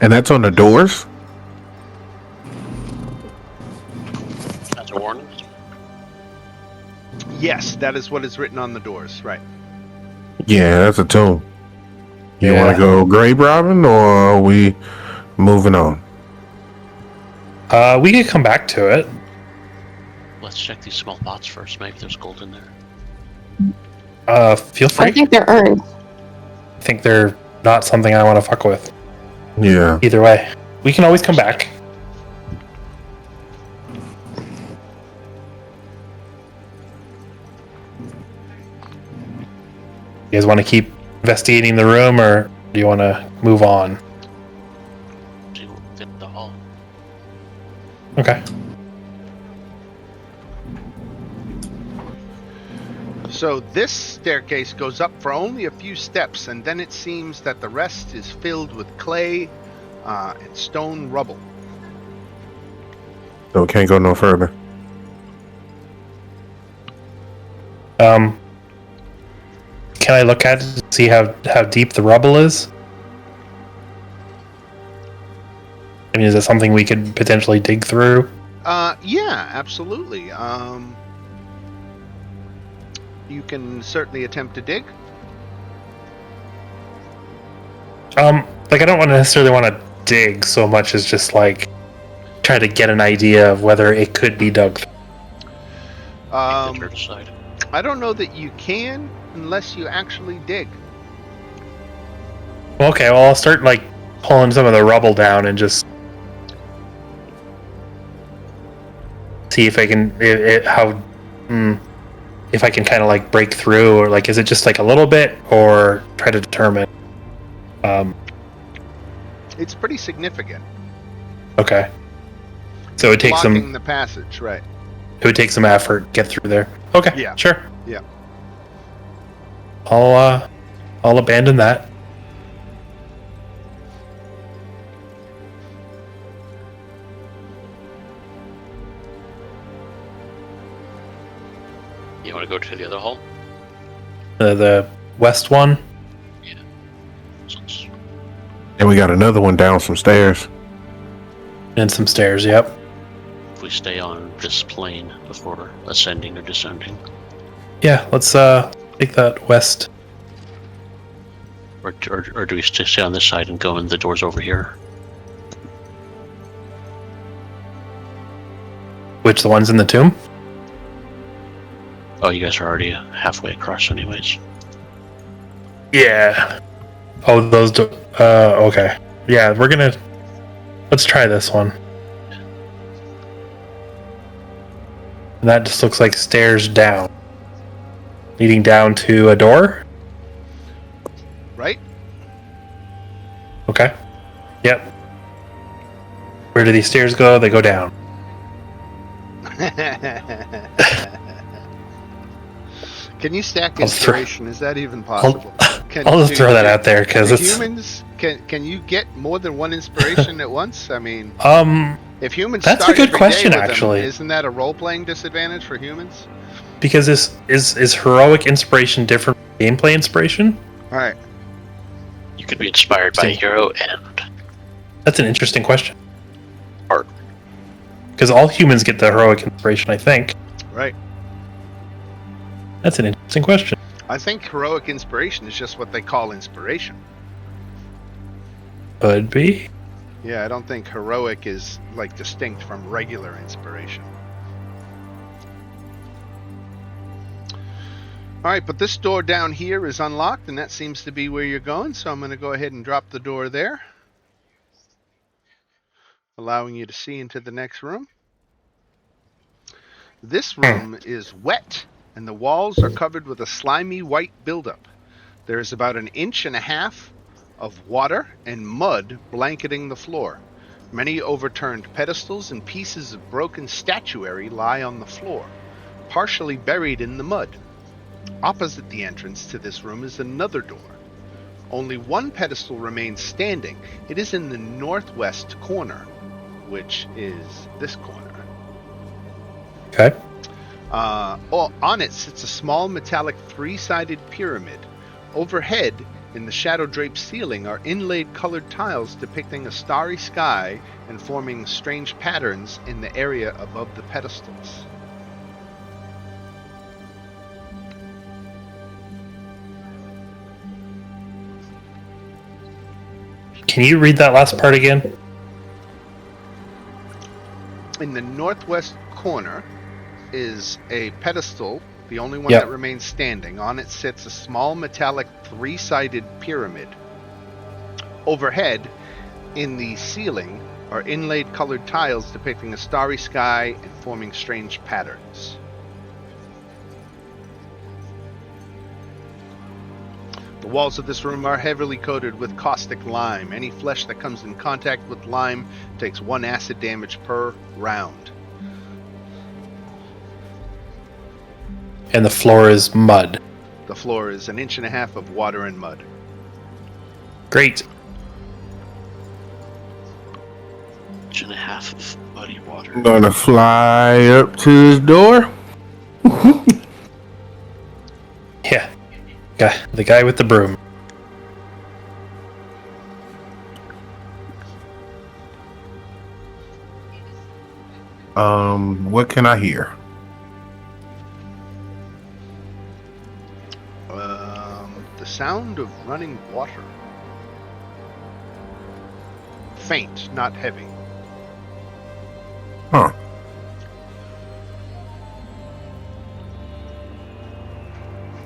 that's on the doors? That's a warning. Yes, that is what is written on the doors, right. Yeah, that's a tomb. You Yeah. want to go grave robbing, or are we moving on? We could come back to it. Let's check these small pots first. Maybe there's gold in there. Feel I free. think they're urns. I think they're not something I want to fuck with. Yeah. Either way, we can always come back. You guys want to keep investigating the room, or do you want to move on? See what's in the hall. Okay. So this staircase goes up for only a few steps, and then it seems that the rest is filled with clay and stone rubble. So we can't go no further. Can I look at it to see how deep the rubble is? mean, is it something we could potentially dig through? Yeah, absolutely. You can certainly attempt to dig. Like I don't necessarily want to dig so much as just like try to get an idea of whether it could be dug through. Take the dirt aside. I don't know that you can unless you actually dig. Okay, well I'll start like pulling some of the rubble down and just see if I can if I can kind of like break through, or like is it just like a little bit, or try to determine. It's pretty significant. Okay. So it takes Blocking some. the passage, right? It would take some effort to get through there. Okay. Yeah. Sure. Yeah. I'll abandon that. You want to go to the other hall? The west one. Since And we got another one down some stairs. And some stairs. Yep. if we stay on this plane before ascending or descending, Yeah. Let's take that west. or do we stay on this side and go in the doors over here? Which, the ones in the tomb? Oh, you guys are already halfway across, anyways. Yeah. Oh, those. Okay. Yeah, we're gonna. Let's try this one. And that just looks like stairs down, leading down to a door. Right? Okay. Yep. Where do these stairs go? They go down. Can you stack I'll throw- inspiration? Is that even possible? I'll just throw that out there because it's. humans. Can you get more than one inspiration at once? I mean, if humans. That's a start good every day question, with them, actually. isn't that a role-playing disadvantage for humans? Because is heroic inspiration different from gameplay inspiration? All right. You could be inspired by a hero and That's an interesting question. art. Because all humans get the heroic inspiration, I think. Right. That's an interesting question. I think heroic inspiration is just what they call inspiration. Could be. Yeah, I don't think heroic is like distinct from regular inspiration. All right, but this door down here is unlocked, and that seems to be where you're going, so I'm going to go ahead and drop the door there, allowing you to see into the next room. This room is wet, and the walls are covered with a slimy white buildup. There is about 1.5 inches of water and mud blanketing the floor. Many overturned pedestals and pieces of broken statuary lie on the floor, partially buried in the mud. Opposite the entrance to this room is another door. Only one pedestal remains standing. It is in the northwest corner, which is this corner. Okay. On it sits a small metallic 3-sided pyramid. Overhead, in the shadow-draped ceiling, are inlaid colored tiles depicting a starry sky and forming strange patterns in the area above the pedestals. Can you read that last part again? In the northwest corner is a pedestal, the only one Yep. that remains standing. On it sits a small metallic 3-sided pyramid. Overhead, in the ceiling, are inlaid colored tiles depicting a starry sky and forming strange patterns. The walls of this room are heavily coated with caustic lime. Any flesh that comes in contact with lime takes 1 acid damage per round. And the floor is mud. The floor is 1.5 inches of water and mud. Great. 1.5 inches of muddy water. I'm gonna fly up to his door. Yeah. The guy with the broom. What can I hear? The sound of running water. Faint, not heavy. Huh.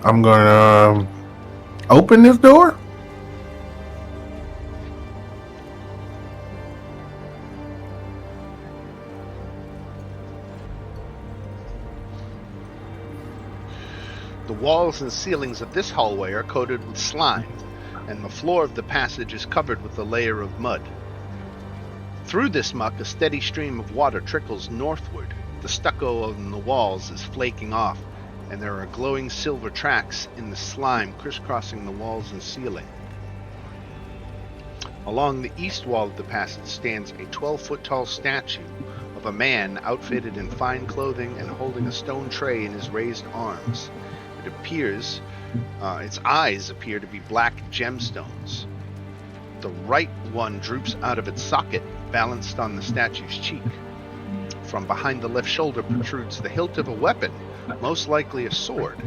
I'm gonna open this door. The walls and ceilings of this hallway are coated with slime, and the floor of the passage is covered with a layer of mud. Through this muck, a steady stream of water trickles northward. The stucco on the walls is flaking off, and there are glowing silver tracks in the slime crisscrossing the walls and ceiling. Along the east wall of the passage stands a 12-foot-tall statue of a man outfitted in fine clothing and holding a stone tray in his raised arms. It appears, its eyes appear to be black gemstones. The right one droops out of its socket, balanced on the statue's cheek. From behind the left shoulder protrudes the hilt of a weapon, most likely a sword.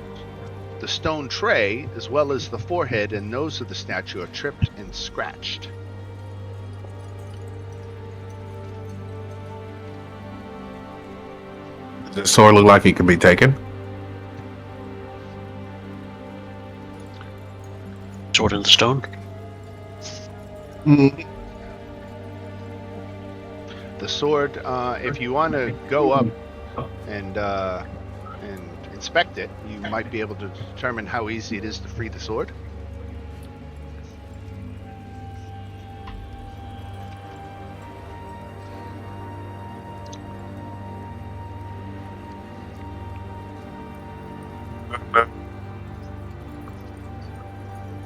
The stone tray, as well as the forehead and nose of the statue, are tripped and scratched. Does this sword look like it could be taken? Sword in the stone. The sword, if you want to go up and inspect it, you might be able to determine how easy it is to free the sword.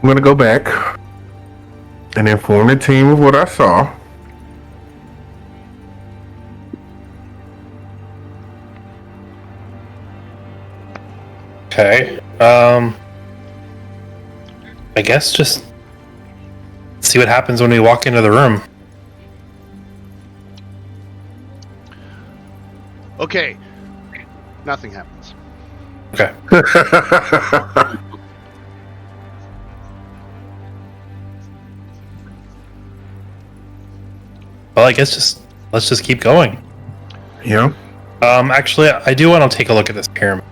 I'm gonna go back and inform the team of what I saw. Okay. I guess just see what happens when we walk into the room. Okay. Nothing happens. Okay. Well, I guess let's just keep going. Yeah. Actually, I do want to take a look at this pyramid.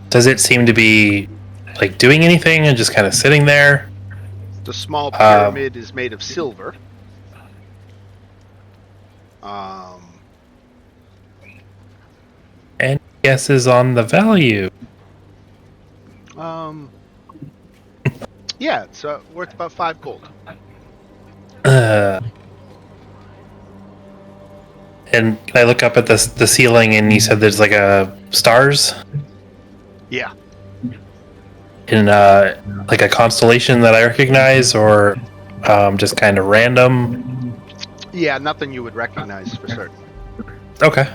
Does it seem to be like doing anything and just kind of sitting there? The small pyramid is made of silver. Any guesses on the value? Yeah, it's worth about 5 gold. And can I look up at the ceiling and you said there's like stars Yeah. in like a constellation that I recognize, or just kind of random? Yeah, nothing you would recognize for certain. Okay.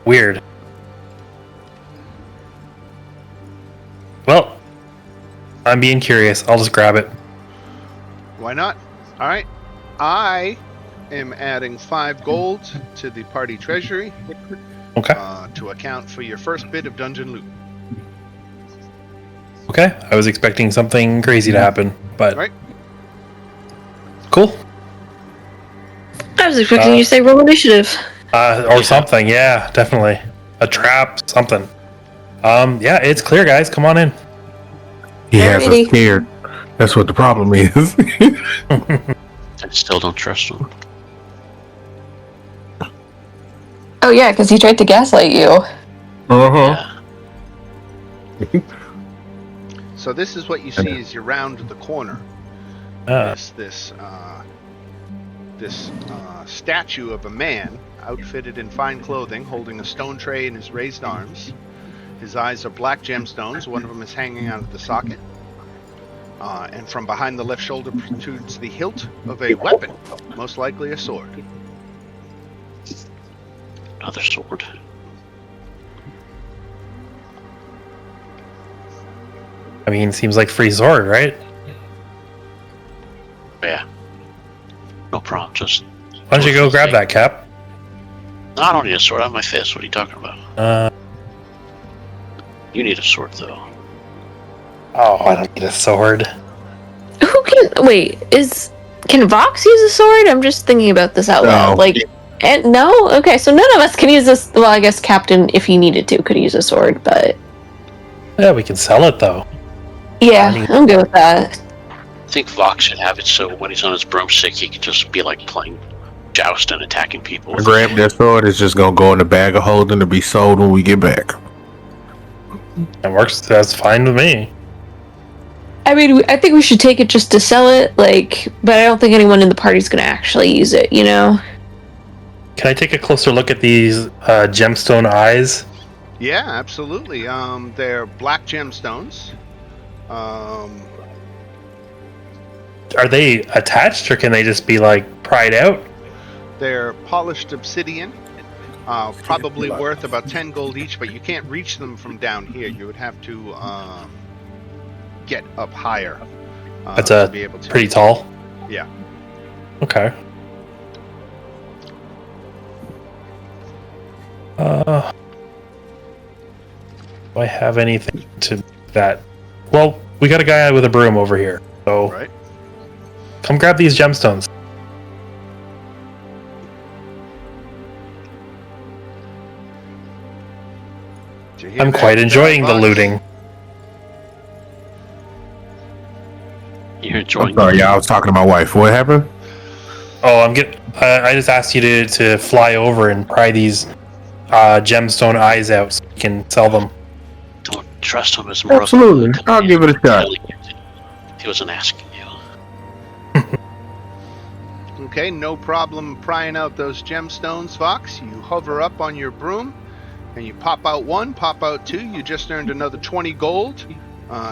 Weird. Well, I'm being curious. I'll just grab it. Why not? All right. I am adding 5 gold to the party treasury Okay. to account for your first bit of dungeon loot. Okay. I was expecting something crazy to happen, but Right. Cool. I was expecting you to say roll initiative. Or something. Yeah, definitely. A trap, something. Yeah, it's clear, guys. Come on in. He has us Alrighty. scared. That's what the problem is. I still don't trust him. Oh yeah, because he tried to gaslight you. Uh-huh. Yeah. So this is what you see as you round the corner. This statue of a man outfitted in fine clothing, holding a stone tray in his raised arms. His eyes are black gemstones. One of them is hanging out of the socket. And from behind the left shoulder protrudes the hilt of a weapon, most likely a sword. Another sword. I mean, seems like free sword, right? Yeah. No problem. Just Why don't you go grab that, Cap? No, I don't need a sword. I have my fist. What are you talking about? You need a sword, though. Oh, I don't need a sword. Who can wait? Can Vox use a sword? I'm just thinking about this out loud. No. And no, okay, so none of us can use this. Well, I guess Captain, if he needed to, could use a sword, but Yeah, we can sell it though. yeah, I'm good with that. I think Vox should have it so when he's on his broomstick, he can just be like playing joust and attacking people. I grab that sword. It's just gonna go in the bag of holding to be sold when we get back. It works. That's fine with me. I mean, I think we should take it just to sell it, but I don't think anyone in the party's gonna actually use it. You know? Can I take a closer look at these gemstone eyes? Yeah, absolutely. They're black gemstones. Are they attached, or can they just be like pried out? They're polished obsidian. Probably worth about 10 gold each, but you can't reach them from down here. You would have to get up higher. That's to be able to. pretty tall. Yeah. Okay. Do I have anything to that? Well, we got a guy with a broom over here, so Right. come grab these gemstones. Did you hear I'm that, quite enjoying the Vox? looting. You're enjoying I'm sorry, yeah, I was talking to my wife. What happened? Oh, I just asked you to fly over and pry these gemstone eyes out so you can sell them. Don't trust him as more. Absolutely. I'll give it a shot. He wasn't asking you. Okay, no problem prying out those gemstones, Vox. You hover up on your broom, and you pop out one, pop out two. You just earned another 20 gold.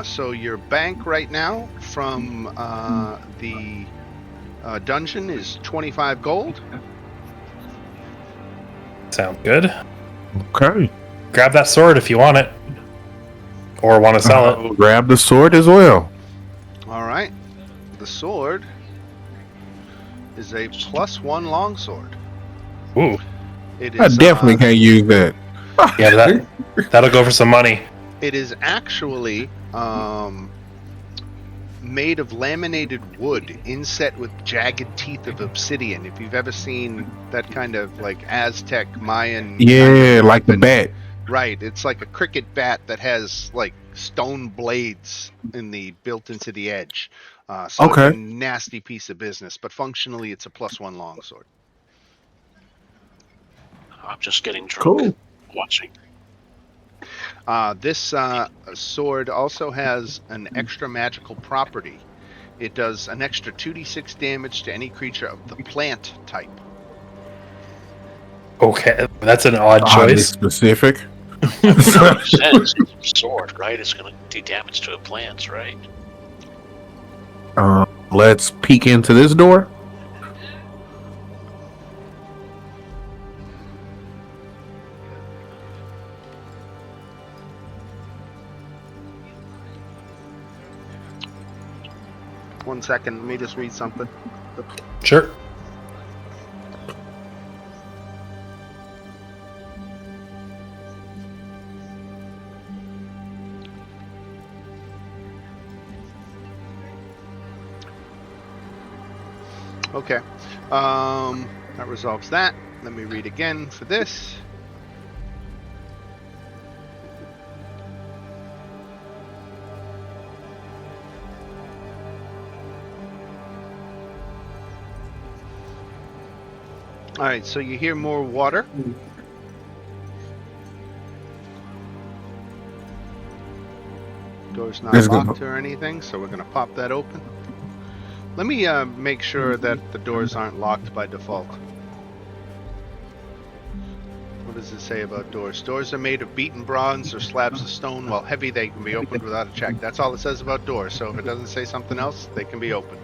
So your bank right now from the dungeon is 25 gold. Sounds good. Okay. Grab that sword if you want it, or want to sell it. Grab the sword as well. All right. The sword is a +1 longsword. Ooh, It is, I definitely can't use that. yeah, that'll go for some money. It is actually made of laminated wood inset with jagged teeth of obsidian. If you've ever seen that kind of like Aztec Mayan, Yeah, like the bat. right? It's like a cricket bat that has like stone blades built into the edge. So Okay. it's a nasty piece of business, but functionally it's a +1 longsword. I'm just getting drunk watching. This sword also has an extra magical property. It does an extra 2d6 damage to any creature of the plant type. Okay, that's an odd Oddly choice. specific. It's a sword, right? It's going to do damage to a plant, right? Let's peek into this door. One second, let me just read something. Sure. Okay. That resolves that. Let me read again for this. All right, so you hear more water. Door's not Let's go. locked or anything, so we're going to pop that open. Let me make sure that the doors aren't locked by default. What does it say about doors? Doors are made of beaten bronze or slabs of stone. While heavy, they can be opened without a check. That's all it says about doors, so if it doesn't say something else, they can be opened.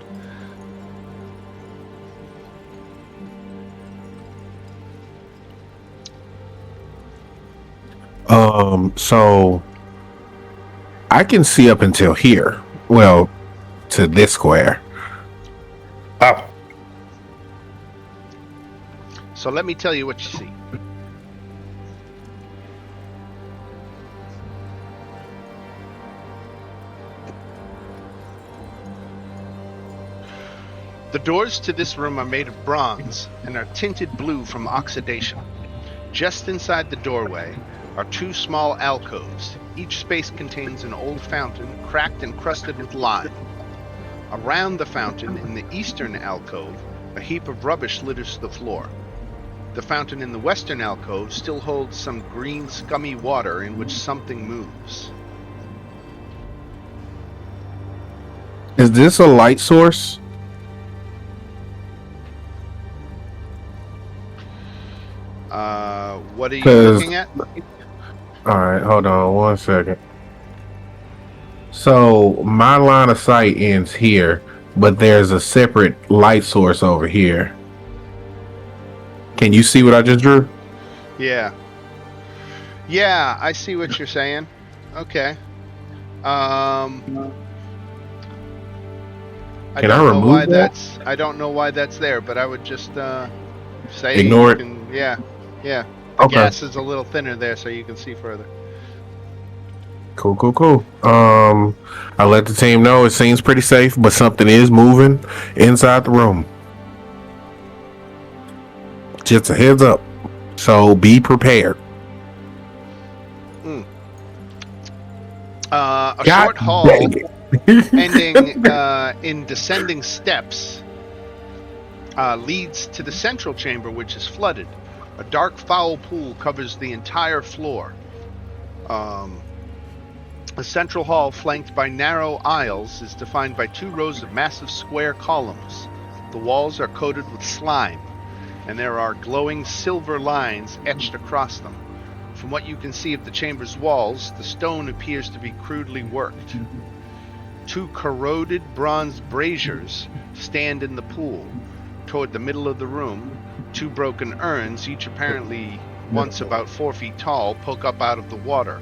So I can see up until here. Well, to this square. Wow. So let me tell you what you see. The doors to this room are made of bronze and are tinted blue from oxidation. Just inside the doorway are two small alcoves. Each space contains an old fountain, cracked and crusted with lime. Around the fountain, in the eastern alcove, a heap of rubbish litters the floor. The fountain in the western alcove still holds some green, scummy water in which something moves. Is this a light source? What are you 'Cause- looking at? All right, hold on 1 second. So my line of sight ends here, but there's a separate light source over here. Can you see what I just drew? Yeah. Yeah, I see what you're saying. Okay. I Can don't I know why remove that? I don't know why that's there, but I would just say Ignore you it. can, yeah. The Okay. gas is a little thinner there, so you can see further. Cool. I let the team know it seems pretty safe, but something is moving inside the room. Just a heads up. So be prepared. A God short hall dang it. ending in descending steps leads to the central chamber, which is flooded. A dark, foul pool covers the entire floor. A central hall flanked by narrow aisles is defined by 2 rows of massive square columns. The walls are coated with slime, and there are glowing silver lines etched across them. From what you can see of the chamber's walls, the stone appears to be crudely worked. 2 corroded bronze braziers stand in the pool. Toward the middle of the room, 2 broken urns, each apparently once about 4 feet tall, poke up out of the water.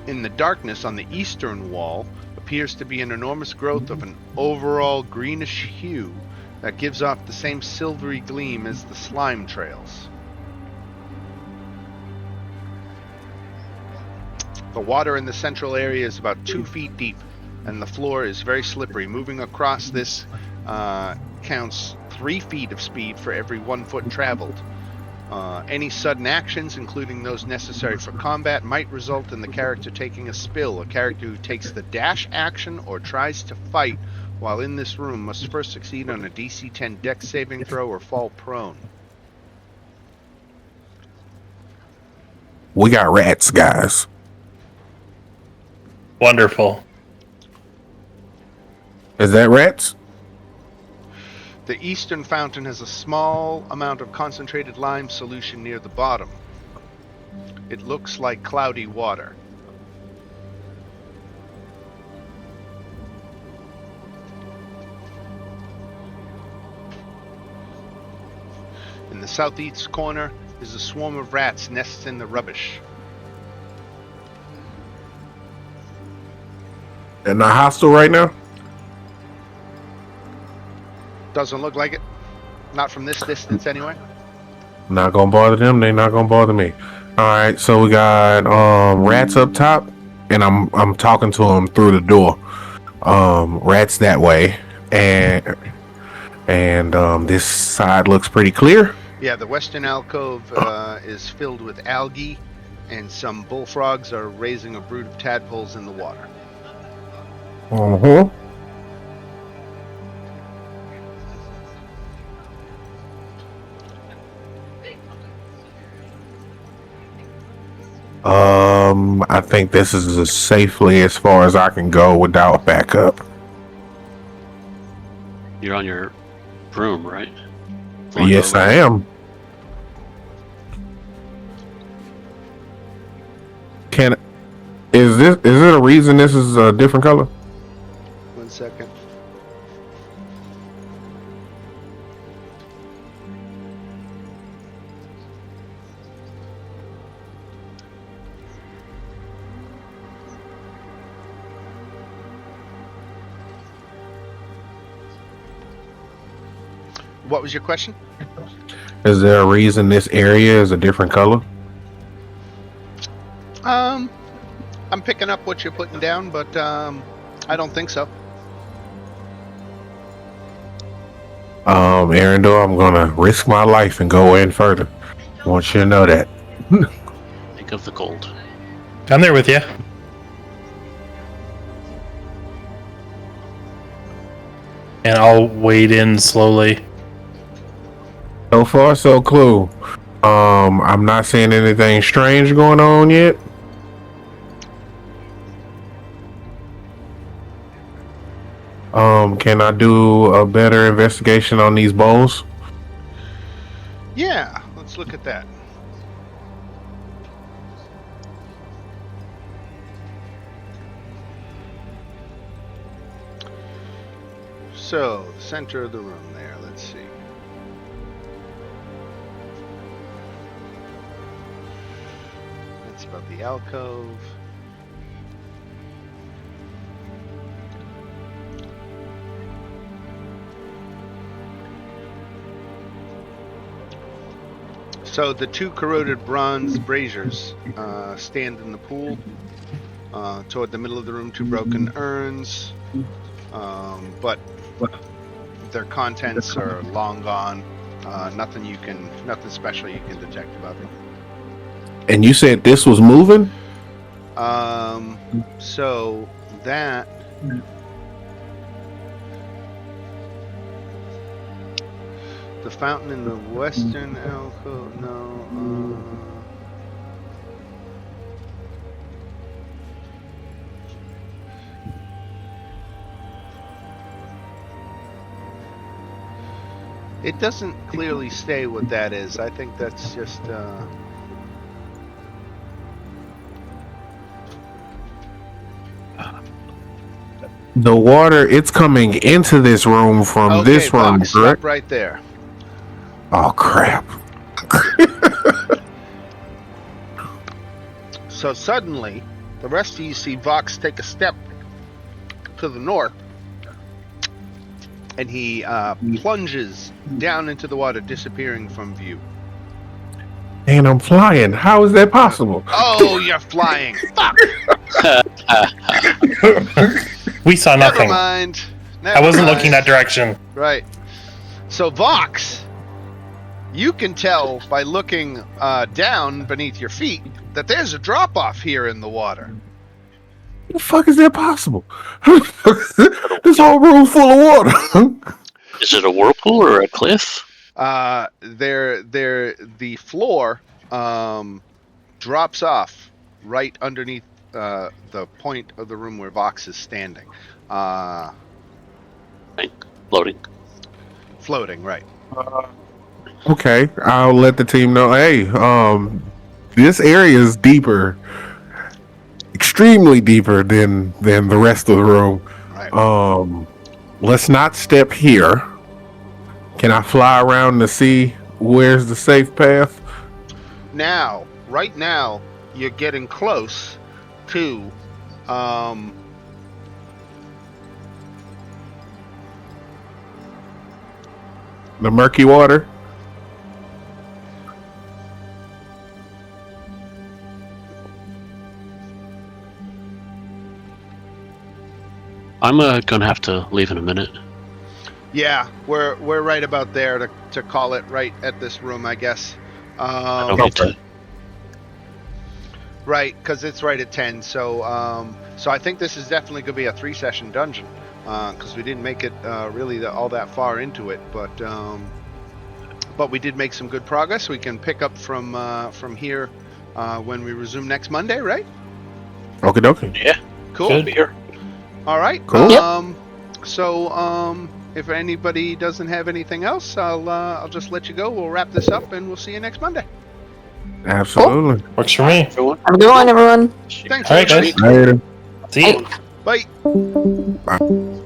In the darkness on the eastern wall appears to be an enormous growth of an overall greenish hue that gives off the same silvery gleam as the slime trails. The water in the central area is about 2 feet deep, and the floor is very slippery. Moving across this counts 3 feet of speed for every 1 foot traveled. Any sudden actions, including those necessary for combat, might result in the character taking a spill. A character who takes the dash action or tries to fight while in this room must first succeed on a DC 10 Dex saving throw or fall prone. We got rats, guys. Wonderful. Is that rats? The eastern fountain has a small amount of concentrated lime solution near the bottom. It looks like cloudy water. In the southeast corner is a swarm of rats nests in the rubbish. They're not hostile right now? Doesn't look like it. Not from this distance anyway. Not gonna bother them, they not gonna bother me. Alright, so we got rats up top, and I'm talking to them through the door. Rats that way. And this side looks pretty clear. Yeah, the western alcove is filled with algae, and some bullfrogs are raising a brood of tadpoles in the water. I think this is as safely as far as I can go without backup. You're on your broom, right? Yes, I am. Is it a reason this is a different color? 1 second. What was your question? Is there a reason this area is a different color? I'm picking up what you're putting down, but I don't think so. Arendelle, I'm gonna risk my life and go in further. I want you to know that. Think of the gold. I'm there with you. And I'll wade in slowly. So far, so cool. I'm not seeing anything strange going on yet. Can I do a better investigation on these bowls? Yeah, let's look at that. So, the center of the room there, let's see. That's about the alcove. So the two corroded bronze braziers stand in the pool. Toward the middle of the room, two broken urns. But their contents are long gone. Nothing special you can detect about them. And you said this was moving? So that the fountain in the western alcove, no. It doesn't clearly say what that is. I think that's just The water, it's coming into this room from this room, Vox, correct? stop right there. Oh, crap. So suddenly, the rest of you see Vox take a step to the north, and he plunges down into the water, disappearing from view. And I'm flying. How is that possible? Oh, you're flying! Fuck! We saw Never nothing. mind. I wasn't looking that direction. Right. So Vox, you can tell by looking down beneath your feet that there's a drop off here in the water. How the fuck is that possible? This whole room's full of water. Is it a whirlpool or a cliff? The floor drops off right underneath the point of the room where Vox is standing. Floating. Floating, right. Okay, I'll let the team know. Hey, this area is deeper, extremely deeper than the rest of the room. Right. Let's not step here. Can I fly around to see where's the safe path? Now, right now, you're getting close to The murky water. I'm gonna have to leave in a minute. yeah, we're right about there to call it right at this room, I guess. I don't get to. Right, because it's right at 10. So I think this is definitely going to be a 3-session dungeon because we didn't make it really all that far into it, but we did make some good progress. We can pick up from here when we resume next Monday, right? Okie dokie. Yeah, Cool. good here. All right. Cool. So if anybody doesn't have anything else, I'll just let you go. We'll wrap this up, and we'll see you next Monday. Absolutely. Works for me. Everyone. Have a good one, everyone. Thanks. All right, guys. Later. See you. Bye. Bye.